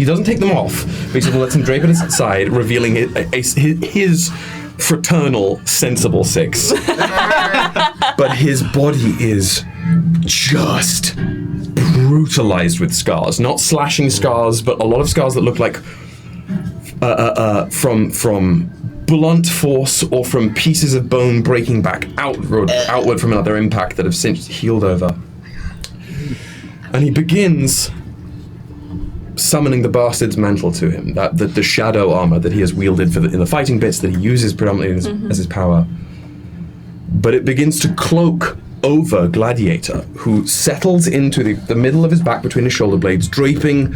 doesn't take them off, but he lets them drape at his side, revealing his fraternal, sensible six. But his body is just brutalized with scars. Not slashing scars, but a lot of scars that look like from blunt force or from pieces of bone breaking back outward from another impact that have since healed over. And he begins summoning the bastard's mantle to him, the shadow armor that he has wielded in the fighting bits that he uses predominantly as his power. But it begins to cloak over Gladiator, who settles into the middle of his back between his shoulder blades, draping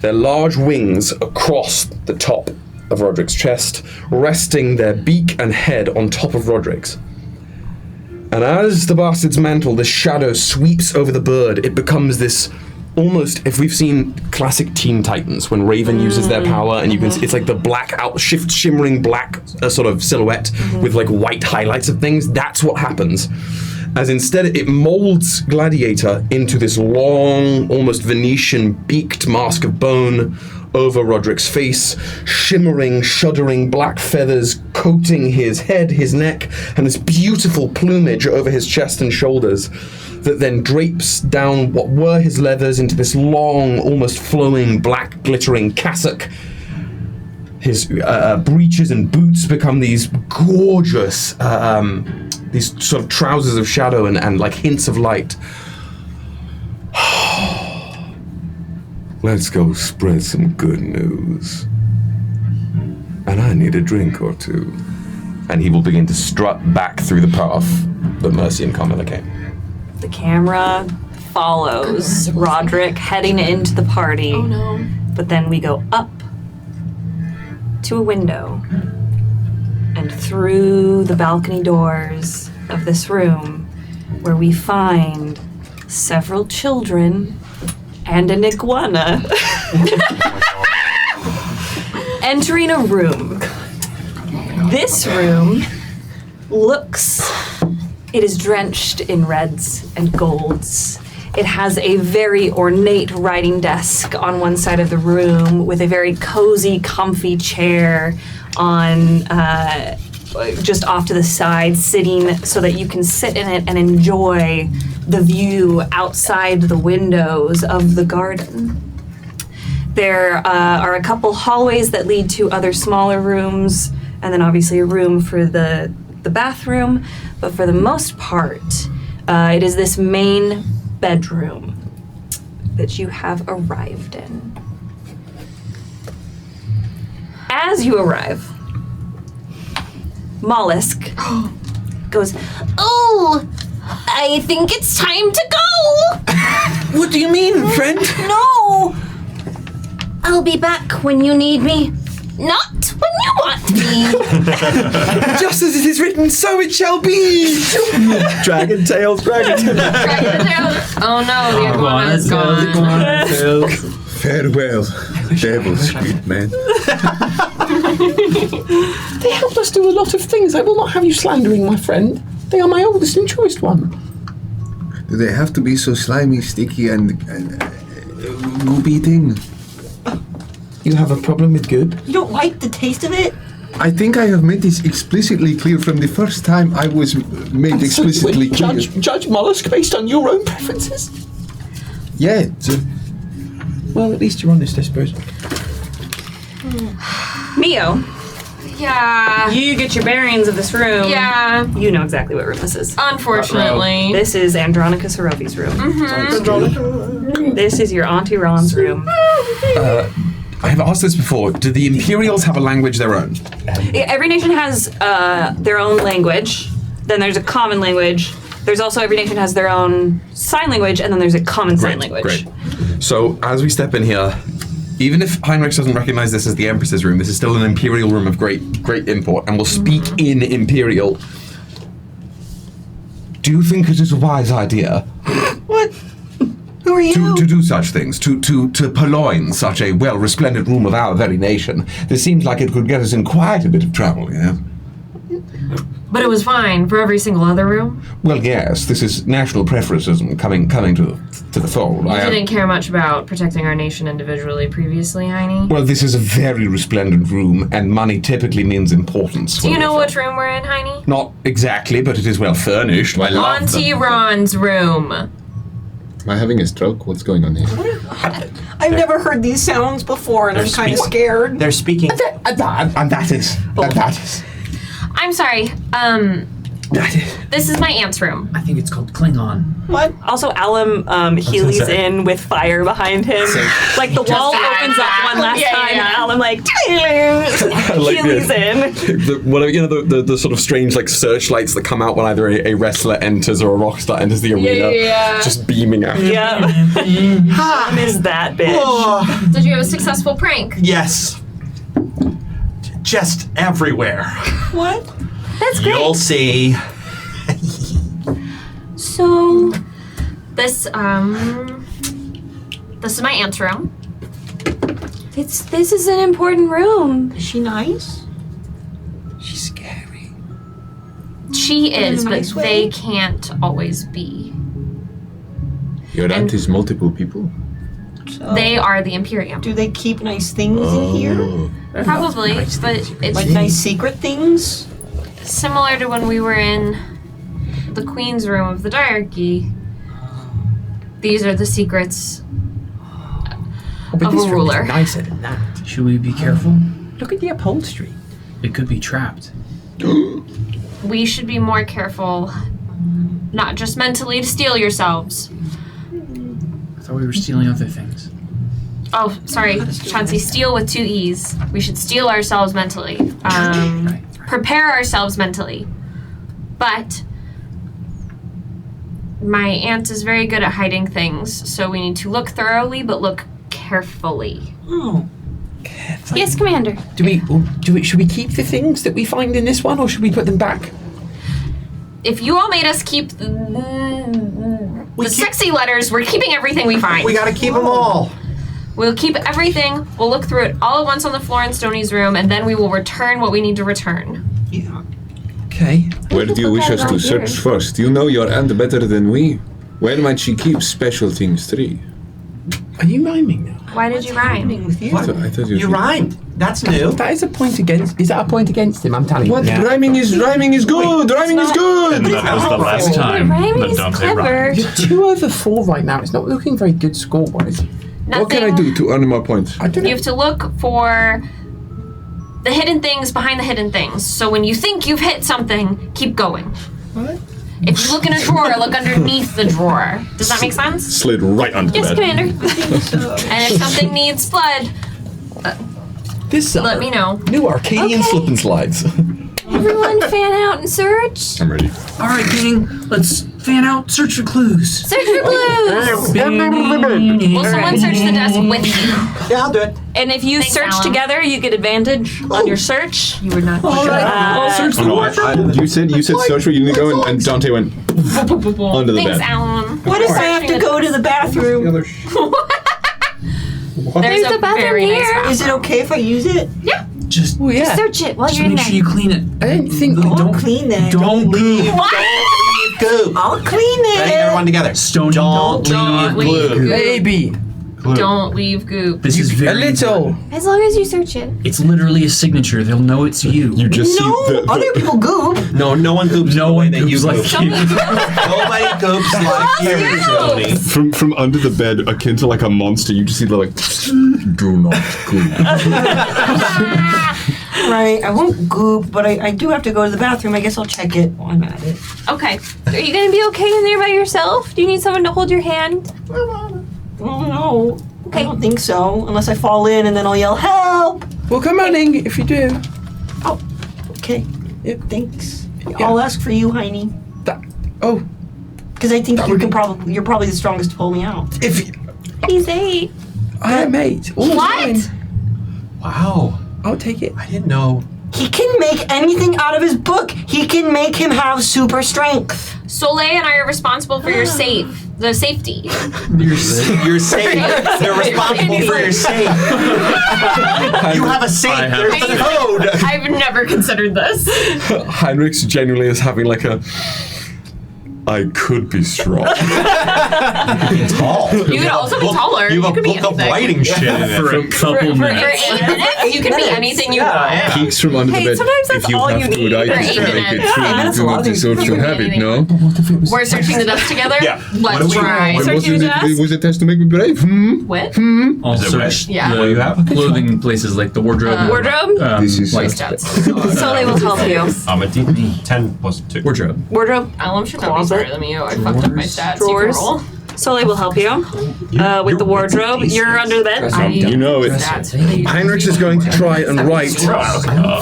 their large wings across the top of Roderick's chest, resting their beak and head on top of Roderick's. And as the bastard's mantle, this shadow sweeps over the bird, it becomes this almost, if we've seen classic Teen Titans, when Raven uses their power and you can see, it's like the black shimmering black sort of silhouette with like white highlights of things, that's what happens. As instead it molds Gladiator into this long, almost Venetian beaked mask of bone over Roderick's face, shimmering, shuddering black feathers coating his head, his neck, and this beautiful plumage over his chest and shoulders that then drapes down what were his leathers into this long, almost flowing, black glittering cassock. His breeches and boots become these gorgeous, these sort of trousers of shadow and like hints of light. Let's go spread some good news. And I need a drink or two. And he will begin to strut back through the path that Mercy and Carmilla came. The camera follows Roderick heading into the party. Oh no. But then we go up to a window and through the balcony doors of this room where we find several children and an iguana entering a room. This room it is drenched in reds and golds. It has a very ornate writing desk on one side of the room with a very cozy, comfy chair on just off to the side, sitting so that you can sit in it and enjoy the view outside the windows of the garden. There are a couple hallways that lead to other smaller rooms, and then obviously a room for the bathroom, but for the most part, it is this main bedroom that you have arrived in. As you arrive, Mollusk goes, "Oh, I think it's time to go!" What do you mean, friend? No! I'll be back when you need me. Not when you want me. Just as it is written, so it shall be. Dragon tails, dragon tails. Dragon tails. Oh no, the iguana is gone. Farewell, devil sweet man. They helped us do a lot of things. I will not have you slandering my friend. They are my oldest and truest one. Do they have to be so slimy, sticky, and goopy thing? You have a problem with goop? You don't like the taste of it? I think I have made this explicitly clear from the first time I was made explicitly clear. Judge Mollusk based on your own preferences? Yeah. Well, at least you're honest, I suppose. Mio, Yeah. you get your bearings of this room. Yeah. You know exactly what room this is. Unfortunately. This is Andronica Sarovi's room. This is your Auntie Ron's room. I have asked this before. Do the Imperials have a language their own? Yeah, every nation has their own language. Then there's a common language. There's also every nation has their own sign language, and then there's a common sign language. Great. So as we step in here, Even if Heinrich doesn't recognize this as the Empress's room, this is still an Imperial room of great import, and will speak in Imperial. Do you think it is a wise idea? What? Who are you? To do such things, to purloin such a resplendent room of our very nation. This seems like it could get us in quite a bit of trouble, yeah? But it was fine for every single other room. Well, yes, this is national preferencism coming to the fold. You didn't care much about protecting our nation individually previously, Heine. Well, this is a very resplendent room, and money typically means importance. Do you know which room we're in, Heine? Not exactly, but it is well furnished. I love Monty Ron's room. Am I having a stroke? What's going on here? I've never heard these sounds before, and I'm kind of scared. They're speaking. And that is. I'm sorry. This is my aunt's room. I think it's called Klingon. What? Also, Alum healies in with fire behind him. Like the wall opens up one last time, and Alum healies in. The sort of strange searchlights that come out when either a wrestler enters or a rock star enters the arena, just beaming out. Yeah. Alum is that bitch. Oh. Did you have a successful prank? Yes. Just everywhere. What? That's great. You'll see. So, this is my aunt's room. This is an important room. Is she nice? She's scary. She is, In a but nice way? they can't always be. Your aunt is multiple people? They are the Imperium. Do they keep nice things in here? Probably, but it's Like nice secret things? similar to when we were in the Queen's room of the Diarchy. These are the secrets of a ruler. Nicer than that. Should we be careful? Look at the upholstery. It could be trapped. We should be more careful, not just mentally to steal yourselves. I thought we were stealing other things. Oh, sorry, Chauncey, steal with 2 E's. We should steal ourselves mentally. Prepare ourselves mentally. But my aunt is very good at hiding things, so we need to look thoroughly, but look carefully. Oh. Yes, Commander. Should we keep the things that we find in this one, or should we put them back? If you all made us keep the sexy letters, we're keeping everything we find. We gotta keep them all. We'll keep everything. We'll look through it all at once on the floor in Stoney's room, and then we will return what we need to return. Yeah. Okay. Where do you wish us to search first? You know your aunt better than we. Where might she keep special things 3? Are you rhyming now? Why did you rhyme? With you? What? I thought You rhymed. That's new. That is a point against. Is that a point against him? I'm telling you. What? now. Rhyming is good! Rhyming is good! That was the last time Rhyming that is Dante clever. rhymed. You're 2 over 4 right now. It's not looking very good score-wise. What can I do to earn more points? I don't know. You have to look for the hidden things behind the hidden things. So when you think you've hit something, keep going. What? If you look in a drawer, look underneath the drawer. Does that make sense? Slid right under Yes, the bed. Commander. And if something needs blood, This let me know. New Arcadian slip and slides. Everyone fan out and search. I'm ready. All right, gang. Let's fan out. Search for clues. Search for clues. Will someone search the desk with you? Yeah, I'll do it. And if you Thanks, search Alan. together, you get advantage on your search. You were not. Search the wardrobe. You said search where you need to go, and Dante went under the Thanks, bed. Alan. What if I have to go to the bathroom? There's a bathroom very nice here. bathroom. Is it okay if I use it? Just, Oh yeah. Search it while just you're in make there. sure you clean it. I don't think. I'll clean that. Don't Leave. glue. Goop. I'll clean Ready, it. everyone together. Stone. Don't leave leave glue. Baby. Don't leave goop. This is very A little. As long as you search it. It's literally a signature. They'll know it's you. You just No, see the other people goop. No one goops No the way one that you goops like goop. you. Nobody goops like you, Tony. from under the bed, akin to like a monster. You just see the do not go. Right, I won't goop, but I do have to go to the bathroom. I guess I'll check it while I'm at it. Okay. Are you gonna be okay in there by yourself? Do you need someone to hold your hand? Oh no, I don't think so. Unless I fall in and then I'll yell, help! Well, come on in if you do. Oh, okay. Yep. Thanks. Yeah. I'll ask for you, Heine. Oh, Because I think you're probably the strongest to pull me out. if He's 8. mate. All the What? time. Wow. I'll take it. I didn't know. He can make anything out of his book. He can make him have super strength. Soleil and I are responsible for your safety. You're safe. They're responsible for your safe. You have a safe. There's a code. I've never considered this. Heinrich's genuinely is having like a. I could be strong. Tall. You could also be taller. You have could a be book of anything. writing shit in it. For a couple For minutes. 8 minutes, you can be anything you want. Peeks from under the bed. sometimes that's If you all have you good need. items For to 8 make it minutes. true, Yeah, you that's do a lot not of deserve things. to have it, no? We're searching the dust together? Yeah. What Let's do we- try. What Searching was the it? desk? Was it test to make me brave? What? Also, Is it Yeah. What do you have? clothing places like the wardrobe. Wardrobe? This is like Stats. Soleil will help you. I'm a D10 plus 2. wardrobe. Wardrobe? Alum should not be Closet. smarter than me. I fucked up my stats. Drawers. You can roll. Soleil will help you. With the wardrobe. You're under the bed. You know it. Stats for the Heinrich is going to try and write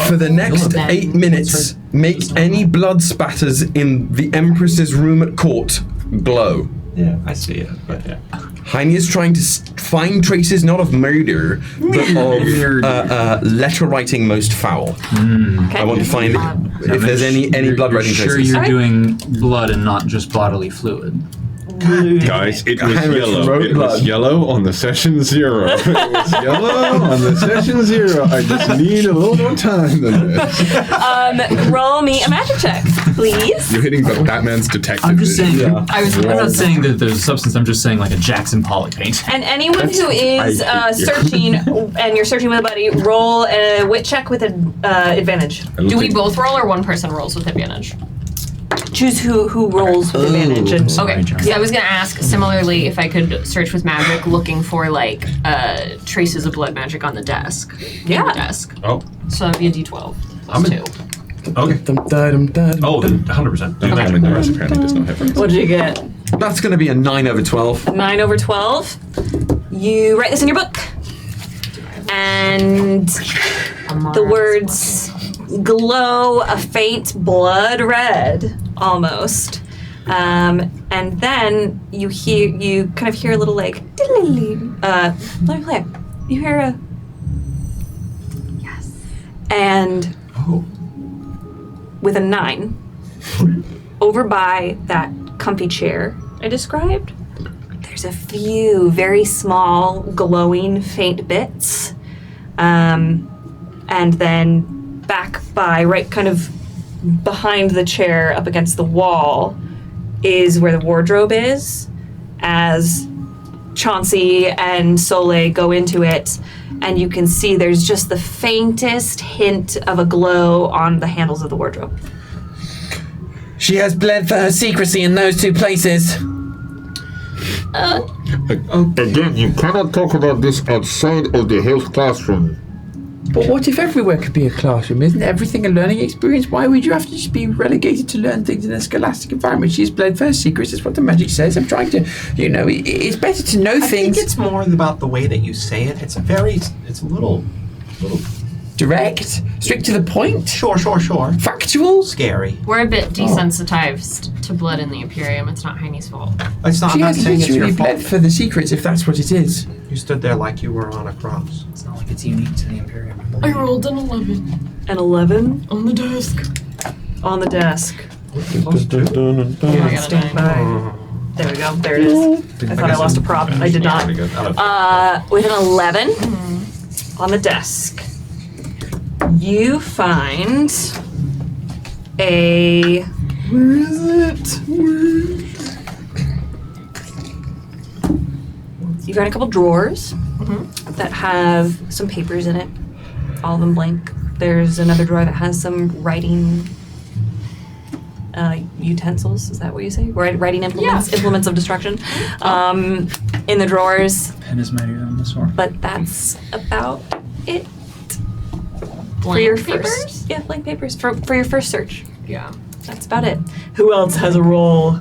for the next 8 minutes. Make any blood spatters in the Empress's room at court glow. Yeah, I see it. But yeah. Heine is trying to find traces not of murder, but of letter writing most foul. I want to find if there's any blood You're writing sure traces. you're doing blood and not just bodily fluid. Guys, it was Heinrich yellow. wrote It was blood. yellow on the session 0. It was yellow on the session 0. I just need a little more time than this. Roll me a magic check, please. You're hitting the Batman's detective. I'm just saying. Yeah. I'm not saying that there's substance. I'm just saying like a Jackson Pollock paint. And anyone who is searching, and you're searching with a buddy, roll a wit check with an advantage. Do we both roll or one person rolls with advantage? Choose who rolls with advantage. And Okay, because I was going to ask similarly if I could search with magic looking for like traces of blood magic on the desk. Yeah. In the desk. Oh. So that'd be a d12 I'm plus in- 2. Okay. Oh, then 100%. The man in the rest apparently does not have friends. what did you get? That's going to be a 9 over 12. 9 over 12. You write this in your book. And the words glow a faint blood red, almost. And then you kind of hear a little like, let me play it. You hear a, yes. And with a 9, over by that comfy chair I described, there's a few very small, glowing, faint bits. And then back by, right kind of behind the chair, up against the wall, is where the wardrobe is, as Chauncey and Soleil go into it, and you can see there's just the faintest hint of a glow on the handles of the wardrobe. She has bled for her secrecy in those two places. Again, you cannot talk about this outside of the health classroom. But what if everywhere could be a classroom? Isn't everything a learning experience? Why would you have to just be relegated to learn things in a scholastic environment? She's bled for her secrets. That's what the magic says. I'm trying to, it's better to know I things. think it's more about the way that you say it. It's a little Direct, strict to the point, Sure. factual. Scary. We're a bit desensitized to blood in the Imperium. It's not Heine's fault. It's not. She I'm not has saying it's your literally bled fault. for the secrets, if that's what it is. You stood there like you were on a cross. It's not like it's unique to the Imperium. I rolled an 11 An 11 on the desk. on the desk. I got a Stand 9. by. There we go. There it is. I thought I lost a prop. I did not. Pretty good. With an 11 on the desk, you find a. Where is it? You find a couple drawers that have some papers in it, all of them blank. There's another drawer that has some writing utensils. Is that what you say? Writing implements, implements of destruction, in the drawers. Pen is mightier than the sword. But that's about it. Blank for your papers? first, blank papers for your first search. Yeah. That's about it. Who else has a roll?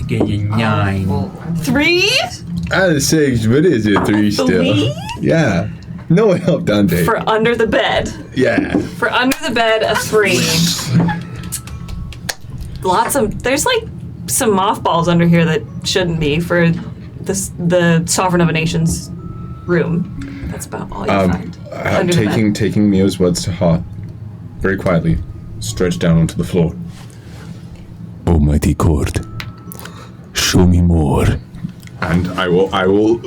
9. 3 Out of 6, what is it? 3 still? 3 Yeah. No one helped Dante. for under the bed. Yeah. For under the bed, a 3. There's like some mothballs under here that shouldn't be for the Sovereign of a Nation's room. That's about all you find. Under the bed. Taking Neo's words to heart, very quietly, stretched down onto the floor. Almighty court, show me more. And I will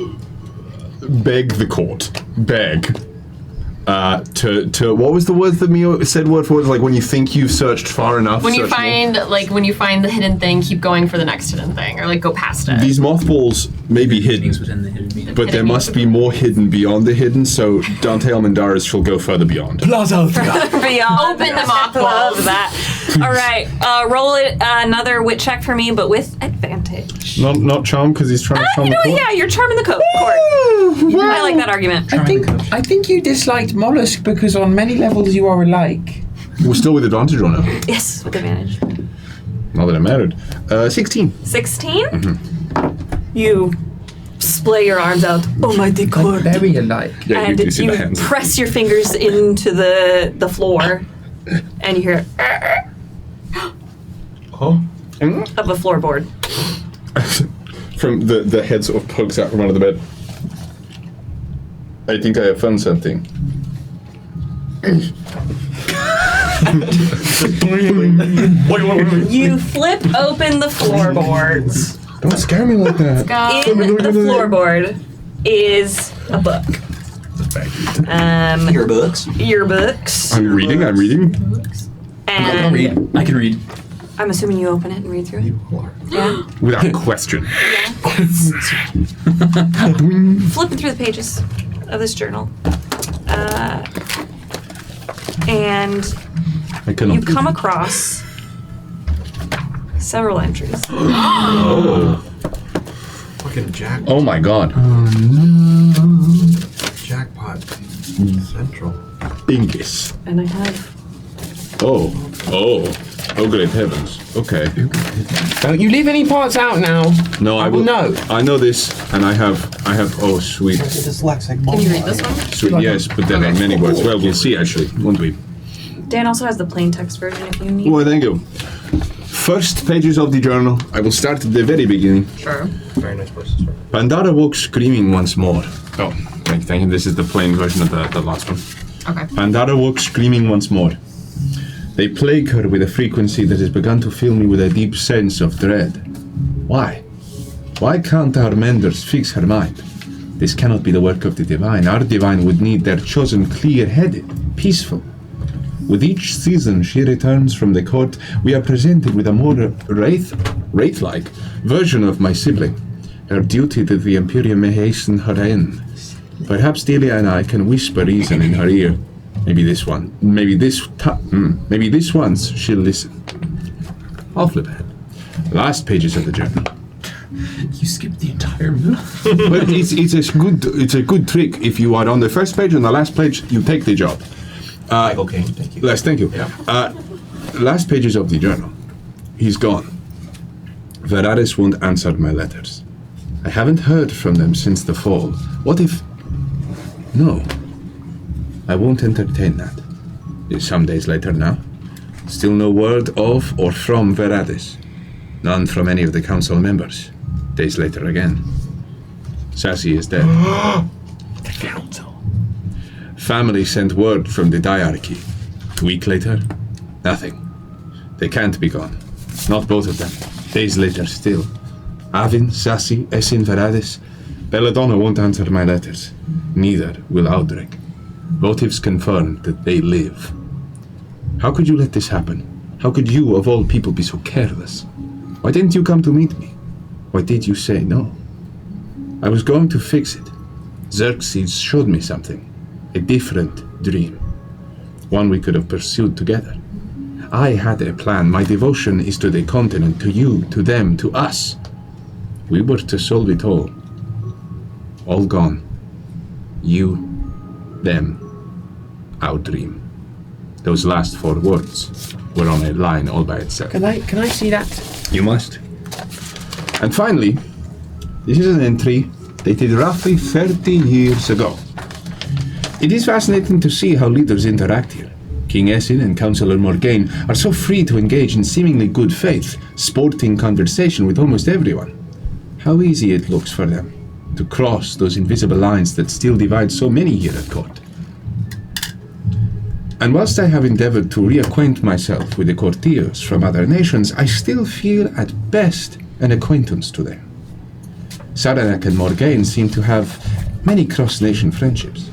beg the court, to what was the word that Mio said word for? Like when you think you've searched far enough. When you find the hidden thing, keep going for the next hidden thing, or like go past it. These mothballs may be hidden, but there must be more hidden beyond the hidden. So Dante Almendares shall go further beyond. Beyond. Open the mothballs. Love that. All right, roll it another wit check for me, but with advantage. Not charm because he's trying to charm the court. Yeah, you're charming the court. I like that argument. I think you disliked Mollusk because on many levels you are alike. We're still with advantage or no? Yes, with advantage. Not that it mattered. 16. 16? Mm-hmm. You splay your arms out. Almighty court. Very alike. Yeah, and you see the hands. press your fingers into the floor, and you hear of a floorboard. From the head sort of pokes out from under the bed. I think I have found something. You flip open the floorboards. Don't scare me like that. In the floorboard is a book. Yearbooks. I'm reading. And I can read. I'm assuming you open it and read through it. Yeah. Without question. Flipping through the pages of this journal. And you come across several entries. Oh. Fucking jackpot. Oh my god. Jackpot. Central. Bingus. And I have. Oh great heavens. Okay. Don't you leave any parts out now. No, I will. No. I know this, and I have. Oh, sweet. Can you read this one? Sweet, yes, but there are many words. Well, we'll see, actually, won't we? Dan also has the plain text version if you need. Well, thank you. First pages of the journal. I will start at the very beginning. Sure. Very nice place to start. Pandara woke screaming once more. Oh, thank you. This is the plain version of the last one. Okay. Pandara woke screaming once more. They plague her with a frequency that has begun to fill me with a deep sense of dread. Why? Why can't our menders fix her mind? This cannot be the work of the divine. Our divine would need their chosen clear-headed, peaceful. With each season she returns from the court, we are presented with a more wraith-like version of my sibling. Her duty to the Imperium may hasten her end. Perhaps Delia and I can whisper reason in her ear. Maybe this once she'll listen. I'll flip ahead. Last pages of the journal. You skipped the entire middle. But it's a good trick. If you are on the first page and the last page, you take the job. Okay, thank you. Thank you. Yeah. Last pages of the journal. He's gone. Veraris won't answer my letters. I haven't heard from them since the fall. What if... No. I won't entertain that. It's some days later now. Still no word of or from Veraris. None from any of the council members. Days later again. Sassy is dead. The council. Family sent word from the Diarchy. A week later, nothing. They can't be gone. Not both of them. Days later still. Avin, Sassy, Essin, Veradis. Belladonna won't answer my letters. Neither will Audric. Votives confirmed that they live. How could you let this happen? How could you, of all people, be so careless? Why didn't you come to meet me? Why did you say no? I was going to fix it. Xerxes showed me something. A different dream. One we could have pursued together. I had a plan. My devotion is to the continent, to you, to them, to us. We were to solve it all. All gone. You, them, our dream. Those last 4 words were on a line all by itself. Can I see that? You must. And finally, this is an entry dated roughly 30 years ago. It is fascinating to see how leaders interact here. King Essin and Councillor Morgaine are so free to engage in seemingly good faith, sporting conversation with almost everyone. How easy it looks for them. to cross those invisible lines that still divide so many here at court. And whilst I have endeavored to reacquaint myself with the courtiers from other nations, I still feel at best an acquaintance to them. Saranac and Morgaine seem to have many cross-nation friendships.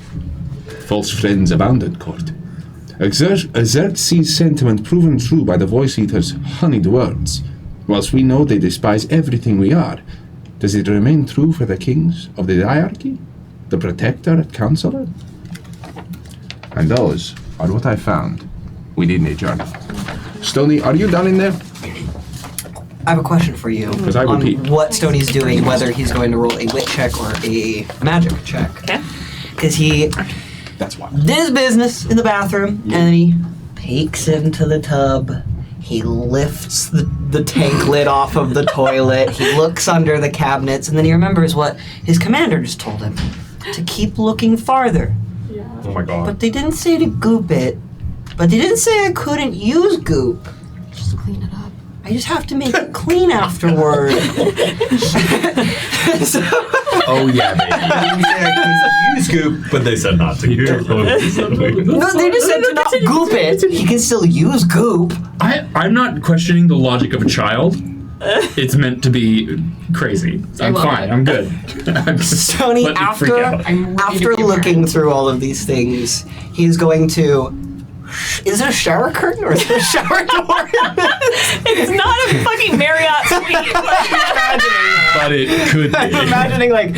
False friends abound at court. Xerxes' sentiment proven true by the Voice-Eater's honeyed words. Whilst we know they despise everything we are, does it remain true for the kings of the Diarchy? The Protector at Counselor? And those are what I found within a journal. Stoney, are you done in there? I have a question for you. Because I will on peek. what Stoney's doing, whether he's going to roll a wit check or a magic check. Okay. Because he That's why. did his business in the bathroom, and then he peeks into the tub. He lifts the tank lid off of the toilet. He looks under the cabinets, and then he remembers what his commander just told him. To keep looking farther. Oh my god. But they didn't say to goop it. But they didn't say I couldn't use goop. Just clean it up. I just have to make it clean afterward. Oh yeah, baby. Use goop, but they said not to goop. No, they just said to not goop it. He can still use goop. I'm not questioning the logic of a child. It's meant to be crazy. I'm love fine. it. I'm good. Stoney, Let me freak out. after looking through all of these things, he's going to. Is it a shower curtain or is it a shower door? It's not a fucking Marriott suite. But it could I'm be. imagining like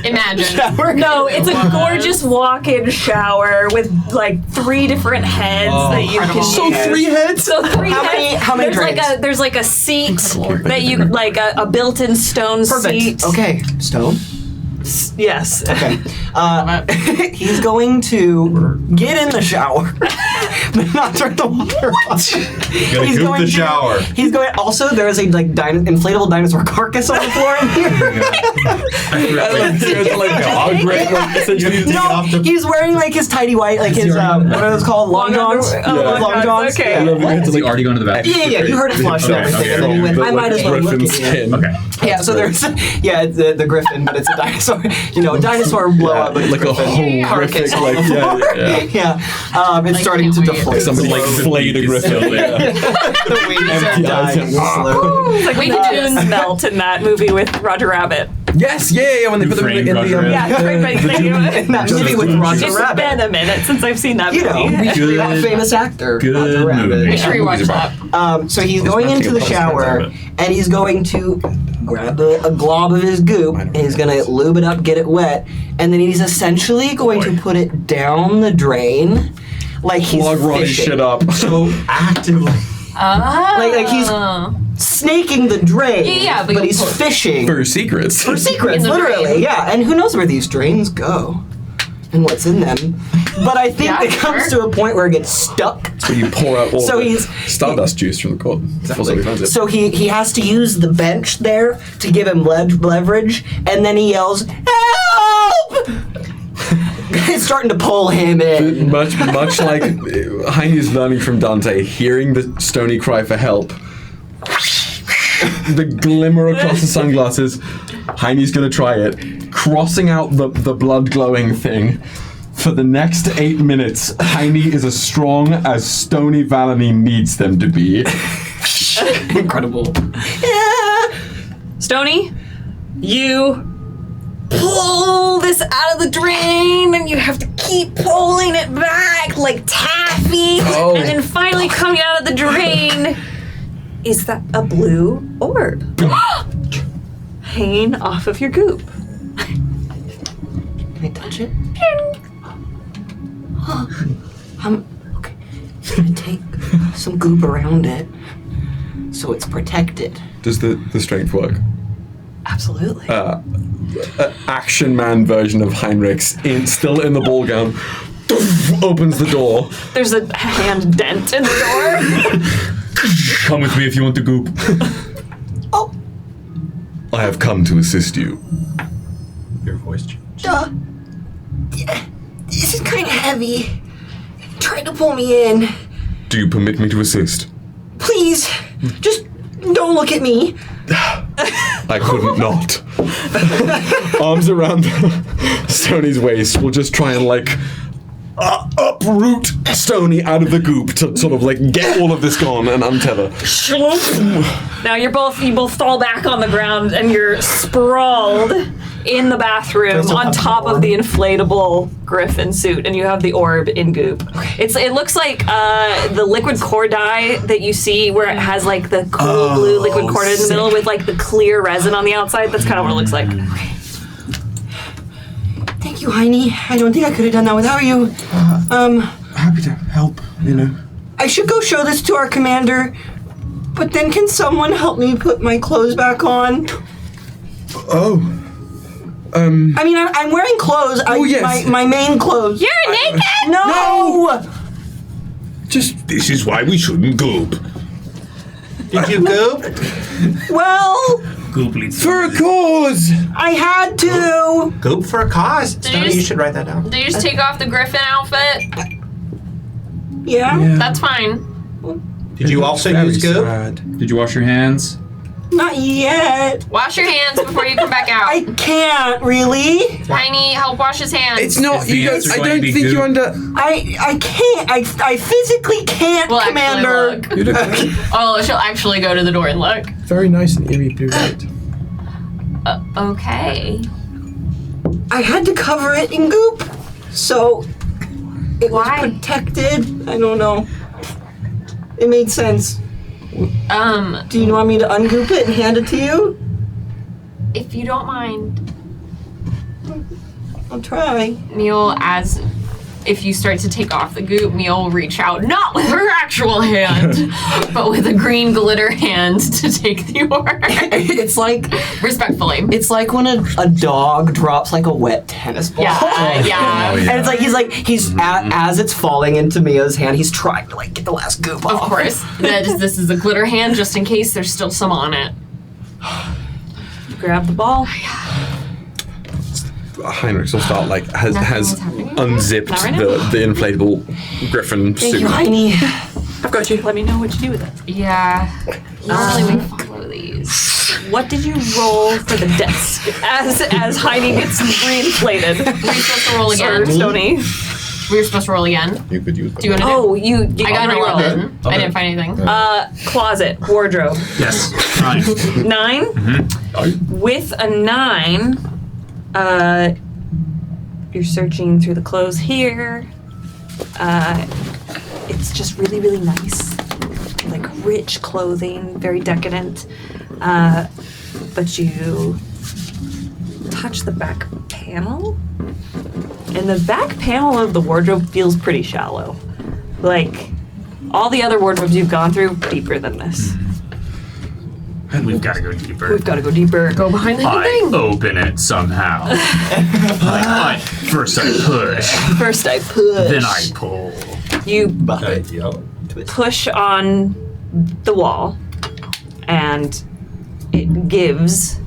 Imagine. shower. No, it's a gorgeous walk-in shower with like 3 different heads that you can So use. 3 heads? So 3 How heads. many- how many there's like a seat that you like a built-in stone seat. Okay, stone. Yes. Okay. He's going to get in the shower, but not turn the water off. Gotta goop the shower. He's going. Also, there is a like inflatable dinosaur carcass on the floor in here. No, he's wearing like his tidy white, like his what are those called? Long johns. Long johns. Okay. Has he already gone to the bathroom? Yeah. You heard it flush and everything, and then he went. I might as well look at you. Okay. Yeah. So there's it's the griffin, but it's a dinosaur. You know, a dinosaur blow up, but like a griffin carcass on the floor. It's starting to deflate. Somebody like flayed a griffin. The wings are dying slowly. It's like when the dunes melt in that movie with Roger Rabbit. Yes, yeah, when they put them in the Yeah, everybody thank you. In that movie with Roger It's Rabbit. been a minute since I've seen that You movie. know, that famous actor, Roger Rabbit. Make sure you watch that. So he's going into the shower, and he's going to grab a glob of his goop, and he's going to lube it up, get it wet, and then he's essentially going to put it down the drain, like he's Plug Ronnie fishing. shit up. So actively. Like he's snaking the drain, Yeah, but he's fishing For secrets. for secrets, In the literally. drain. Yeah, and who knows where these drains go and what's in them. But I think Yeah, it comes to a point where it gets stuck. So you pour out all So the he's- stardust juice from the court. So he has to use the bench there to give him leverage, and then he yells, "Help!" It's starting to pull him in. much like Heine's learning from Dante, hearing the Stoney cry for help. The glimmer across the sunglasses. Heine's gonna try it. Crossing out the blood glowing thing. For the next 8 minutes, Heine is as strong as Stoney Valony needs them to be. Incredible. Stony, you pull this out of the drain, and you have to keep pulling it back like taffy, and then finally coming out of the drain is that a blue orb hanging off of your goop. Can I touch it? Okay. I'm gonna take some goop around it so it's protected. Does the strength work? Absolutely. Action man version of Heinrich's still in the ball gown. Opens the door. There's a hand dent in the door. Come with me if you want to goop. Oh, I have come to assist you. Your voice changed. yeah, this is kind of heavy. Try to pull me in. Do you permit me to assist? Please, just Don't look at me. I couldn't not. Arms around Stony's waist. We'll just try and uproot Stony out of the goop to sort of get all of this gone and untether. Now you both fall back on the ground and you're sprawled in the bathroom on top of the inflatable griffin suit, and you have the orb in goop. It looks like the liquid core dye that you see where it has the cool blue liquid core in the middle with the clear resin on the outside. That's kind of what it looks like. Thank you, Heine. I don't think I could have done that without you. Happy to help, I should go show this to our commander, but then can someone help me put my clothes back on? Oh. I mean, I'm wearing clothes. Yes. My main clothes. You're naked? No! This is why we shouldn't goop. Did you goop? Well, for a cause! I had to! Goop for a cause. Stony, you should write that down. Did you just take off the griffin outfit? Yeah? That's fine. Did you also use goop? Did you wash your hands? Not yet. Wash your hands before you come back out. I can't, really. Tiny, help wash his hands. It's not, I don't think you're under... I can't, I physically can't, We'll Commander. actually look. Oh, she'll actually go to the door and look. Very nice and eerie blue light. Okay. I had to cover it in goop, so it was protected. I don't know. It made sense. Do you want me to ungoop it and hand it to you? If you don't mind. I'll try. Neil, if you start to take off the goop, Neil will reach out, not with her actual hand, but with a green glitter hand to take the orb. It's like... Respectfully. It's like when a dog drops a wet tennis ball. Yeah. And it's as it's falling into Mia's hand, he's trying to get the last goop off. Of course. This is a glitter hand just in case there's still some on it. You grab the ball. Heinrich will start has unzipped Not right now. the inflatable griffin Thank suit. you, Heine. I've got you. Let me know what you do with it. Yeah. Normally we follow these. What did you roll for the desk as Heidi gets reinflated? Were you supposed to roll again? Or Stony. We were supposed to roll again. You could use Do you want to Oh, you I got an already rolled. 11. I didn't find anything. Closet, wardrobe. Yes. 9? With a 9, you're searching through the clothes here. It's just really, really nice. Rich clothing, very decadent. But you touch the back panel, and the back panel of the wardrobe feels pretty shallow. All the other wardrobes you've gone through, deeper than this. We've got to go deeper. We've got to go deeper. Go behind the I thing. open it somehow. First I push, First I push. then I pull. You push on the wall, and it gives,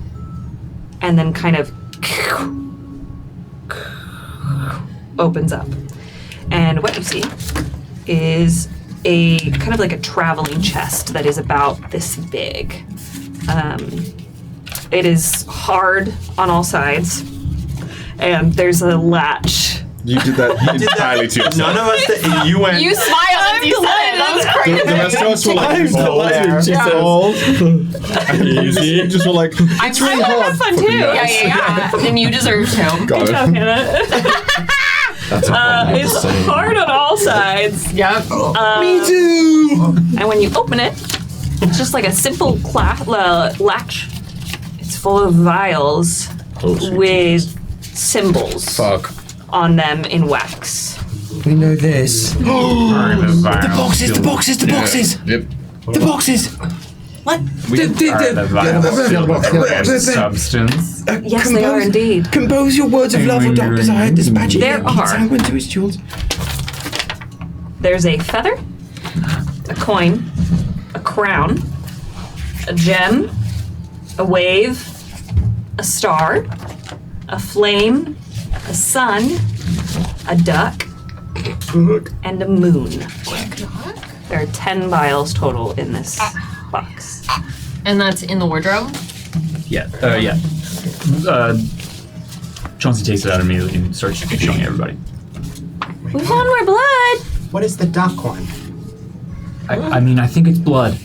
and then kind of opens up. And what you see is a kind of like a traveling chest that is about this big. It is hard on all sides, and there's a latch. You did that entirely to yourself. None of us. You went. You smiled as you said it. That was crazy. The rest of us were you just were like, it's really hard. Have fun too. Yeah. And you deserve to. Got it. That's It's hard on all sides. Yep. Me too. And when you open it, it's just like a simple latch. It's full of vials with symbols on them in wax. We know this. The boxes! The boxes! Yep. The boxes! What? Substance. Yes, they are indeed. Compose your words of love or dark desire, dispatch it. There are. Sanguine to his children. There's a feather, a coin, a crown, a gem, a wave, a star, a flame, a sun, a duck, and a moon. There are 10 vials total in this box. And that's in the wardrobe? Yeah. Chauncey takes it out immediately and starts showing everybody. We found more blood. What is the duck one? I mean, I think it's blood.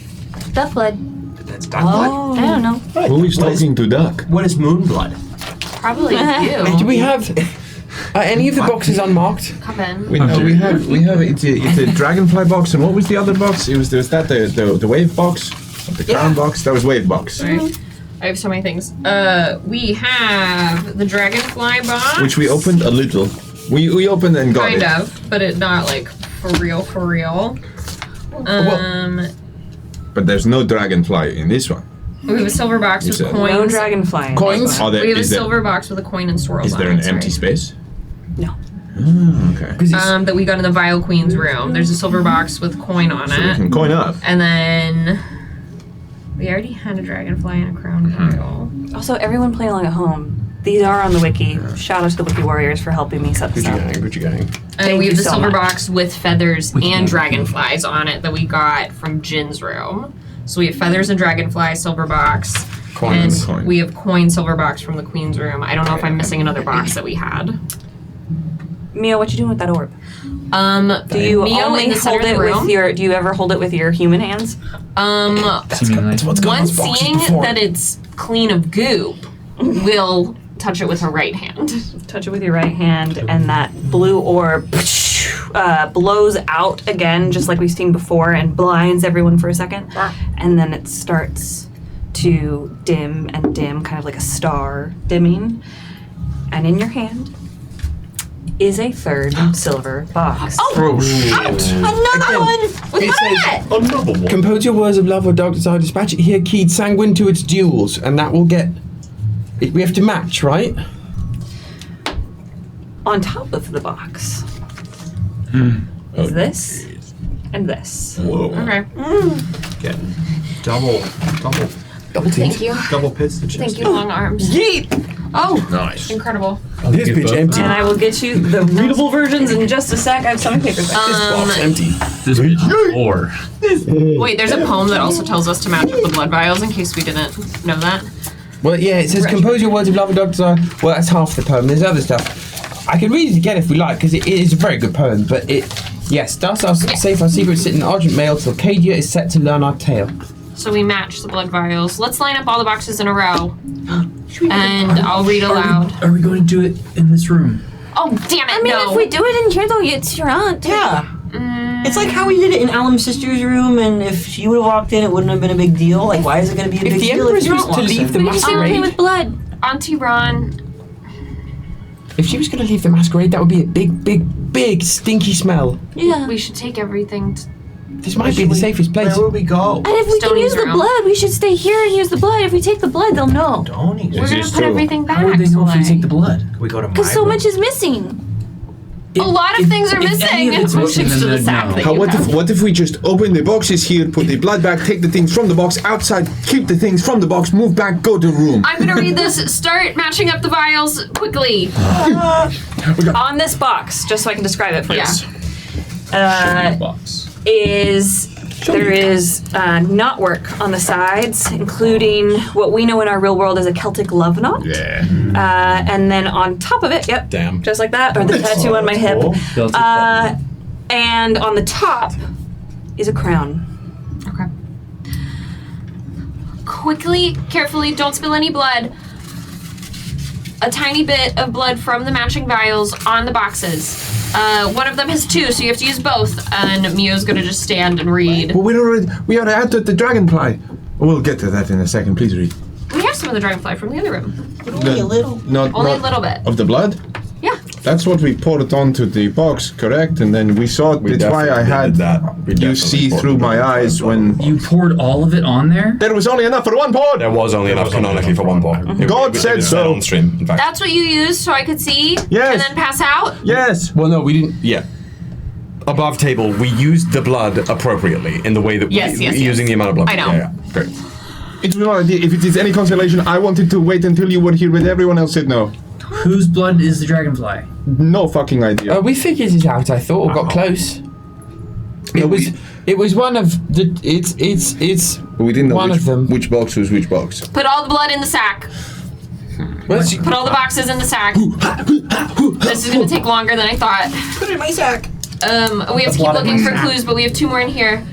Duck blood. That's duck blood? I don't know. Who is talking to Duck? What is moon blood? Probably you. Do we have any of the boxes unmarked? Come in. We have it's a dragonfly box, and what was the other box? There was that the wave box, the crown box. That was wave box, Right. I have so many things. We have the dragonfly box. which we opened a little. We opened and got Kind it. of, but it not like for real. But there's no dragonfly in this one. We have a silver box with said. coins. No dragonfly. Coins? Are there, We have a is there- silver box with a coin and swirls Is on there it. an empty space? No. Oh, okay. That we got in the Vile Queen's room. There's a silver box with coin on So we it. can coin up. And then we already had a dragonfly and a crown vial. Also, everyone playing along at home. These are on the wiki. Shout out to the wiki warriors for helping me set this up. Gucci gang. And Thank we have you the so silver much. box with feathers and dragonflies on it that we got from Jin's room. So we have feathers and dragonfly, silver box. Coins. And Coin. we have coin silver box from the Queen's room. I don't know if I'm missing another box that we had. Mia, what you doing with that orb? Do you Mio only in the center hold of it the room? with your? Do you ever hold it with your human hands? Once seeing that it's clean of goop, will touch it with her right hand. Touch it with your right hand, and that blue orb blows out again, just like we've seen before, and blinds everyone for a second, and then it starts to dim and dim, kind of like a star dimming. And in your hand is a third silver box. Another one! It says another one. Compose your words of love or dark desire, dispatch it here, keyed sanguine to its duels, and that will get. We have to match, right? On top of the box is this and this. Whoa. Okay. Get double Thank you. double pits to chest. Thank you, long arms. Yeet! Oh, Nice. incredible. This bitch empty. And I will get you the readable versions in just a sec. I have so many papers. Box empty. This bitch or Wait, there's a poem that also tells us to match up the blood vials in case we didn't know that. Well, yeah, it says compose your words of love or dark desire. Well, that's half the poem. There's other stuff. I can read it again if we like, because it is a very good poem. But yes, thus our safe, our secrets sit in Argent Mail till Cadia is set to learn our tale. So we match the blood vials. Let's line up all the boxes in a row. And I'll read aloud. Are we going to do it in this room? Oh, damn it, I mean, no. if we do it in here, though, it's your aunt. Yeah. It's like how we did it in Alum's sister's room, and if she would have walked in, it wouldn't have been a big deal. Like, why is it going to be a big the deal Empress if was you to leave the We just do masquerade, with blood. Auntie Ron. if she was going to leave the masquerade, that would be a big stinky smell. Yeah. We should take everything. This might be the safest place. Where would we go? And if we can Stoney's use the room. blood, we should stay here and use the blood. If we take the blood, they'll know. Tony's. We're gonna is put true. everything back. How would they know if we away. take the blood? Can we go to my Because so room? much is missing. A lot of things are if any missing. of it's We're missing, sticks to then the they'd sack know. that How, you have. what if we just open the boxes here, put the blood back, take the things from the box outside, keep the things from the box, move back, go to the room. I'm gonna read this. Start matching up the vials quickly. On this box, just so I can describe it for Yeah. you, Box. there is knotwork on the sides, including what we know in our real world as a Celtic love knot. Yeah. And then on top of it, yep, Damn. just like that, or the tattoo on my hip. Celtic And on the top is a crown. Okay. Quickly, carefully, don't spill any blood. A tiny bit of blood from the matching vials on the boxes. One of them has two, so you have to use both. And Mio's gonna just stand and read. Well, we already added the dragonfly. We'll get to that in a second. Please read. We have some of the dragonfly from the other room. Only a little. Only a little bit. Of the blood? Yeah. That's what we poured onto the box, correct? And then we saw it. We That's why I definitely had did that. We you definitely see poured through the my dragonfly eyes blood. when You poured all of it on there? there was only enough for one pour. There was only enough canonically for one pour. God said so. On stream, in fact. That's what you used so I could see? Yes. And then pass out? Yes. Well, no, we didn't. Yeah. Above table, we used the blood appropriately in the way that Yes, yes, using yes. the amount of blood. I know. Yeah, great. It's no idea. If it is any consolation, I wanted to wait until you were here, but everyone else said no. Whose blood is the dragonfly? No fucking idea. We figured it out, I thought, or got close. It was. It was one of the. It's. We didn't know one which, of them. which box was which box. Put all the blood in the sack. Put all the boxes in the sack. This is gonna take longer than I thought. Put it in my sack. We have to keep looking for clues, but we have 2 more in here.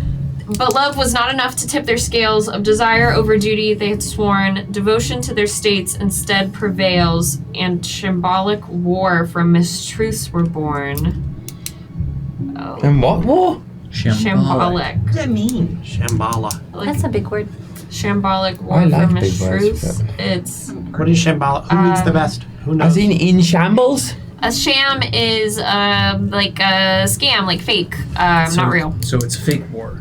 But love was not enough to tip their scales. Of desire over duty they had sworn, devotion to their states instead prevails, and shambolic war from mistruths were born. Oh. And what war? Shambolic. What does that mean? Shambhala. That's a big word. Shambolic war I like from big words, mistruths. but- It's What is Shambhala? Who reads the best? Who knows? As in shambles? a sham is like a scam, like fake, not real. So it's fake war,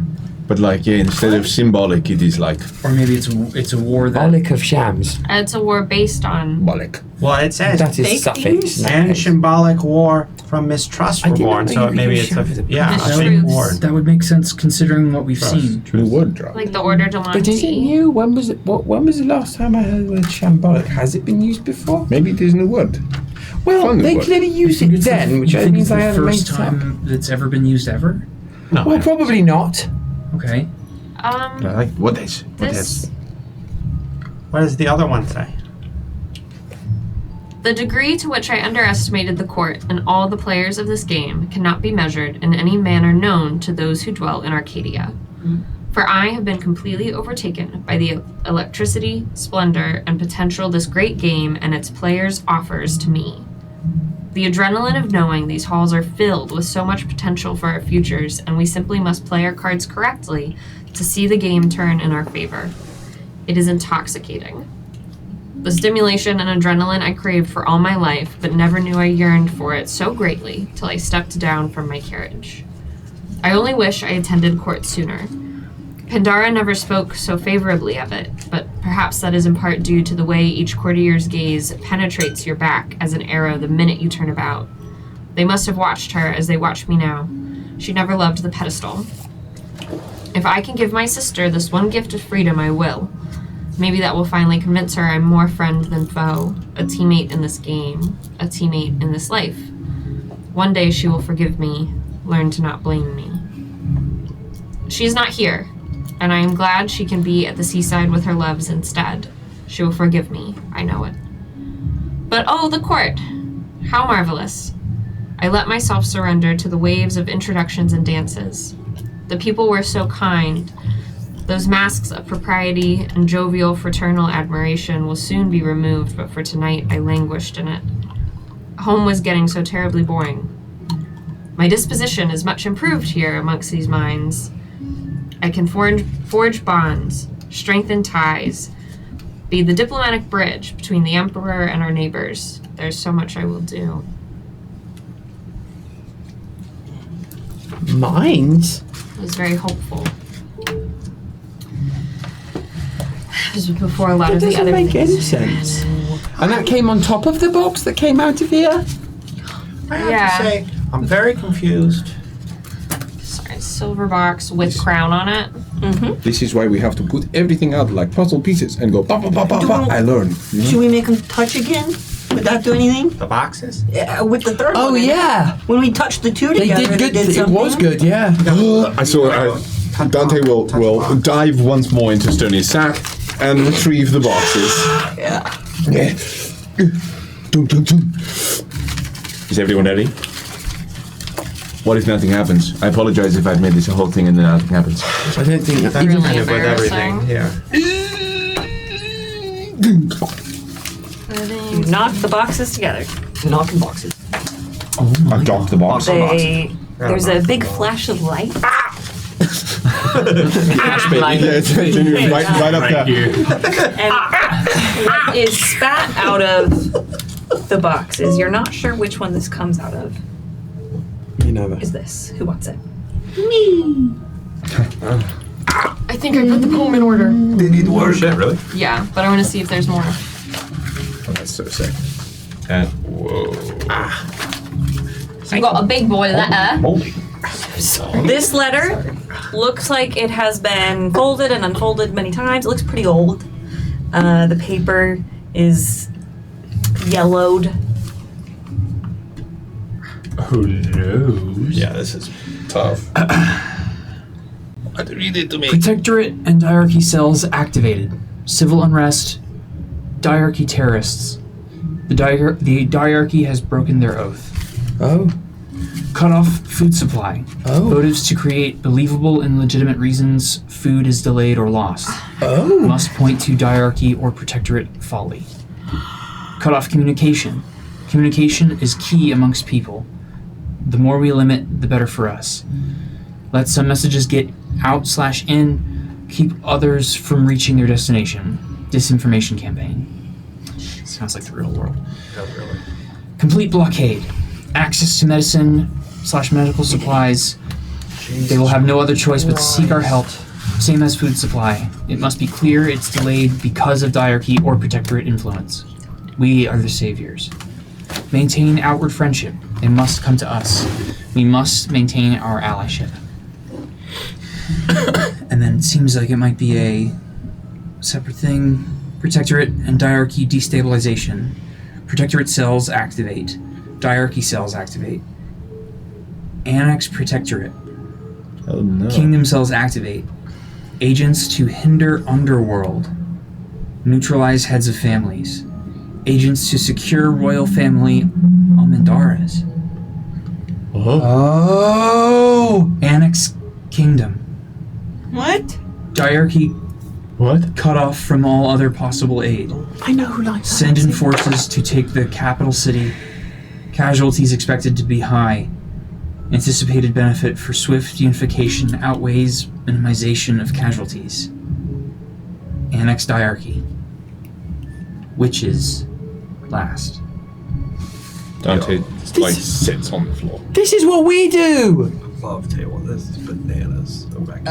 But like, yeah, instead of symbolic, it is like or maybe it's a war that. Symbolic of shams. It's a war based on. symbolic. Well, it says That is Fake suffix. things? in that and case. symbolic war from mistrust I were didn't born. know So you maybe could it's use a sham. yeah, a Mistruths. fake war. That would make sense considering what we've seen. New word drop. Like the Order de But is it Monte. new? When was it? When was the last time I heard the word shambolic? Has it been used before? Maybe it is new word. Well, Fun they word. clearly used it then, which I think means it's I the haven't made first it up. time that's ever been used ever. No. Well, probably not. Okay. Like, what is? What This is? What does the other one say? The degree to which I underestimated the court and all the players of this game cannot be measured in any manner known to those who dwell in Arcadia. For I have been completely overtaken by the electricity, splendor, and potential this great game and its players offers to me. The adrenaline of knowing these halls are filled with so much potential for our futures, and we simply must play our cards correctly to see the game turn in our favor. It is intoxicating. The stimulation and adrenaline I craved for all my life, but never knew I yearned for it so greatly till I stepped down from my carriage. I only wish I attended court sooner. Pandara never spoke so favorably of it, but perhaps that is in part due to the way each courtier's gaze penetrates your back as an arrow the minute you turn about. They must have watched her as they watch me now. She never loved the pedestal. If I can give my sister this one gift of freedom, I will. Maybe that will finally convince her I'm more friend than foe, a teammate in this game, a teammate in this life. One day she will forgive me, learn to not blame me. She is not here, and I am glad she can be at the seaside with her loves instead. She will forgive me, I know it. But oh, the court! How marvelous. I let myself surrender to the waves of introductions and dances. The people were so kind. Those masks of propriety and jovial fraternal admiration will soon be removed, but for tonight I languished in it. Home was getting so terribly boring. My disposition is much improved here amongst these minds. I can forge bonds, strengthen ties, be the diplomatic bridge between the Emperor and our neighbors. There's so much I will do. Mines? It was very hopeful. This was before a lot That of the doesn't other make any things. sense. And that came on top of the box that came out of here? I have Yeah. to say, I'm very confused. Sorry, silver box with crown on it. This is why we have to put everything out like puzzle pieces and go pa pa pa pa pa. I learned. You know? Should we make them touch again? Would that do anything? The boxes? Yeah, with the third one. Oh, yeah. When we touched the two They together, did good. they did It something. was good, yeah. I saw Dante will dive once more into Stoney's sack and retrieve the boxes. Yeah. Dum, dum, dum. Is everyone ready? What if nothing happens? I apologize if I've made this a whole thing and then nothing happens. I don't think That's Really kind of with embarrassing. everything. Yeah. You knock the boxes together. Knocking boxes. I dropped the box. There's a big flash of light. Yeah, it's genuine, right up there. And what is spat out of the boxes. You're not sure which one this comes out of. You know that. Is this? Who wants it? I think I put the poem in order. They need Oh work. shit, really? Yeah, but I want to see if there's more. Oh, that's so sick. Whoa. So you got a big boy there. Holy. This letter looks like it has been folded and unfolded many times. It looks pretty old. The paper is yellowed. Who knows? Yeah, this is tough. Read it to me. Protectorate and Diarchy cells activated. Civil unrest. Diarchy terrorists. The Diarchy has broken their oath. Oh. Cut off food supply. Oh. Motives to create believable and legitimate reasons food is delayed or lost. Oh. Must point to Diarchy or Protectorate folly. Cut off communication. Communication is key amongst people. The more we limit, the better for us. Let some messages get out/in. Keep others from reaching their destination. Disinformation campaign. Sounds like the real world. Complete blockade. Access to medicine/medical supplies. They will have no other choice but to seek our help. Same as food supply. It must be clear it's delayed because of Diarchy or Protectorate influence. We are the saviors. Maintain outward friendship. They must come to us. We must maintain our allyship. And then it seems like it might be a separate thing. Protectorate and Diarchy destabilization. Protectorate cells activate. Diarchy cells activate. Annex Protectorate. Oh no. Kingdom cells activate. Agents to hinder underworld. Neutralize heads of families. Agents to secure royal family Almendares. Oh! Annex Kingdom. What? Diarchy What? cut off from all other possible aid. I know who likes Send in forces to take the capital city. Casualties expected to be high. Anticipated benefit for swift unification outweighs minimization of casualties. Annex Diarchy. Witches last. Dante sits on the floor. This is what we do! Above table. This is bananas. Go back.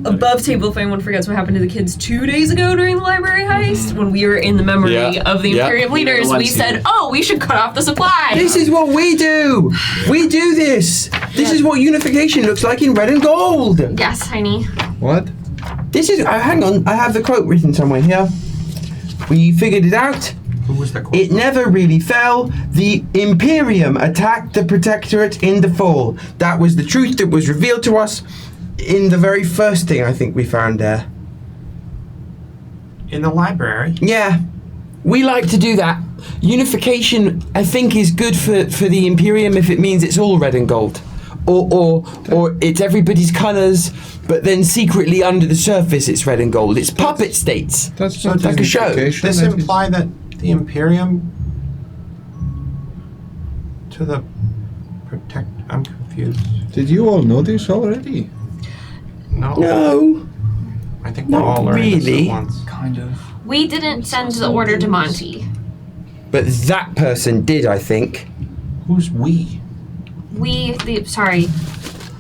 Above table, if anyone forgets what happened to the kids 2 days ago during the library heist, when we were in the memory of the Imperium leaders, we said, oh, we should cut off the supply. This is what we do! We do this! This is what unification looks like in red and gold! Yes, honey. What? This is... hang on, I have the quote written somewhere here. We figured it out. Who was that? It never really fell. The Imperium attacked the Protectorate in the fall. That was the truth that was revealed to us in the very first thing I think we found there. In the library? Yeah. We like to do that. Unification, I think, is good for the Imperium if it means it's all red and gold. Or it's everybody's colours, but then secretly under the surface it's red and gold. It's puppet states. That's not like a show. Does this imply that the Imperium to the protect? I'm confused. Did you all know this already? No. No. I think we're all Not learning this really. at once. Kind of. We didn't send the order to Monty. But that person did, I think. Who's we? Sorry,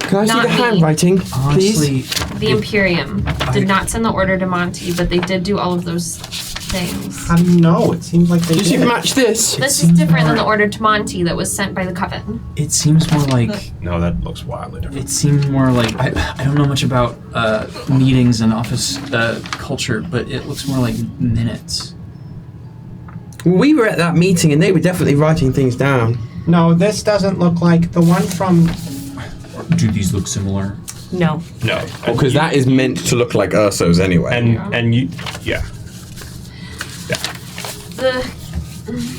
Can I see Not the me. handwriting, please? Honestly, the Imperium did not send the order to Monty, but they did do all of those things. How do you know? It seems like they Does did. it match this? This is different than the order to Monty that was sent by the Coven. it seems more like... No, that looks wildly different. It seemed more like... I don't know much about meetings and office culture, but it looks more like minutes. We were at that meeting and they were definitely writing things down. No, this doesn't look like the one from. Do these look similar? No. No. Because that is meant to look like Urso's anyway. And you, yeah.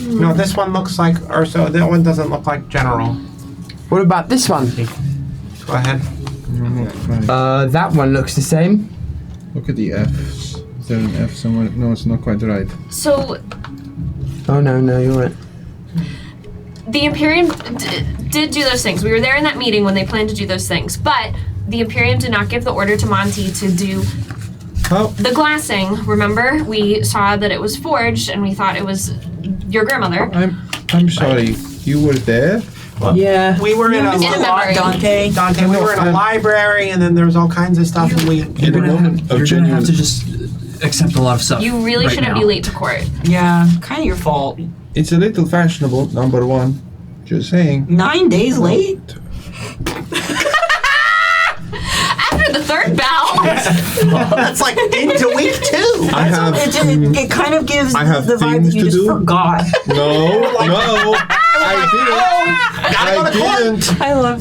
No, this one looks like Urso. That one doesn't look like General. What about this one? Go ahead. That one looks the same. Look at the F's. Is there an F somewhere? No, it's not quite right. So Oh no, you're right. the Imperium did do those things. We were there in that meeting when they planned to do those things, but the Imperium did not give the order to Monty to do the glassing. Remember, we saw that it was forged, and we thought it was your grandmother. I'm sorry. You were there? Yeah. We were in a memory. Dante, we were in a library, and then there was all kinds of stuff, and we. You're gonna have to just accept a lot of stuff. You really right shouldn't now. be late to court. Yeah, kind of your fault. It's a little fashionable, number one. Just saying. 9 days late? After the third bell. That's like into week 2. It kind of gives I have the vibe things that you to just do. forgot. No. It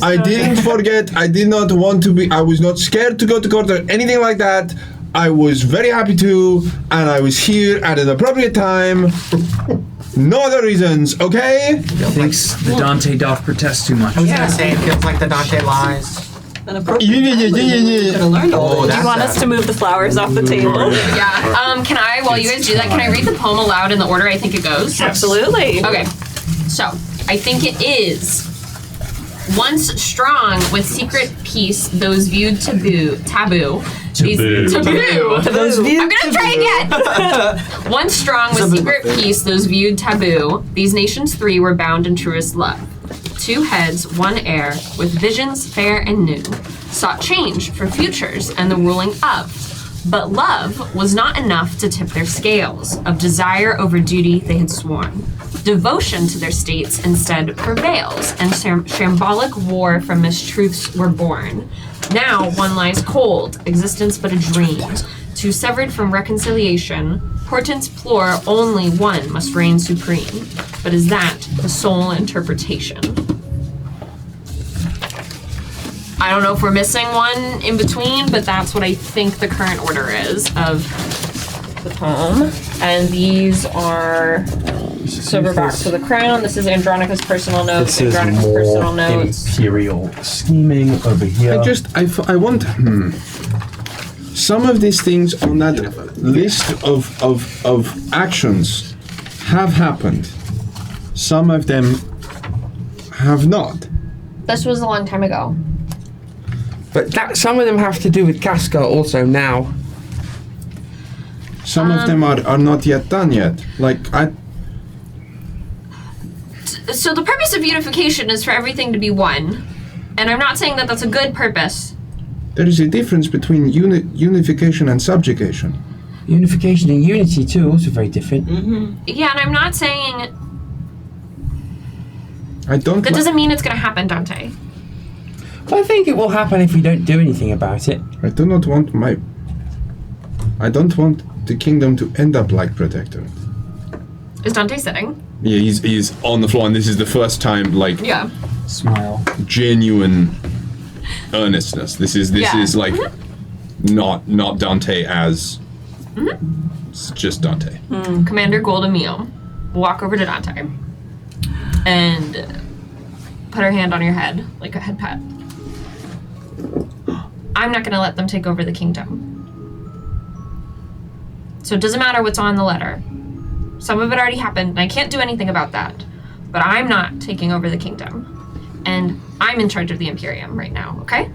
I didn't forget. I did not want to be. I was not scared to go to court or anything like that. I was very happy to, and I was here at an appropriate time. No other reasons, okay? Thinks the Dante doth protest too much. I was gonna say it feels like the Dante lies. An appropriate time. Do you want us to move the flowers off the table? Yeah. Can I, while you guys do that, can I read the poem aloud in the order I think it goes? Absolutely. Okay. So, I think it is. Once strong with secret peace, those viewed taboo. Those viewed I'm gonna try again. Once strong with secret peace, those viewed taboo. These nations three were bound in truest love. 2 heads, 1 heir, with visions fair and new, sought change for futures and the ruling of. But love was not enough to tip their scales. Of desire over duty they had sworn. Devotion to their states instead prevails, and shambolic war from mistruths were born. Now one lies cold, existence but a dream. 2 severed from reconciliation, portents plore only one must reign supreme. But is that the sole interpretation? I don't know if we're missing one in between, but that's what I think the current order is of the poem. And these are Silverback to the Crown. This is Andronica's personal notes. This is Andronica's more personal notes. imperial scheming over here. I want. Some of these things on that list of actions have happened. Some of them have not. This was a long time ago. But some of them have to do with Casca also now. Some of them are not yet done yet. So the purpose of unification is for everything to be one. And I'm not saying that that's a good purpose. There is a difference between unification and subjugation. Unification and unity too, also very different. Mm-hmm. Yeah, and I'm not saying... That doesn't mean it's going to happen, Dante. Well, I think it will happen if we don't do anything about it. I do not want I don't want the kingdom to end up like Protectorate. Is Dante sitting? Yeah, he's on the floor, and this is the first time, Yeah. Smile. Genuine earnestness. This is like not Dante as it's just Dante. Commander Goldemio will walk over to Dante and put her hand on your head, like a head pat. I'm not going to let them take over the kingdom. So it doesn't matter what's on the letter. Some of it already happened, and I can't do anything about that. But I'm not taking over the kingdom. And I'm in charge of the Imperium right now, okay?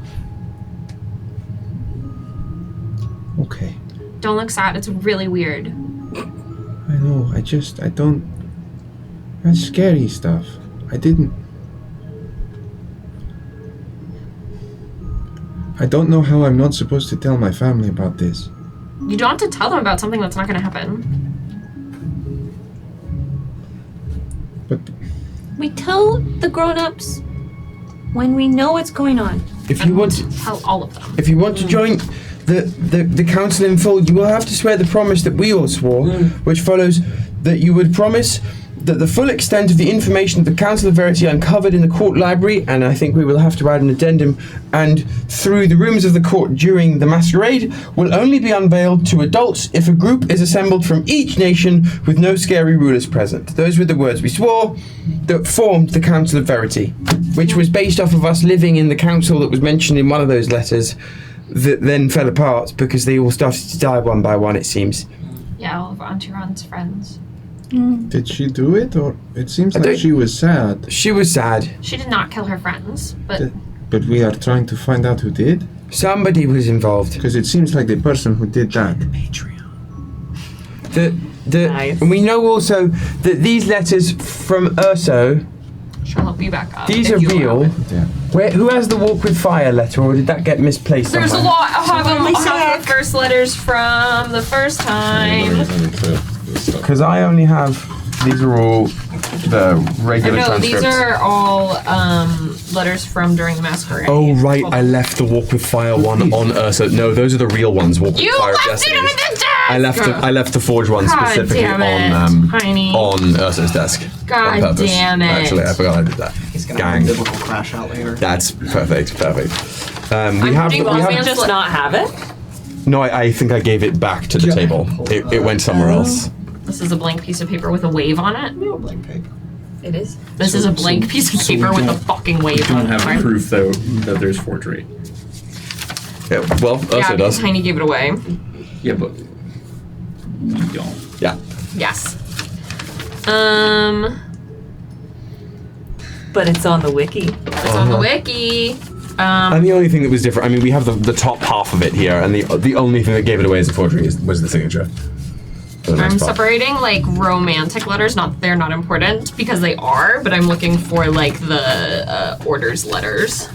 Okay. Don't look sad, it's really weird. I know, I don't... That's scary stuff. I don't know how I'm not supposed to tell my family about this. You don't have to tell them about something that's not going to happen. But... We tell the grown-ups when we know what's going on. If you want to tell all of them. If you want to join the council in full, you will have to swear the promise that we all swore, which follows that you would promise that the full extent of the information of the Council of Verity uncovered in the court library, and I think we will have to add an addendum, and through the rooms of the court during the masquerade, will only be unveiled to adults if a group is assembled from each nation with no scary rulers present. Those were the words we swore that formed the Council of Verity, which was based off of us living in the council that was mentioned in one of those letters that then fell apart because they all started to die one by one, it seems. Yeah, all of Antiron's friends. Did she do it, or it seems like she was sad? She was sad. She did not kill her friends, but... But we are trying to find out who did? Somebody was involved. Because it seems like the person who did that. Nice. And we know also that these letters from Urso... She'll help you back up. These if are you real. allow it. Who has the Walk with Fire letter, or did that get misplaced There's somewhere? a lot. I'll have the first letters from the first time. Because I only have... These are all the regular No, transcripts. these are all letters from during the masquerade. Oh right, I left the Walk with Fire one on Urso. No, those are the real ones. Walk with Fire of Destiny. I left the Forge one God specifically damn it, Tiny. on Urso's desk. God on purpose. damn it. Actually, I forgot I did that. He's gonna Gang. have a biblical crash out later. That's perfect. We have just not have it? No, I think I gave it back to the table. It went somewhere else. This is a blank piece of paper with a wave on it. No blank paper. It is. This is a blank piece of paper with a fucking wave We on don't it. have proof, though, that there's forgery. Yeah, well, Urso Yeah, does. Tiny gave it away. Yeah, but we don't. Yeah. Yes. But it's on the wiki. It's on the wiki. And the only thing that was different, I mean, we have the top half of it here, and the only thing that gave it away as a forgery was the signature. I'm separating like romantic letters. They're not important because they are, but I'm looking for like the orders letters.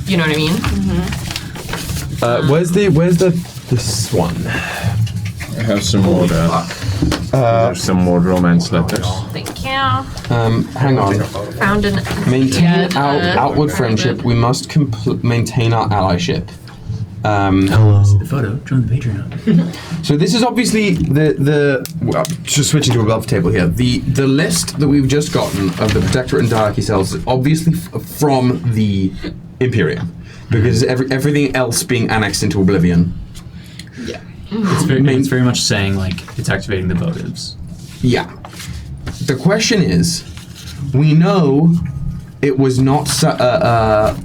You know what I mean? Mm-hmm. Where's this one? I have some more. There's some more romance letters. Thank you. Hang on. Found an Maintain outward friendship. We must maintain our allyship. See the photo. Join the Patreon. So this is obviously well, just switching to above table here. The list that we've just gotten of the Protectorate and Diarchy cells is obviously from the Imperium, because everything else being annexed into Oblivion. Yeah. It's very much saying like it's activating the votives. Yeah. The question is, we know it was not Phaedra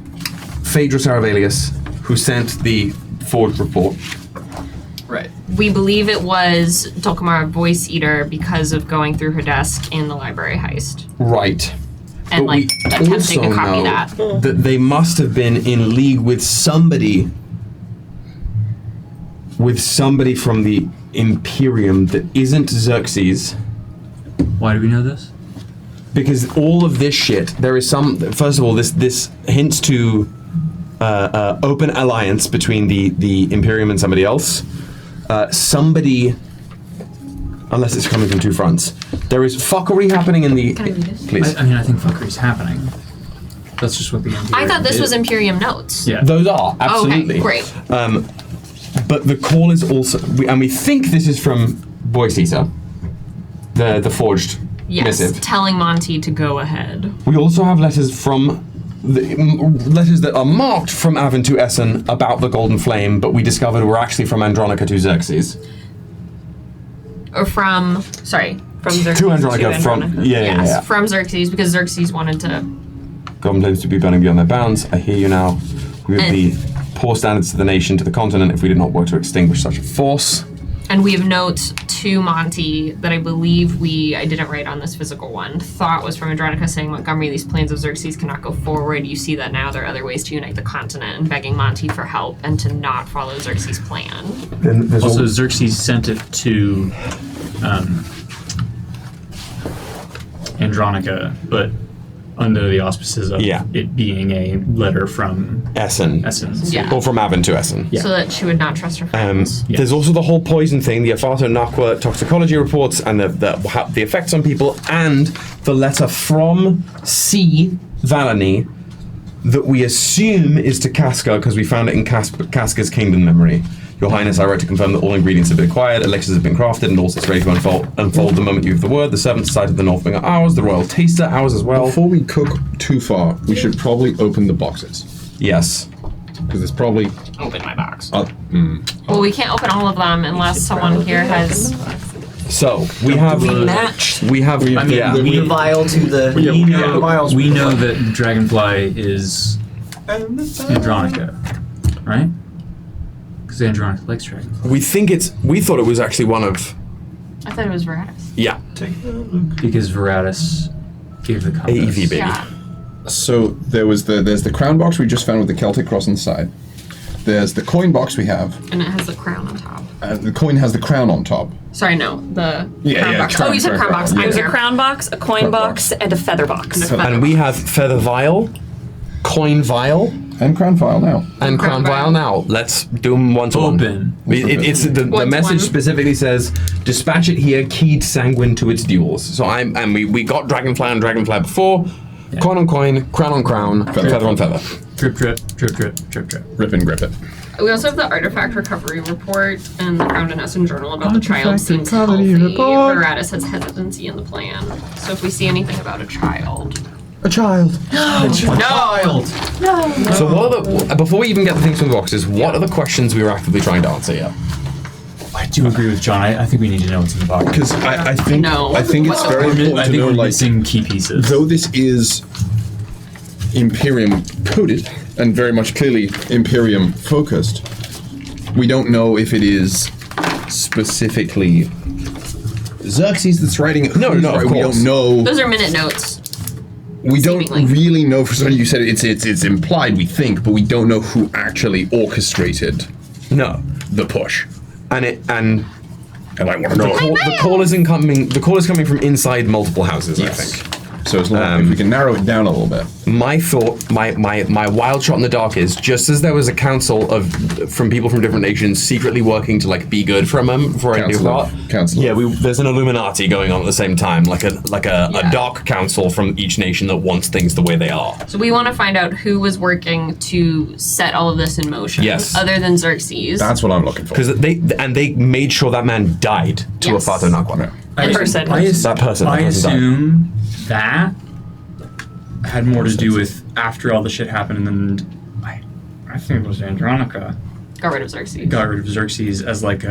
Sarovelius who sent the forged report. Right. We believe it was Dulcamara Voice Eater because of going through her desk in the library heist. Right. And But we attempting to copy also that. know that they must have been in league with somebody from the Imperium that isn't Xerxes. Why do we know this? Because all of this shit, there is some. First of all, this hints to open alliance between the Imperium and somebody else. Somebody, unless it's coming from two fronts, there is fuckery happening in the. Can I read this? Please. I mean, I think fuckery's happening. That's just what the Imperium I thought this did. was Imperium notes. Yeah. Those are absolutely. Okay, great. But the call is also, we think this is from Voice Eater, the forged Yes, missive. telling Monty to go ahead. We also have letters from letters that are marked from Avon to Essen about the Golden Flame, but we discovered were actually from Andronica to Xerxes. Or from Xerxes. To Andronica from yeah. From Xerxes because Xerxes wanted to. Golden Flames to be burning beyond their bounds. I hear you now. We would be poor standards to the nation, to the continent, if we did not work to extinguish such a force. And we have notes to Monty that I believe I didn't write on this physical one, thought was from Andronica saying, Montgomery, these plans of Xerxes cannot go forward. You see that now there are other ways to unite the continent, and begging Monty for help and to not follow Xerxes' plan. Also, Xerxes sent it to Andronica, but under the auspices of it being a letter from Essen. Yeah. Or from Avon to Essen. So that she would not trust her friends. There's also the whole poison thing, the Afato Nakwa toxicology reports, and the effects on people, and the letter from C. Valani that we assume is to Casca because we found it in Casca's kingdom memory. Your Highness, I write to confirm that all ingredients have been acquired, elixirs have been crafted, and all sets ready to unfold the moment you have the word. The servants' side of the North Wing are ours, the royal taster ours as well. Before we cook too far, we should probably open the boxes. Yes. Because it's probably... Open my box. Well, we can't open all of them unless someone here has... So, we have... matched. We have... the vial to the... We know that Dragonfly is Andronica, right? Because Andronica likes dragons. We thought it was actually one of... I thought it was Veratus. Yeah. Because Veratus gave the compass. AEV, baby. Yeah. So there's the crown box we just found with the Celtic cross on the side. There's the coin box we have. And it has the crown on top. The coin has the crown on top. Sorry, no. The crown box. Crown, You said crown box. There's a crown box, a coin box, and a feather box. And we have feather vial, coin vial, and crown vial now. And crown vial now. Let's do them one to one. It's the message specifically says, dispatch it here, keyed sanguine to its duels. So we got Dragonfly and Dragonfly before. Coin on coin, crown on crown, feather on feather. Drip, drip, drip, drip, drip, drip. Rip and grip it. We also have the artifact recovery report and the Crown Denizen journal about the child Artifact seems recovery healthy. report. Veratus has hesitancy in the plan. So if we see anything about a child. A child. No! So what are the, before we even get the things from the boxes, what are the questions we were actively trying to answer here? I do agree with John. I think we need to know what's in the box. Because I think it's very important to know, we're like, missing key pieces. though this is Imperium coded and very much clearly Imperium focused, we don't know if it is specifically Xerxes that's writing it. No, Who's of We course. don't know. Those are minute notes. We don't seemingly. really know. For somebody, you said it's implied. We think, but we don't know who actually orchestrated the push. And I want to know. The call is incoming. The call is coming from inside multiple houses. Yes. I think. So as long if we can narrow it down a little bit. My thought, my wild shot in the dark is just as there was a council from people from different nations secretly working to like be good for a moment before I knew about. Yeah, there's an Illuminati going on at the same time, like a dark council from each nation that wants things the way they are. So we want to find out who was working to set all of this in motion. Yes. Other than Xerxes. That's what I'm looking for. Because they made sure that man died to Yes. a Fato Nagua. That person died. assume that had more to do with after all the shit happened, and then I think it was Andronica Got rid of Xerxes. got rid of Xerxes as like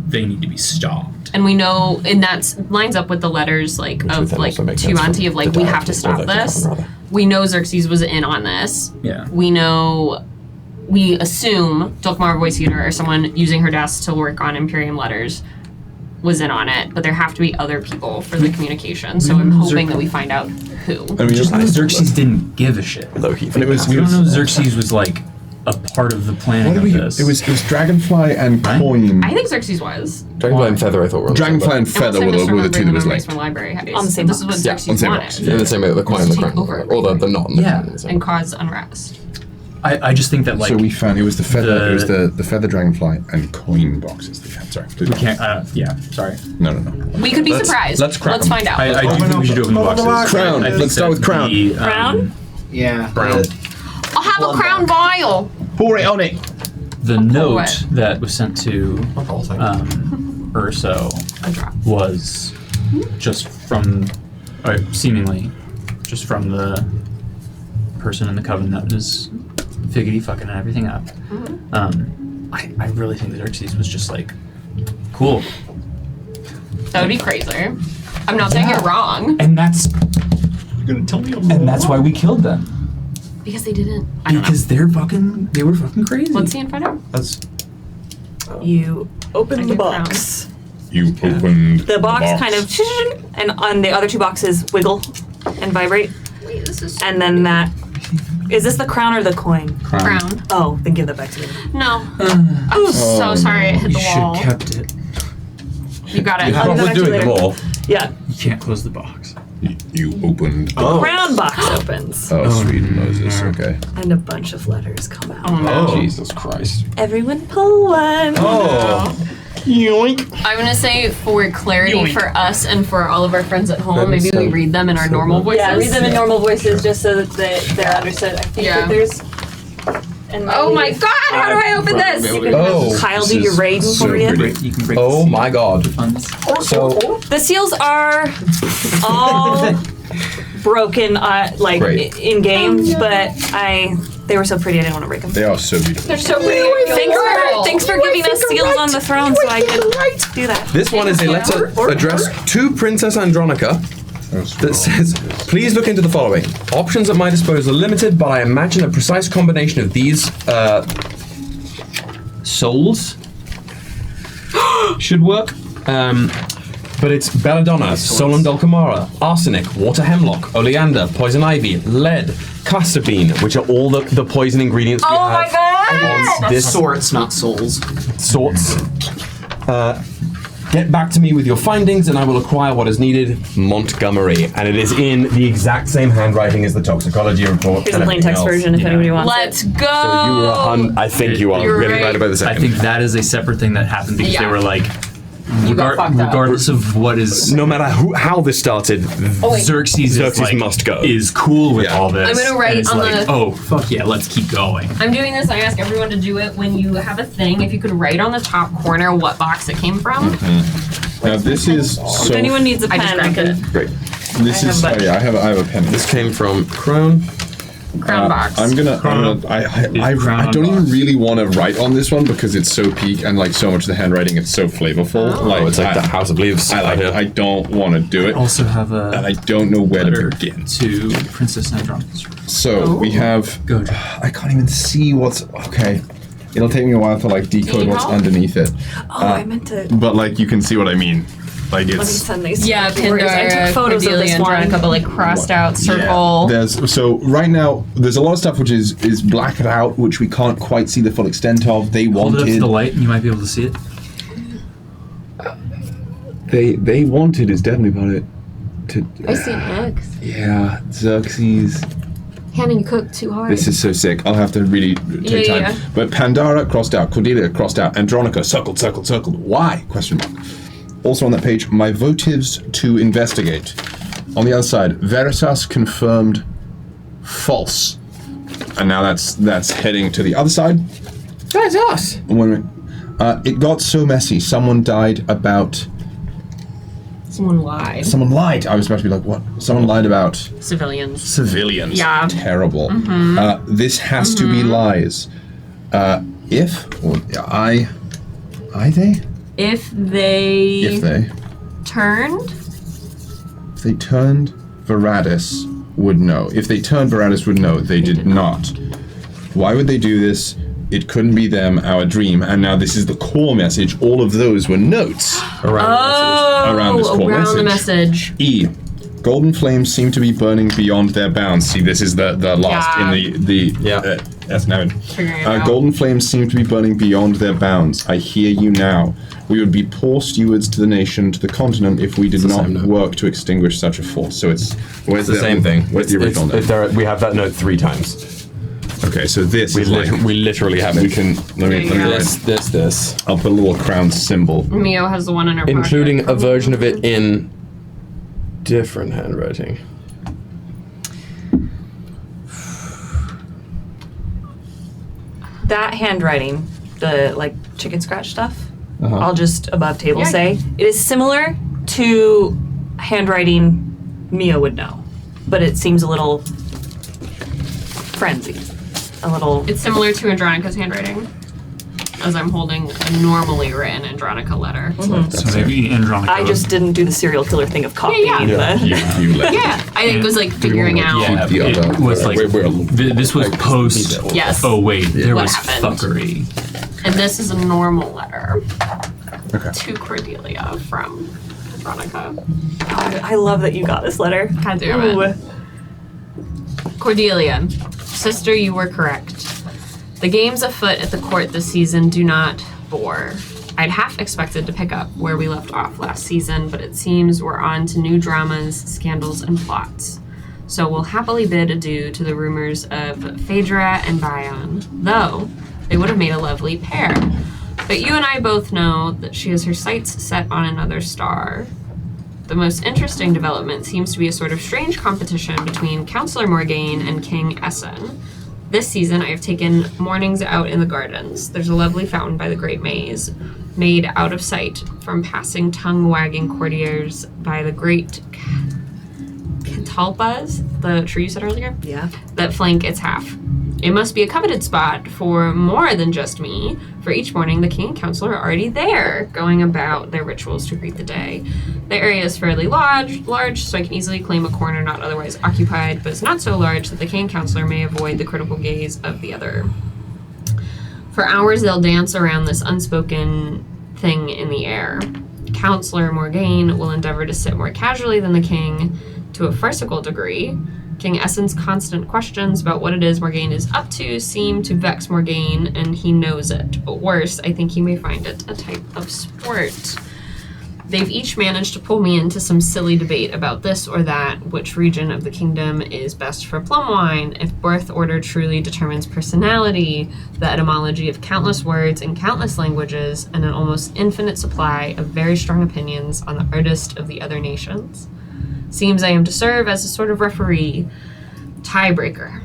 they need to be stopped. And we know, and that lines up with the letters like of like Tuanti of like we have to stop this. We know Xerxes was in on this. Yeah. We assume Dulcamara Voice Eater or someone using her desk to work on Imperium letters was in on it, but there have to be other people for the communication. So I'm hoping that we find out who. I mean, Xerxes didn't give a shit. And we don't know Xerxes was like a part of the planning of this. It was Dragonfly and Coin. I think Xerxes was. Dragonfly and Feather, I thought were on Dragonfly and Feather were the two that was linked. Library On the same This is what box. Xerxes on the same wanted. box. In the same way, the coin and the crown, or the knot. And cause unrest. I just think that like so we found it was the feather. It was the feather dragonfly and coin boxes they had. Sorry, we can't. Yeah, sorry. No. We could be surprised. Let's crack Let's them. find out. I do think we should open the boxes. Crown. I think Let's start that with crown. Crown? Yeah. Brown. I'll have a crown vial. Pour it on it. The note that was sent to Urso was just from, seemingly, just from the person in the coven that was figgity fucking everything up. I really think that Xerxes was just like, cool. That would be crazy. I'm not saying you're wrong. And that's You're gonna tell me I'm and that's why we killed them. Because they didn't. I don't know. Because they were fucking crazy. Let's see and find out. You open the box. You opened The box kind of, and on the other two boxes wiggle and vibrate. Wait, this is And then that. Is this the crown or the coin? crown. Oh, then give that back to me. No. I'm so sorry it hit You the should wall. have kept it. You got it. I'll give that back to you later. Yeah. You can't close the box. You opened. The crown box opens. Oh, sweet Moses. Okay. And a bunch of letters come out. Oh no. Jesus Christ. Everyone pull one. Yoink. I'm gonna say for clarity Yoink. for us and for all of our friends at home, maybe we read them in our normal voices. Yeah, read them in normal voices just so that they're understood. I think that there's. And Oh my god, how do I open this? You can have Kyle do your raiding for you. You can break Oh my god. So the seals are all broken, like Great. in game, but they were so pretty I didn't want to break them. They are so beautiful. They're so pretty. Thanks for giving us seals on the throne so I could do that. This one is a letter addressed to Princess Andronica that says, please look into the following. Options at my disposal are limited, but I imagine a precise combination of these souls should work. But it's belladonna, solemn dulcamara, arsenic, water hemlock, oleander, poison ivy, lead, castor bean, which are all the poison ingredients we Oh my have god! on this sorts, not souls. sorts. Get back to me with your findings and I will acquire what is needed. Montgomery. And it is in the exact same handwriting as the toxicology report. Here's and a plain everything text else. version if anybody wants Let's it. go! So you were I think you are You're really right. right about the I second. think that is a separate thing that happened because they Yeah. were like, You got fucked up. Regardless of what is, no matter how this started, Xerxes must go. Is cool with all this. I'm gonna write and is on like, the- oh fuck yeah, let's keep going. I'm doing this. I ask everyone to do it when you have a thing. If you could write on the top corner what box it came from. Now this is so. If anyone needs a I pen, I described can. Great. This is. Oh, yeah, I have a pen. This came from Crown. Crown box. I don't even really want to write on this one because it's so peak and like so much of the handwriting, it's so flavorful. It's like the House of Leaves. I don't want to do it. Also have a. And I don't know where to begin. To Princess Andronicus. So we have. Good. I can't even see what's okay. It'll take me a while to like decode what's underneath it. Oh, I meant to. But like you can see what I mean. Like Let me it's. send these. Yeah, to the viewers. I Pandora, took photos of Cordelia, this and one. Andronica, but like crossed out circle. There's so right now there's a lot of stuff which is blacked out, which we can't quite see the full extent of. They Hold it up wanted to the light, and you might be able to see it. they wanted is definitely about it. I see an X. Yeah, Xerxes. Hannah, you cooked too hard. This is so sick. I'll have to really take time. Yeah. But Pandora crossed out, Cordelia crossed out, Andronica circled. Why? Question mark. Also on that page, my votives to investigate. On the other side, Veritas confirmed false. And now that's heading to the other side. That's us. It got so messy. Someone died about. Someone lied. Someone lied. I was about to be like, what? Someone lied about Civilians. Yeah. Terrible. This has to be lies. They? If they turned, If they turned, Veratus would know. If they turned, Veratus would know. They did not. Why would they do this? It couldn't be them, our dream. And now this is the core message. All of those were notes around this core around the message. E. Golden flames seem to be burning beyond their bounds. See, this is the last in the that's now. Figuring it out. Golden flames seem to be burning beyond their bounds. I hear you now. We would be poor stewards to the nation, to the continent, if we did not work to extinguish such a force. So it's Where's the same thing? Where's the original note? We have that note 3 times. Okay, so this we is like literally have it. We can let me write this. I'll put a little crown symbol. Mio has the one in her including pocket. a version of it in different handwriting. That handwriting, the like chicken scratch stuff, I'll just above table say it is similar to handwriting Mia would know, but it seems a little frenzied, a little. It's similar to Andronica's handwriting, as I'm holding a normally written Andronica letter. So maybe Andronica. I just didn't do the serial killer thing of copying the. Yeah, I think it was like figuring out. Yeah, it was like this was post. Yes. Oh wait, there What was happened? fuckery. And this is a normal letter Okay. to Cordelia from Andronica. I love that you got this letter. God damn it. Cordelia, sister, you were correct. The games afoot at the court this season do not bore. I'd half expected to pick up where we left off last season, but it seems we're on to new dramas, scandals, and plots. So we'll happily bid adieu to the rumors of Phaedra and Bion, though they would have made a lovely pair. But you and I both know that she has her sights set on another star. The most interesting development seems to be a sort of strange competition between Councillor Morgaine and King Essen. This season, I have taken mornings out in the gardens. There's a lovely fountain by the Great Maze, made out of sight from passing tongue-wagging courtiers by the great catalpas, the tree you said earlier? Yeah. That flank its half. It must be a coveted spot for more than just me, for each morning the king and council are already there, going about their rituals to greet the day. The area is fairly large, so I can easily claim a corner not otherwise occupied, but it's not so large that the king and councilor may avoid the critical gaze of the other. For hours they'll dance around this unspoken thing in the air. Councillor Morgaine will endeavor to sit more casually than the king, to a farcical degree. King Essen's constant questions about what it is Morgaine is up to seem to vex Morgaine, and he knows it. But worse, I think he may find it a type of sport. They've each managed to pull me into some silly debate about this or that, which region of the kingdom is best for plum wine, if birth order truly determines personality, the etymology of countless words in countless languages, and an almost infinite supply of very strong opinions on the artist of the other nations. Seems I am to serve as a sort of referee, tiebreaker.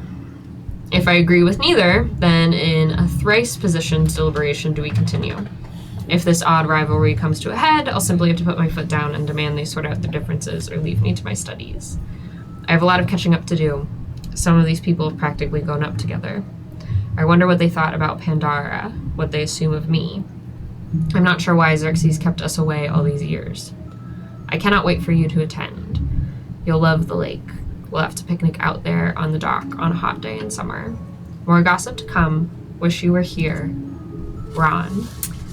If I agree with neither, then in a thrice positioned deliberation do we continue. If this odd rivalry comes to a head, I'll simply have to put my foot down and demand they sort out their differences or leave me to my studies. I have a lot of catching up to do. Some of these people have practically grown up together. I wonder what they thought about Pandora, what they assume of me. I'm not sure why Xerxes kept us away all these years. I cannot wait for you to attend. You'll love the lake. We'll have to picnic out there on the dock on a hot day in summer. More gossip to come. Wish you were here. Ron.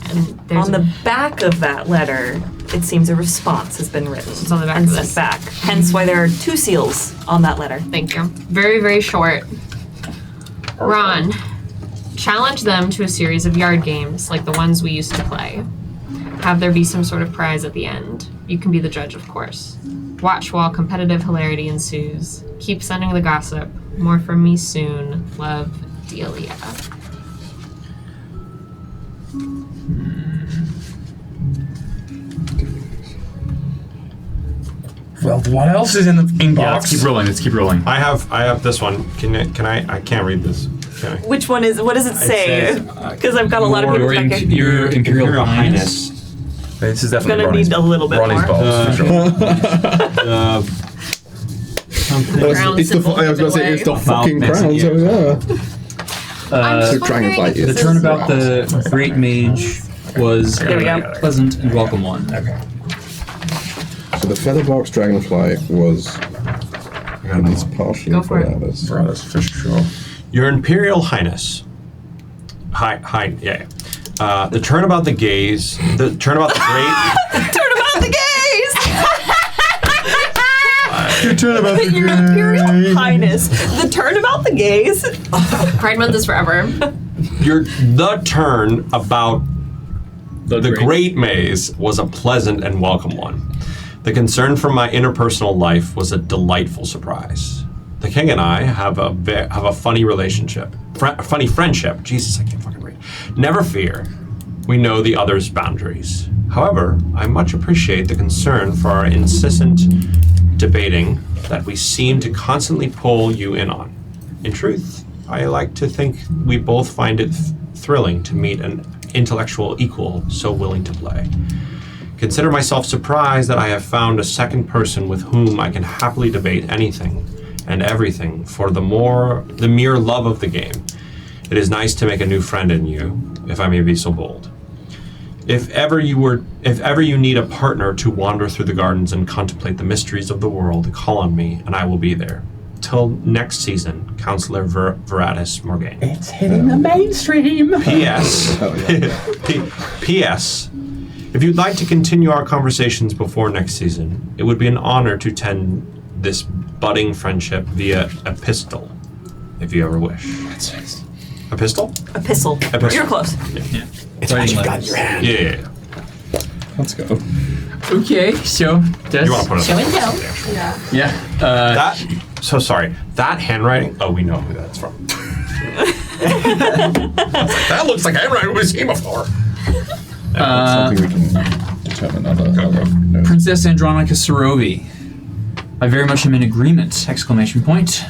And on the back of that letter, it seems a response has been written. It's on the back and of sent this. back. Hence why there are 2 seals on that letter. Thank you. Very, very short. Ron, challenge them to a series of yard games like the ones we used to play. Have there be some sort of prize at the end. You can be the judge, of course. Watch while competitive hilarity ensues. Keep sending the gossip. More from me soon. Love, Delia. Well, what else is in the inbox? Yeah, let's keep rolling. Let's keep rolling. I have this one. Can I can't read this. Can I? Which one is? What does it say? Because I've got a lot of people back here. Your Imperial Highness. This is I'm definitely gonna need a little bit Ronnie's more. balls, for sure. It's the, I was going to say, it's the fucking crowns over there. So dragonflight is. The turnabout the Great Mage was There we go. a pleasant and welcome one. Okay. So the Featherbox Dragonfly was at least partially Go for it. Brothers, for sure. Your Imperial Highness. Hi, yeah. The turnabout the gaze. The turnabout the great. Turnabout the gays! Your Your Imperial Highness. The turnabout the gays. Pride Month is forever. The turn about the Great Maze was a pleasant and welcome one. The concern for my interpersonal life was a delightful surprise. The king and I have a funny relationship, funny friendship. Jesus, I can't fucking read. Never fear, we know the other's boundaries. However, I much appreciate the concern for our incessant debating that we seem to constantly pull you in on. In truth, I like to think we both find it thrilling to meet an intellectual equal so willing to play. Consider myself surprised that I have found a second person with whom I can happily debate anything and everything for the mere love of the game. It is nice to make a new friend in you, if I may be so bold. If ever you need a partner to wander through the gardens and contemplate the mysteries of the world, call on me, and I will be there. Till next season, Counselor Veratus Morgane. It's hitting the mainstream. P.S. P.S. If you'd like to continue our conversations before next season, it would be an honor to tend this budding friendship via epistle, if you ever wish. Epistle? Epistle. You're close. Yeah. It's what you got in your hand. Yeah. Let's go. Okay, so that's... You want to put it Show and tell. Yeah. So sorry. That handwriting? Oh, we know who that's from. That looks like handwriting we've seen before. Something we can determine other notes. Princess Andronica Sarovei. I very much am in agreement! Exclamation point.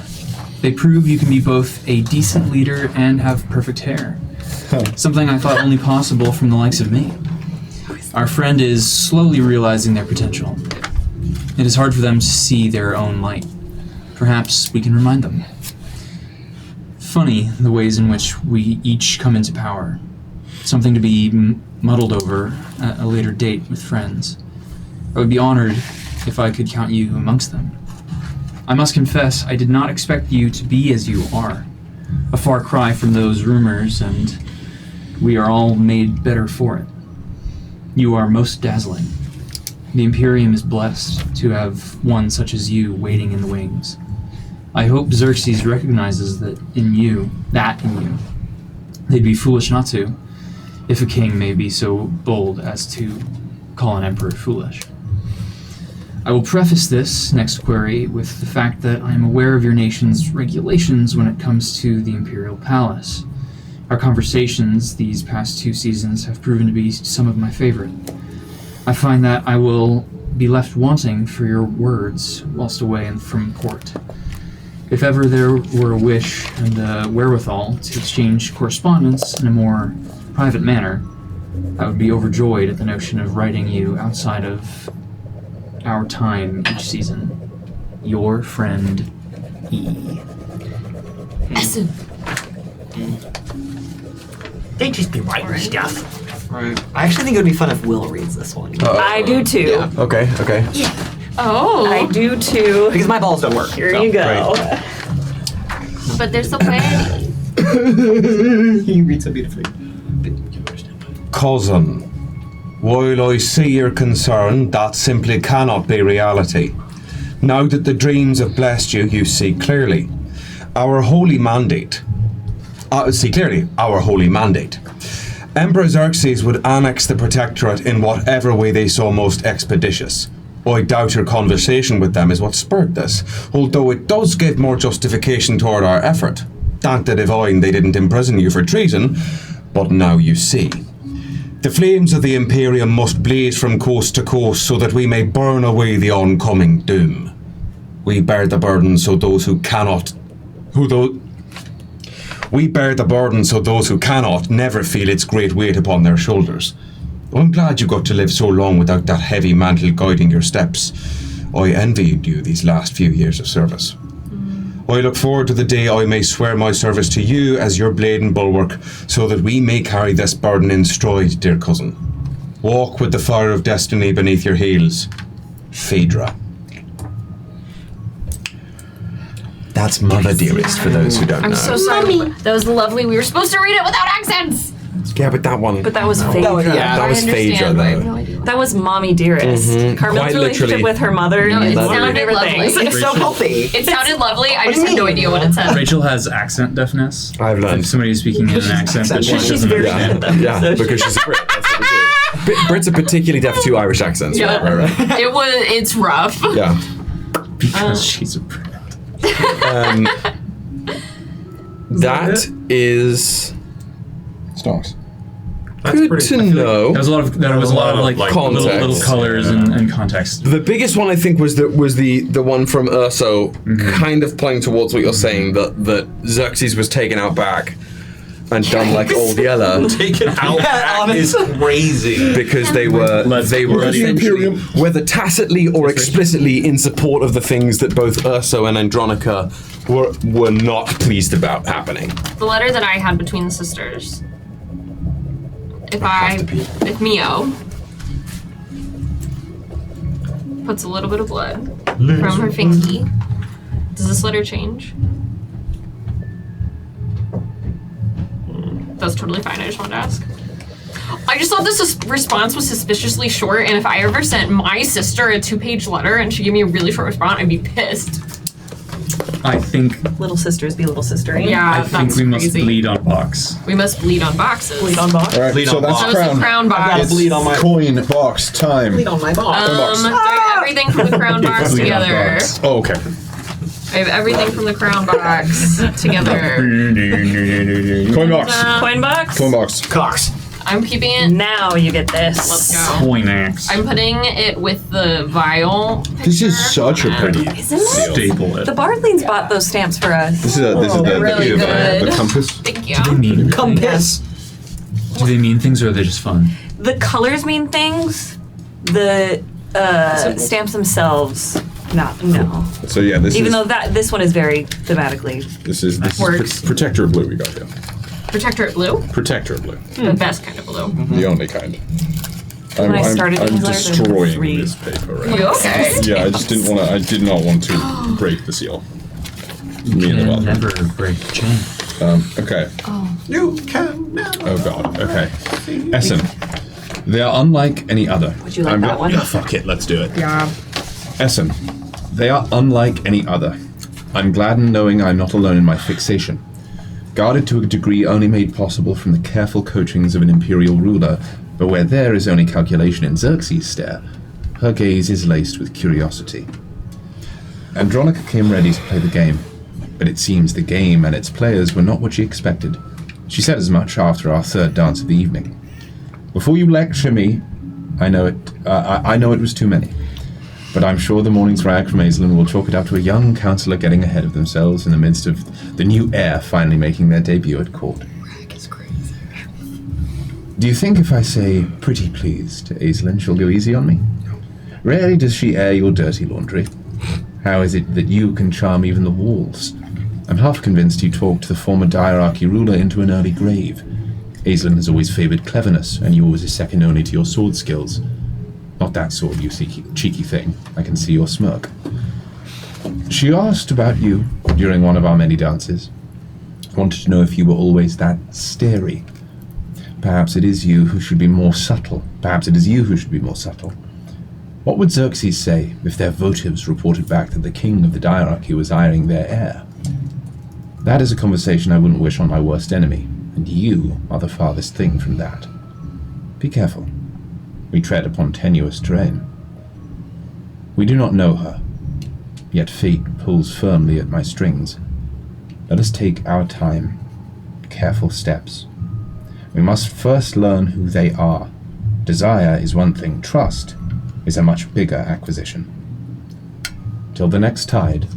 They prove you can be both a decent leader and have perfect hair. Something I thought only possible from the likes of me. Our friend is slowly realizing their potential. It is hard for them to see their own light. Perhaps we can remind them. Funny the ways in which we each come into power. Something to be muddled over at a later date with friends. I would be honored if I could count you amongst them. I must confess, I did not expect you to be as you are. A far cry from those rumors, and we are all made better for it. You are most dazzling. The Imperium is blessed to have one such as you waiting in the wings. I hope Xerxes recognizes that in you. They'd be foolish not to, if a king may be so bold as to call an emperor foolish. I will preface this next query with the fact that I am aware of your nation's regulations when it comes to the Imperial Palace. Our conversations these past 2 seasons have proven to be some of my favorite. I find that I will be left wanting for your words whilst away from court. If ever there were a wish and a wherewithal to exchange correspondence in a more private manner, I would be overjoyed at the notion of writing you outside of our time each season. Your friend, E. Essen. They just be writing stuff. Right. I actually think it would be fun if Will reads this one. I do too. Yeah. Okay. Oh. I do too. Because my balls don't work. Here you go. But there's so many. He reads so beautifully. Cousin, while I see your concern, that simply cannot be reality. Now that the dreams have blessed you, you see clearly. Our holy mandate. Our holy mandate. Emperor Xerxes would annex the Protectorate in whatever way they saw most expeditious. I doubt your conversation with them is what spurred this, although it does give more justification toward our effort. Thank the divine they didn't imprison you for treason, but now you see. The flames of the Imperium must blaze from coast to coast so that we may burn away the oncoming doom. We bear the burden so those who cannot never feel its great weight upon their shoulders. I'm glad you got to live so long without that heavy mantle guiding your steps. I envied you these last few years of service. I look forward to the day I may swear my service to you as your blade and bulwark, so that we may carry this burden in stride, dear cousin. Walk with the fire of destiny beneath your heels. Phaedra. That's Mother Dearest, for those who don't know. I'm so sorry. That was lovely. We were supposed to read it without accents. Yeah, but that one... But that was Phaedra. That was Phaedra, though. That was Mommy Dearest. Carmel's Quite relationship literally. with her mother. No, it is one of my sounded favorite lovely. things. It's so healthy. It sounded lovely. I just had no idea what it said. Rachel has accent deafness. I've learned. If somebody's speaking in an accent that she She's doesn't very understand. good at that. Yeah, because she's a Brit. That's what we do. Brits are particularly deaf to Irish accents. Yeah. Right. It's rough. Yeah. Because she's a Brit. That is Stars. good to know. There was a lot of like context. little colors and context. The biggest one I think was the one from Urso, kind of playing towards what you're saying, that Xerxes was taken out back and done like Old Yeller. Taken out back is crazy. Because they were essentially, whether tacitly or explicitly, in support of the things that both Urso and Andronica were not pleased about happening. The letter that I had between the sisters. If Mio puts a little bit of blood from her fingy, does this letter change? That's totally fine. I just wanted to ask. I just thought this response was suspiciously short, and if I ever sent my sister a 2-page letter and she gave me a really short response, I'd be pissed. I think Little sisters be little sistering. Yeah, I think we must bleed on box. We must bleed on boxes. Bleed on box. All right, Bleed so on that's box. So it's a crown box. It's bleed on my- coin box time. Bleed on my box. box. I have everything from the crown box Bleed on together. box. Oh, okay. I have everything from the crown box together. Coin box. Coin box. Coin box. Cox. I'm keeping it. Now you get this. Let's go. Coin axe. I'm putting it with the vial. This is such a pretty Isn't it? Staple it. The Bardlings bought those stamps for us. This is really good. the compass. Thank you. Do they mean Compass. Do they mean things, or are they just fun? The colors mean things. The stamps themselves, no. So yeah, this Even is though this one is very thematically. this is Works. protector blue we got here. Protector blue. Protector blue, The best kind of blue. the only kind. When I started I'm these letters, I destroying read. this paper. Right? You okay? Yeah, I just didn't want to. I did not want to break the seal. Me and the And Welcome. never break the chain. Okay. You can never. Oh god. Okay. Essen. They are unlike any other. Would you like that one? Yeah, fuck it. Let's do it. Yeah. Essen. They are unlike any other. I'm gladdened knowing I'm not alone in my fixation. Guarded to a degree only made possible from the careful coachings of an imperial ruler, But where there is only calculation in Xerxes' stare, her gaze is laced with curiosity. Andronica came ready to play the game, but it seems the game and its players were not what she expected. She said as much after our third dance of the evening. Before you lecture me, I know it was too many. But I'm sure the morning's rag from Aislinn will chalk it up to a young councillor getting ahead of themselves in the midst of the new heir finally making their debut at court. Rag is crazy. Do you think if I say pretty please to Aislinn, she'll go easy on me? Rarely does she air your dirty laundry. How is it that you can charm even the walls? I'm half convinced you talked the former Diarchy ruler into an early grave. Aislinn has always favoured cleverness, and yours is second only to your sword skills. Not that sword, you cheeky thing. I can see your smirk. She asked about you during one of our many dances. Wanted to know if you were always that starey. Perhaps it is you who should be more subtle. Perhaps it is you who should be more subtle. What would Xerxes say if their votives reported back that the king of the Diarchy was eyeing their heir? That is a conversation I wouldn't wish on my worst enemy, and you are the farthest thing from that. Be careful. We tread upon tenuous terrain. We do not know her, yet fate pulls firmly at my strings. Let us take our time, careful steps. We must first learn who they are. Desire is one thing, trust is a much bigger acquisition. Till the next tide,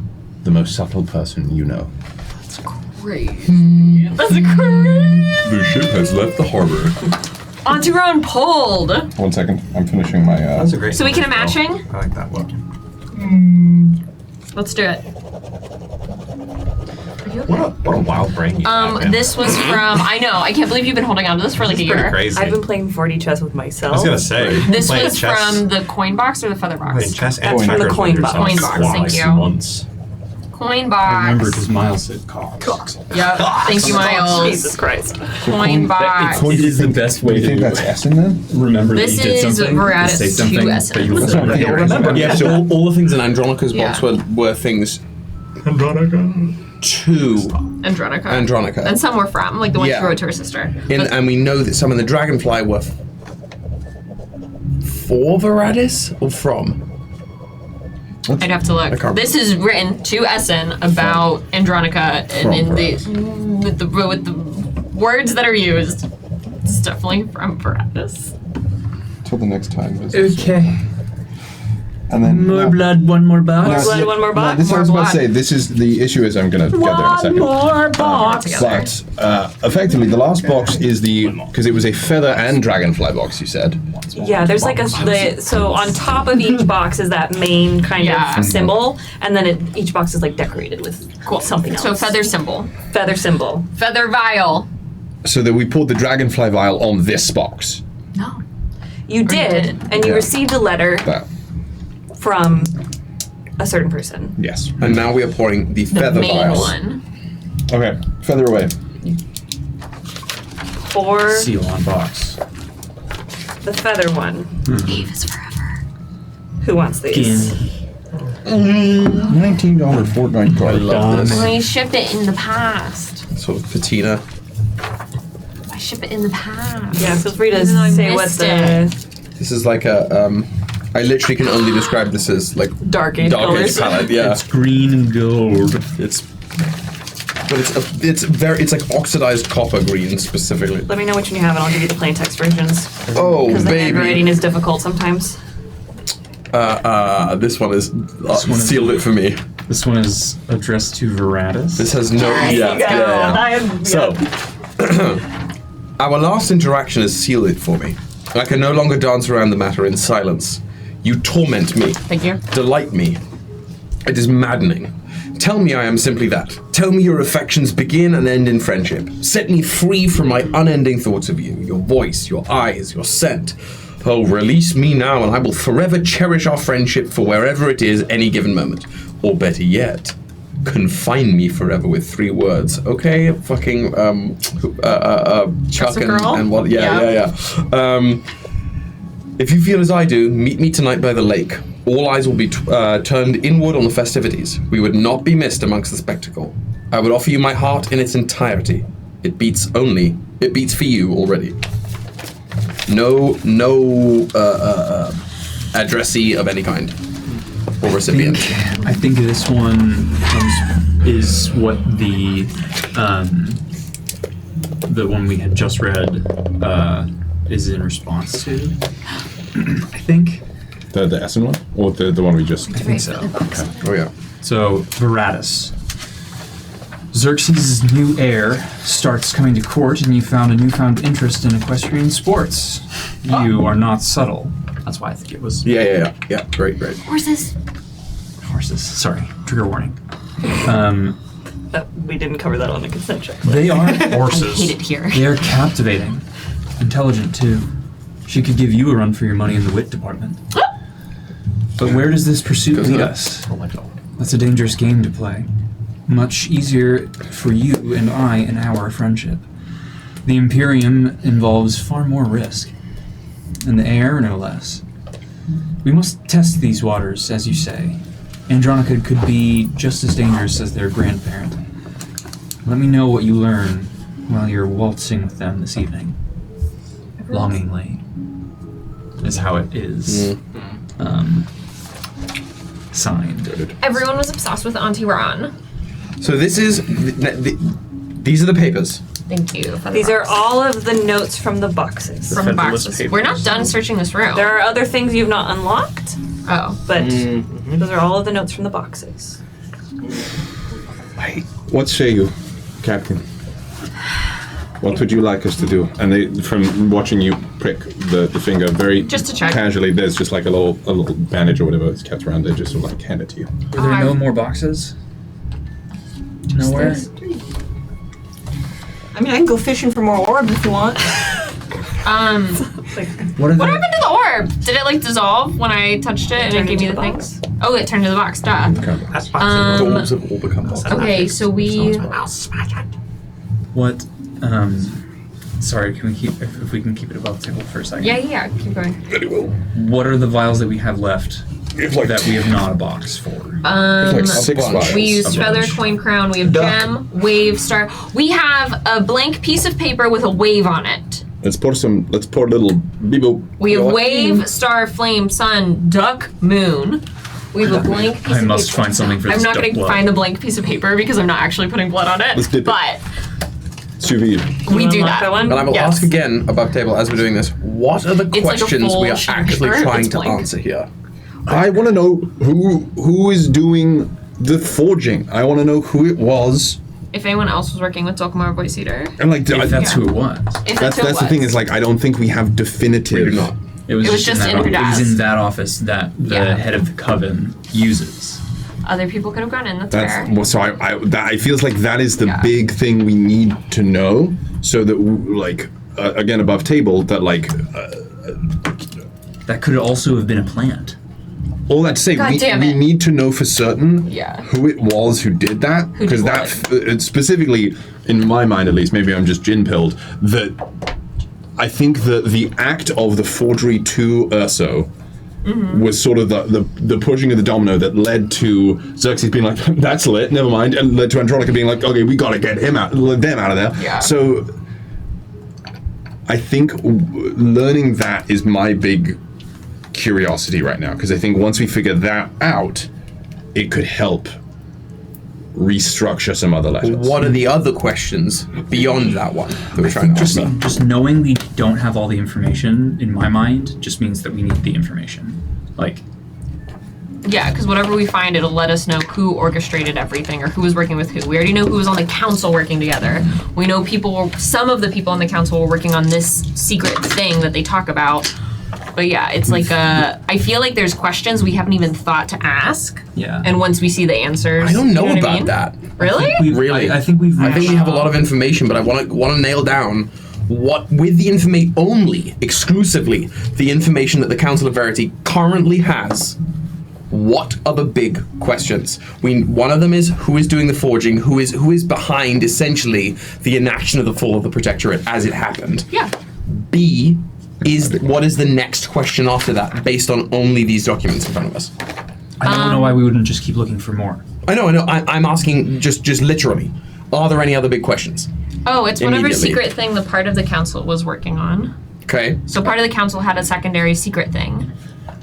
the most subtle person you know. That's crazy. That's crazy. The ship has left the harbor. Onto your own pulled. 1 second, I'm finishing my. That's a great. So we can a matching? I like that one. Let's do it. What a wild brain you have, man. This was from. I know. I can't believe you've been holding on to this for like a Pretty year. crazy. I've been playing 4D chess with myself. I was gonna say. This playing was chess, from the coin box or the feather box? playing chess and That's from the checkers coin with box. yourself Coin box, thank twice you. once. Coin box. I remember because Miles said cost. Yep. Thank you, Miles. Jesus Christ. Coin box. It is the best way Do you to think do that's it. Essen then? Remember This that you did is something, Veratus say 2 something, Essence. but you That's what I'm thinking. remember. Yeah, so all the things in Andronica's box Yeah. were things to Andronica. Andronica. And some were from, like the one Yeah. she wrote to her sister. And we know that some in the Dragonfly were for Veratis or from? I'd have to I look. can't This is written to Essen about Andronica, and in the with the words that are used, it's definitely from Veratus. Till the next time. Okay. And then More blood, one more box. More blood, one more box. This I was about to blood. say. This is the issue. Is I'm gonna get there in a second. More box. Together. But effectively, the last box is because it was a feather and dragonfly box. You said. Yeah, there's like so on top of each box is that main kind Yeah. of symbol, and then each box is like decorated with something else. So feather symbol, Feather symbol. feather vial. So that we poured the dragonfly vial on this box. No. You did, and you Yeah. received a letter That. from a certain person. Yes. And now we are pouring the The feather main vials. one. Okay. Feather away. For Seal on box. the feather one. Eve is forever. Who wants these? $19 Fortnite card. I shipped it in the past. Sort of patina. I ship it in the past. Yeah, feel free to Even though I say what missed the This is like a I literally can only describe this as like dark age dark age colors. palette. Yeah, It's green and gold. It's like oxidized copper green specifically. Let me know which one you have, and I'll give you the plain text versions. Oh Because the baby. handwriting is difficult sometimes. This one is sealed it for me. This one is addressed to Veratus. This has no Yeah. So our last interaction has sealed it for me. I can no longer dance around the matter in silence. You torment me. Thank you. Delight me. It is maddening. Tell me I am simply that. Tell me your affections begin and end in friendship. Set me free from my unending thoughts of you, your voice, your eyes, your scent. Oh, release me now and I will forever cherish our friendship for wherever it is any given moment. Or better yet, confine me forever with 3 words. Okay, fucking, Chuck and what, yeah. If you feel as I do, meet me tonight by the lake. All eyes will be turned inward on the festivities. We would not be missed amongst the spectacle. I would offer you my heart in its entirety. It beats for you already. No addressee of any kind or recipient. I think this one is what the one we had just read is in response to. I think. The Essen one? Or the one we just... I think so. Okay. Oh, yeah. So, Veratus. Xerxes' new heir starts coming to court, and you found a newfound interest in equestrian sports. You are not subtle. That's why I think it was... Yeah. Great. Horses. Sorry. Trigger warning. We didn't cover that on the consent check. They are Horses. I hate it here. They are captivating. Intelligent, too. She could give you a run for your money in the wit department. But where does this pursuit lead us? That's a dangerous game to play. Much easier for you and I in our friendship. The Imperium involves far more risk. And the heir, no less. We must test these waters, as you say. Andronica could be just as dangerous as their grandparent. Let me know what you learn while you're waltzing with them this evening. Longingly is how it is signed. Everyone was obsessed with Auntie Ron. So this is... these are the papers. Thank you. These are all of the notes from the boxes. From the boxes. We're not done searching this room. There are other things you've not unlocked. Oh. But those are all of the notes from the boxes. What say you, Captain? What would you like us to do? And from watching you prick the finger very just to check. Casually, there's just like a little bandage or whatever that's kept around. They just sort of like hand it to you. Are there no more boxes? Nowhere? I mean, I can go fishing for more orbs if you want. What happened to the orb? Did it like dissolve when I touched it and it gave me the things? Oh, it turned to the box. Duh. Orbs have all become boxes. Okay, so we. What? Sorry, can we keep if we can keep it above the table for a second? Yeah, keep going. Very well. What are the vials that we have left that we have not a box for? Like 6 vials. We used feather, coin, crown. We have gem, wave, star. We have a blank piece of paper with a wave on it. Let's pour a little beep-boop. We have wave, star, flame, sun, duck, moon. We have a blank piece of paper. I must find something for this. I'm not going to find the blank piece of paper because I'm not actually putting blood on it. Let's dip it. But Sous vide. we do that. And I will ask again above table as we're doing this, what are the questions we are actually trying to answer here? I want to know who is doing the forging. I want to know who it was. If anyone else was working with Dulcamara Voice Eater. And like that's who it was. That's the thing is like I don't think we have definitive. We do not. It was just in her It desk. was in that office that the head of the coven uses. Other people could have gone in. That's fair. Well, so I feels like that is the big thing we need to know, so that like again above table that like that could also have been a plant. All that to say, we need to know for certain who it was who did that, because that specifically, in my mind at least, maybe I'm just gin-pilled, that I think that the act of the forgery to Urso was sort of the pushing of the domino that led to Xerxes being like, that's lit, never mind, and led to Andronica being like, okay, we gotta get them out of there. Yeah. So I think learning that is my big curiosity right now, because I think once we figure that out, it could help restructure some other letters. What are the other questions beyond that one that we're trying to answer? Just knowing we don't have all the information in my mind just means that we need the information. Like, yeah, because whatever we find, it'll let us know who orchestrated everything or who was working with who. We already know who was on the council working together. We know some of the people on the council were working on this secret thing that they talk about. But yeah, it's like I feel like there's questions we haven't even thought to ask. Yeah. And once we see the answers, I don't know you about I mean? that. Really? I think we have a lot of information, but I want to nail down what, with the information only, exclusively, the information that the Council of Verity currently has. What are the big questions? One of them is who is doing the forging, who is behind essentially the enaction of the fall of the Protectorate as it happened. Yeah. B what is the next question after that, based on only these documents in front of us? I don't know why we wouldn't just keep looking for more. I know. I'm asking just literally. Are there any other big questions? Oh, it's whatever secret thing the part of the council was working on. Okay. So part of the council had a secondary secret thing.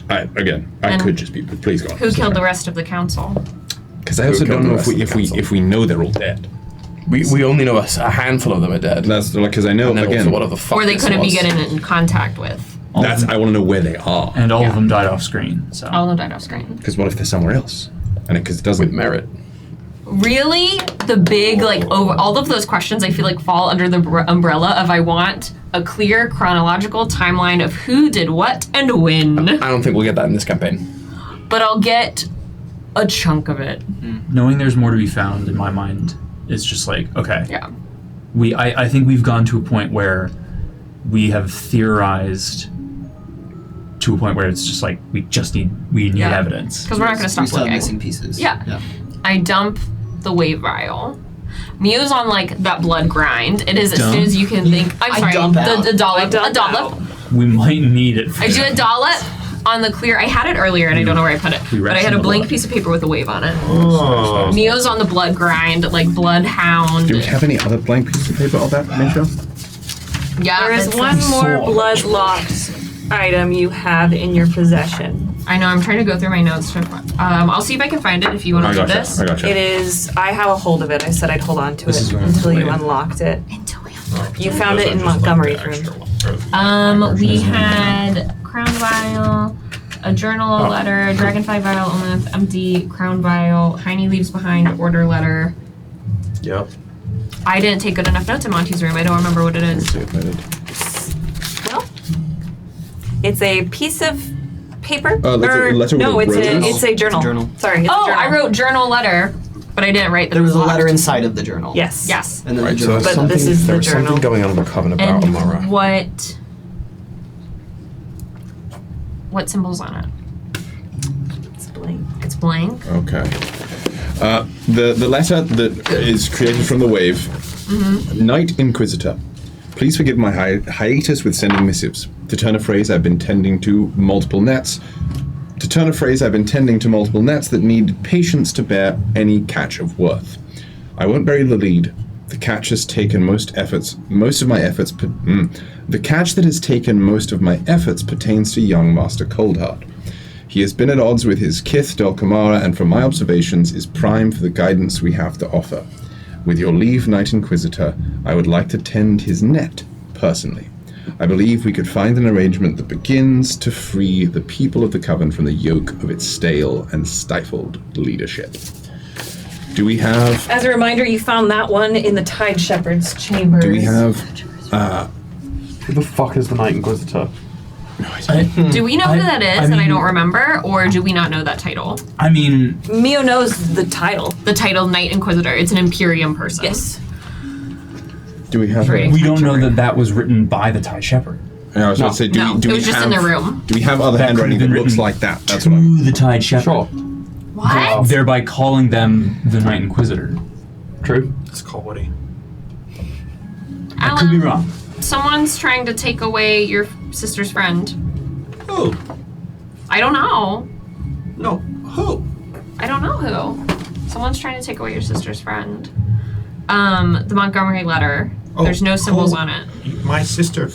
I And could just be, but please go on. Who killed the rest of the council? Because I also don't know if we know they're all dead. We only know a handful of them are dead. That's like because I know and then again also what the fuck Or they this couldn't be was. getting in contact with. That's I want to know where they are. And all of them died off screen. So. All of them died off screen. Because what if they're somewhere else? And because it doesn't Merritt. Really, the big over all of those questions I feel like fall under the umbrella of I want a clear chronological timeline of who did what and when. I don't think we'll get that in this campaign. But I'll get a chunk of it. Knowing there's more to be found in my mind is just like, okay. Yeah. I think we've gone to a point where we have theorized to a point where it's just like we need evidence. Because we're not going to stop We still have looking. missing pieces. Yeah. I dump the wave vial. Mio's on like that blood grind. It is as soon as you can think. I'm I sorry. dump out. The dollop. A dollop. We might need it. I do a dollop on the clear. I had it earlier and I don't know where I put it. But I had a blank piece of paper with a wave on it. Oh. Mio's on the blood grind, like bloodhound. Do we have any other blank pieces of paper on that, Minshew? Yeah, There is that's one a more sword. blood-locked item you have in your possession. I know. I'm trying to go through my notes. I'll see if I can find it if you want to do this. It is. I have a hold of it. I said I'd hold on to it until you unlocked it. You found it in Montgomery's room. We had crown vial, a journal letter, dragonfly vial, Olymph, empty crown vial, Heine leaves behind order letter. Yep. I didn't take good enough notes in Monty's room. I don't remember what it is. Well, it's a piece of paper. Letter with no, a it's rose? a journal. Sorry. It's a journal. I wrote journal letter, but I didn't write that. There was a locked. letter inside of the journal. Yes. Yes. And then Right, the so journal. there's But this something, is the there was something journal. going on in the coven about And Amara. what symbol's on it? It's blank. It's blank. Okay. The letter that is created from the wave. Mm-hmm. Knight Inquisitor, please forgive my hiatus with sending missives. To turn a phrase, I've been tending to multiple nets. That need patience to bear any catch of worth. I won't bury the lead. The catch has taken the catch that has taken most of my efforts pertains to young Master Coldheart. He has been at odds with his kith, Dulcamara, and from my observations is prime for the guidance we have to offer. With your leave, Knight Inquisitor, I would like to tend his net, personally. I believe we could find an arrangement that begins to free the people of the Coven from the yoke of its stale and stifled leadership. Do we have... As a reminder, you found that one in the Tide Shepherd's chambers. Do we have... Who the fuck is the Knight Inquisitor? Do we know who that is and I don't remember, or do we not know that title? I mean... Mio knows the title. The title Knight Inquisitor. It's an Imperium person. Yes. Do we have... We don't know that was written by the Tide Shepherd. Yeah, I was going to say, do it we was just have, in the room. Do we have other That handwriting could that have been looks written like that? That's what I'm... To the Tide Shepherd. Sure. What? Thereby calling them the Knight Inquisitor. True. Let's call Woody. I could be wrong. Someone's trying to take away your sister's friend. Who? I don't know. No. Who? I don't know who. Someone's trying to take away your sister's friend. The Montgomery letter. Oh, There's no symbols on it. My sister.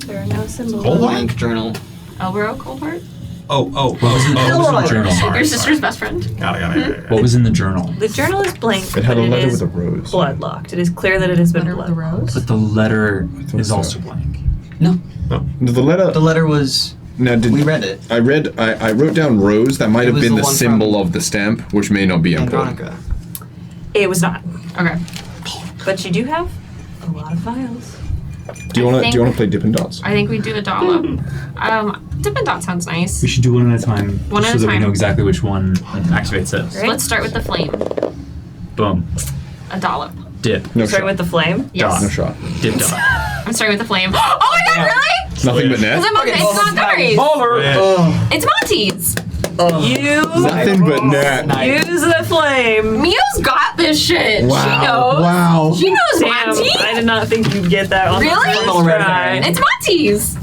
There are no symbols. Blank journal. Elro Coldheart? What was in the journal? Your sister's best friend. Got it. What was in the journal? The journal is blank. It had a but letter is with a rose. blood locked. It is clear that it has been Letter with a blood. rose? But the letter is so. also blank. No. The letter... The letter was... Now, we read it. I wrote down rose. That might It have was been the the one symbol from of the stamp, which may not be important. Andronica. It was not. Okay. But you do have a lot of vials. Do you want to play Dippin' Dots? I think we do a dollop. Dippin' Dot sounds nice. We should do one at a time. One just at a so that we time. know exactly which one activates it. So let's start with the flame. Boom. A dollop. Dip. No Start shot. with the flame. Yes. No shot. Dip dot. I'm starting with the flame. Oh my god, really? Nothing but net. It's Montgomery's. It's Monty's. Nothing but net. Use the flame. Mio's got this shit. Wow. She knows. Wow. She knows Damn, Monty. I did not think you'd get that on Really? the first try. It's Monty's.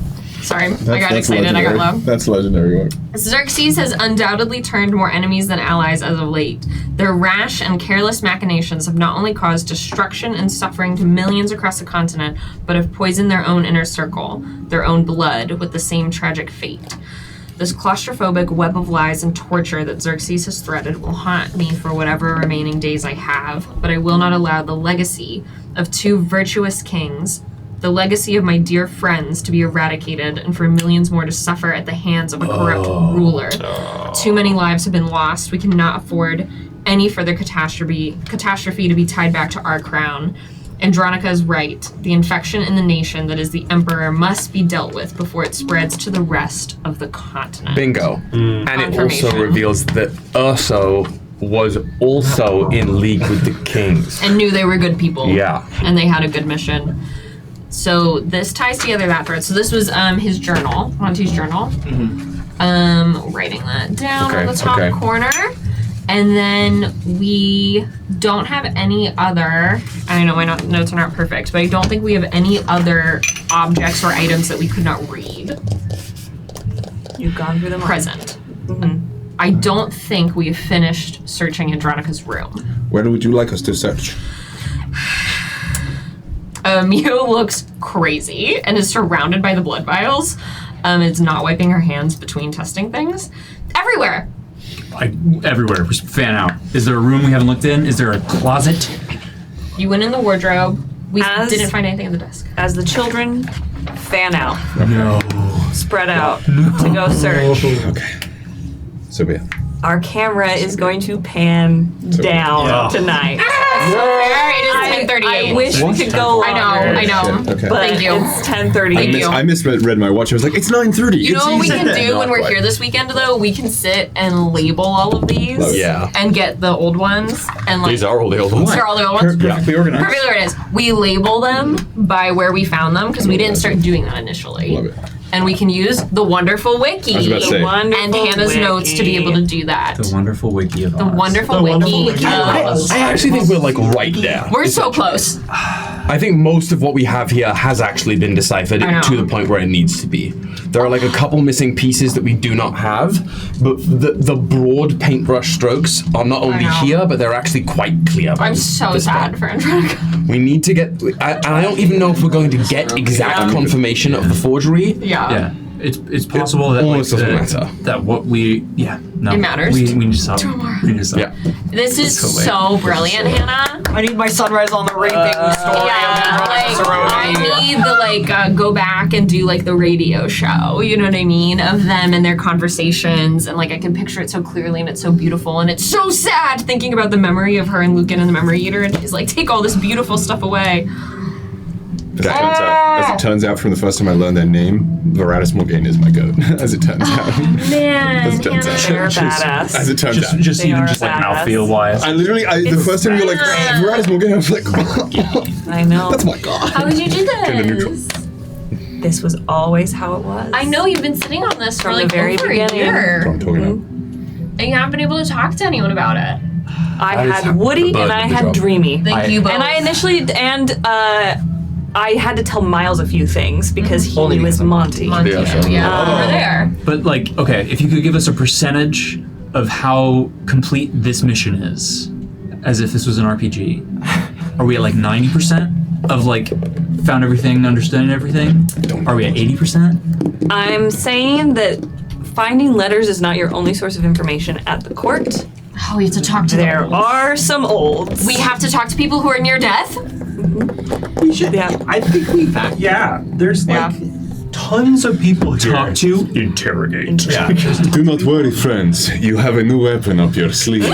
Sorry, I got excited. I got low. That's legendary work. Xerxes has undoubtedly turned more enemies than allies as of late. Their rash and careless machinations have not only caused destruction and suffering to millions across the continent, but have poisoned their own inner circle, their own blood, with the same tragic fate. This claustrophobic web of lies and torture that Xerxes has threaded will haunt me for whatever remaining days I have, but I will not allow the legacy of 2 virtuous kings, the legacy of my dear friends, to be eradicated and for millions more to suffer at the hands of a corrupt ruler. Too many lives have been lost. We cannot afford any further catastrophe to be tied back to our crown. Andronica is right. The infection in the nation that is the Emperor must be dealt with before it spreads to the rest of the continent. Bingo. And it also reveals that Urso was also in league with the kings. And knew they were good people. Yeah. And they had a good mission. So this ties together that thread. So this was his journal, Monty's journal. Writing that down on the top corner. And then we don't have any other, I know my notes are not perfect, but I don't think we have any other objects or items that we could not read. You've gone through them all. Present. I don't think we have finished searching Andronica's room. Where would you like us to search? Mew looks crazy and is surrounded by the blood vials. Is not wiping her hands between testing things. Everywhere. Everywhere. Just fan out. Is there a room we haven't looked in? Is there a closet? You went in the wardrobe. We didn't find anything in the desk. As the children fan out. No. Spread out to go search. Okay. So be it. Our camera is going to pan down tonight. It is 10:38. I wish we could go longer. I know. Shit, okay. But Thank you. it's 10:30. I misread my watch. I was like, it's 9:30. You know what we can do when we're Not here this weekend, though? We can sit and label all of these. Oh, yeah. And get the old ones. And like, These are all the old ones. These are all the old ones? Perfectly organized. Perfectly organized. We label them by where we found them, because we didn't start doing that initially. Love it. And we can use the wonderful wiki I was about to say. and Hannah's notes to be able to do that. The wonderful wiki of The wonderful wiki. I actually think we're like right there. We're so close. I think most of what we have here has actually been deciphered I know. to the point where it needs to be. There are like a couple missing pieces that we do not have, but the broad paintbrush strokes are not only here, but they're actually quite clear. I'm so sad for Andronica. We need to get, and I don't even know if we're going to get exact confirmation of the forgery. Yeah. It's possible that almost doesn't matter. That what we no. It matters. We need to stop. Tomorrow. We need to stop. Yeah. This is so brilliant, Hannah. I need my sunrise on the raping story. I need the go back and do like the radio show, you know what I mean, of them and their conversations, and like I can picture it so clearly, and it's so beautiful, and it's so sad thinking about the memory of her and Lücan and the Memory Eater, and she's like, take all this beautiful stuff away. As it turns out, from the first time I learned their name, Veratus Morgane is my goat. As it turns out. Man, As it turns out. They're badass. As it turns out. Just They even are just like badass. mouthfeel wise. I literally, the first time you were like, Veratus Morgane, I was like, I know. that's my god. How did you do Kinda neutral. this? This was always how it was. I know you've been sitting on this for From the like very over beginning. a year, That's what I'm talking about. and you haven't been able to talk to anyone about it. I That is had Woody the and bug I of the had job. Dreamy. Thank you both. And I initially, I had to tell Miles a few things because he Only knew his because Monty. Monty, yeah, over there. But like, okay, if you could give us a percentage of how complete this mission is, as if this was an RPG, are we at like 90% of like found everything, understanding everything? Are we at 80%? I'm saying that finding letters is not your only source of information at the court. Oh, we have to talk to There them. are some olds. We have to talk to people who are near death. We should. Yeah. I think we've. Yeah. There's like tons of people here. Talk to, interrogate. Yeah. Do not worry, friends. You have a new weapon up your sleeve.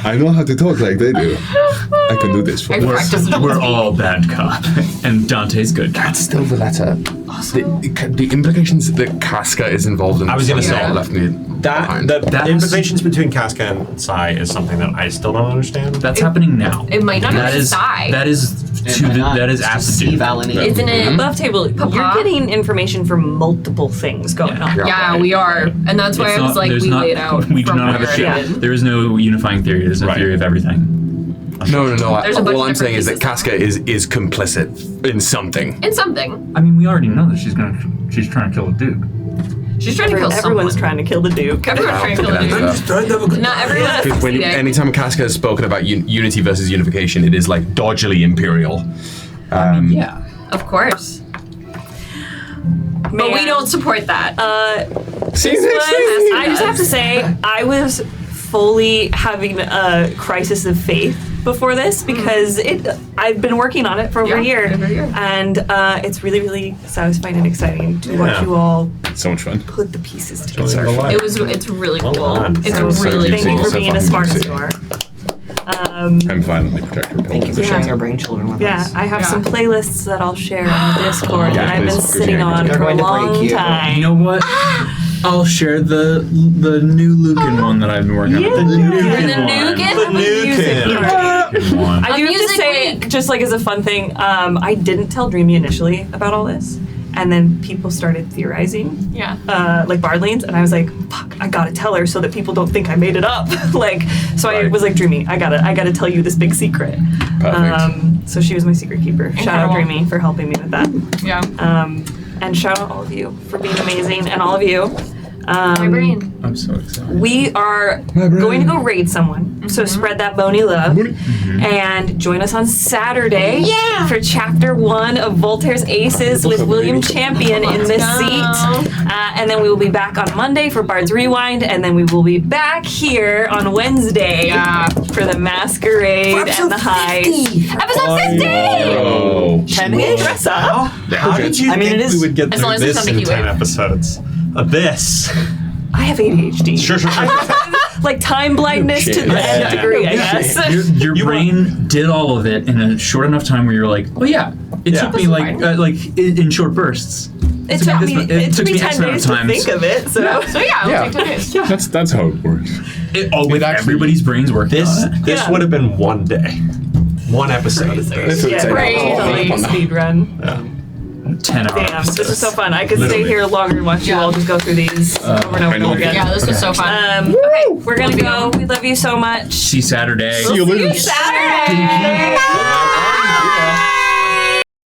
I know how to talk like they do. I can do this for you. We're all bad cop, and Dante's good cop. That's still the letter. The implications that Casca is involved in. I was gonna say, left me behind. The implications between Casca and Sai is something that I still don't understand. That's happening now. It might not That be is Sai. that is to the, that is at the dude. Isn't it? Above table, you're getting information from multiple things going on. Yeah, we are, and that's why It's I was not- like, there's we not- laid out. We do from not have a where it theory. ended. There is no unifying theory. There's no theory of everything. No. There's a bunch All of I'm saying is that different Casca is complicit in something. In something. I mean, we already know that she's trying to kill the Duke. She's trying to kill Everyone's someone. trying to kill the Duke. Everyone's trying to kill the That's Duke. fair. Just trying to have a good Not everyone's Because succeeding. anytime Casca has spoken about unity versus unification, it is like dodgily imperial. Yeah. Of course. But we don't support that. See you next week. I just have to say, I was fully having a crisis of faith before this because I've been working on it for over a year, and it's really, really satisfying and exciting to watch you all So much fun. put the pieces together. It's really cool. done. It's really Thank cool. you for being as smart as you are. I'm violently protector. Thank you for sharing your brain children with Yeah, us. I have some playlists that I'll share on the Discord that I've been please, sitting on They're for a going to break long you. time. You know what? I'll share the new Lücan one that I've been working on. The new one. I do have to Music say, Week. just like as a fun thing, I didn't tell Dreamy initially about all this, and then people started theorizing, Yeah. like Bardlanes, and I was like, "Fuck, I gotta tell her so that people don't think I made it up." I was like, "Dreamy, I gotta tell you this big secret." Perfect. So she was my secret keeper. Shout out Incredible. Dreamy for helping me with that, Yeah. and shout out all of you for being amazing, and all of you. My brain. I'm so excited. We are going to go raid someone, so spread that bony love, and join us on Saturday for Chapter 1 of Voltaire's Aces with William Champion in this seat. And then we will be back on Monday for Bard's Rewind, and then we will be back here on Wednesday for the Masquerade and the Heist. Episode 50! Oh. 10-ish? Dress up. How did you think it is- we would get As long through as it's this not in the 10 keyword. episodes? This. I have ADHD. Sure. Like time blindness to the nth degree, I guess. Your brain did all of it in a short enough time where you're like, oh yeah, it took me in short bursts. It took me X 10 amount of days to times. think of it, so. So yeah, it'll take 10 days. That's how it works. With everybody's brains working This on it. this would have been one day. One episode. Totally speed run. 10 hours. Damn, this is so fun. I could stay here longer and watch you all just go through these over and over and over again. Yeah, this was so fun. Okay, we're gonna go. We love you so much. See you Saturday. See you Saturday.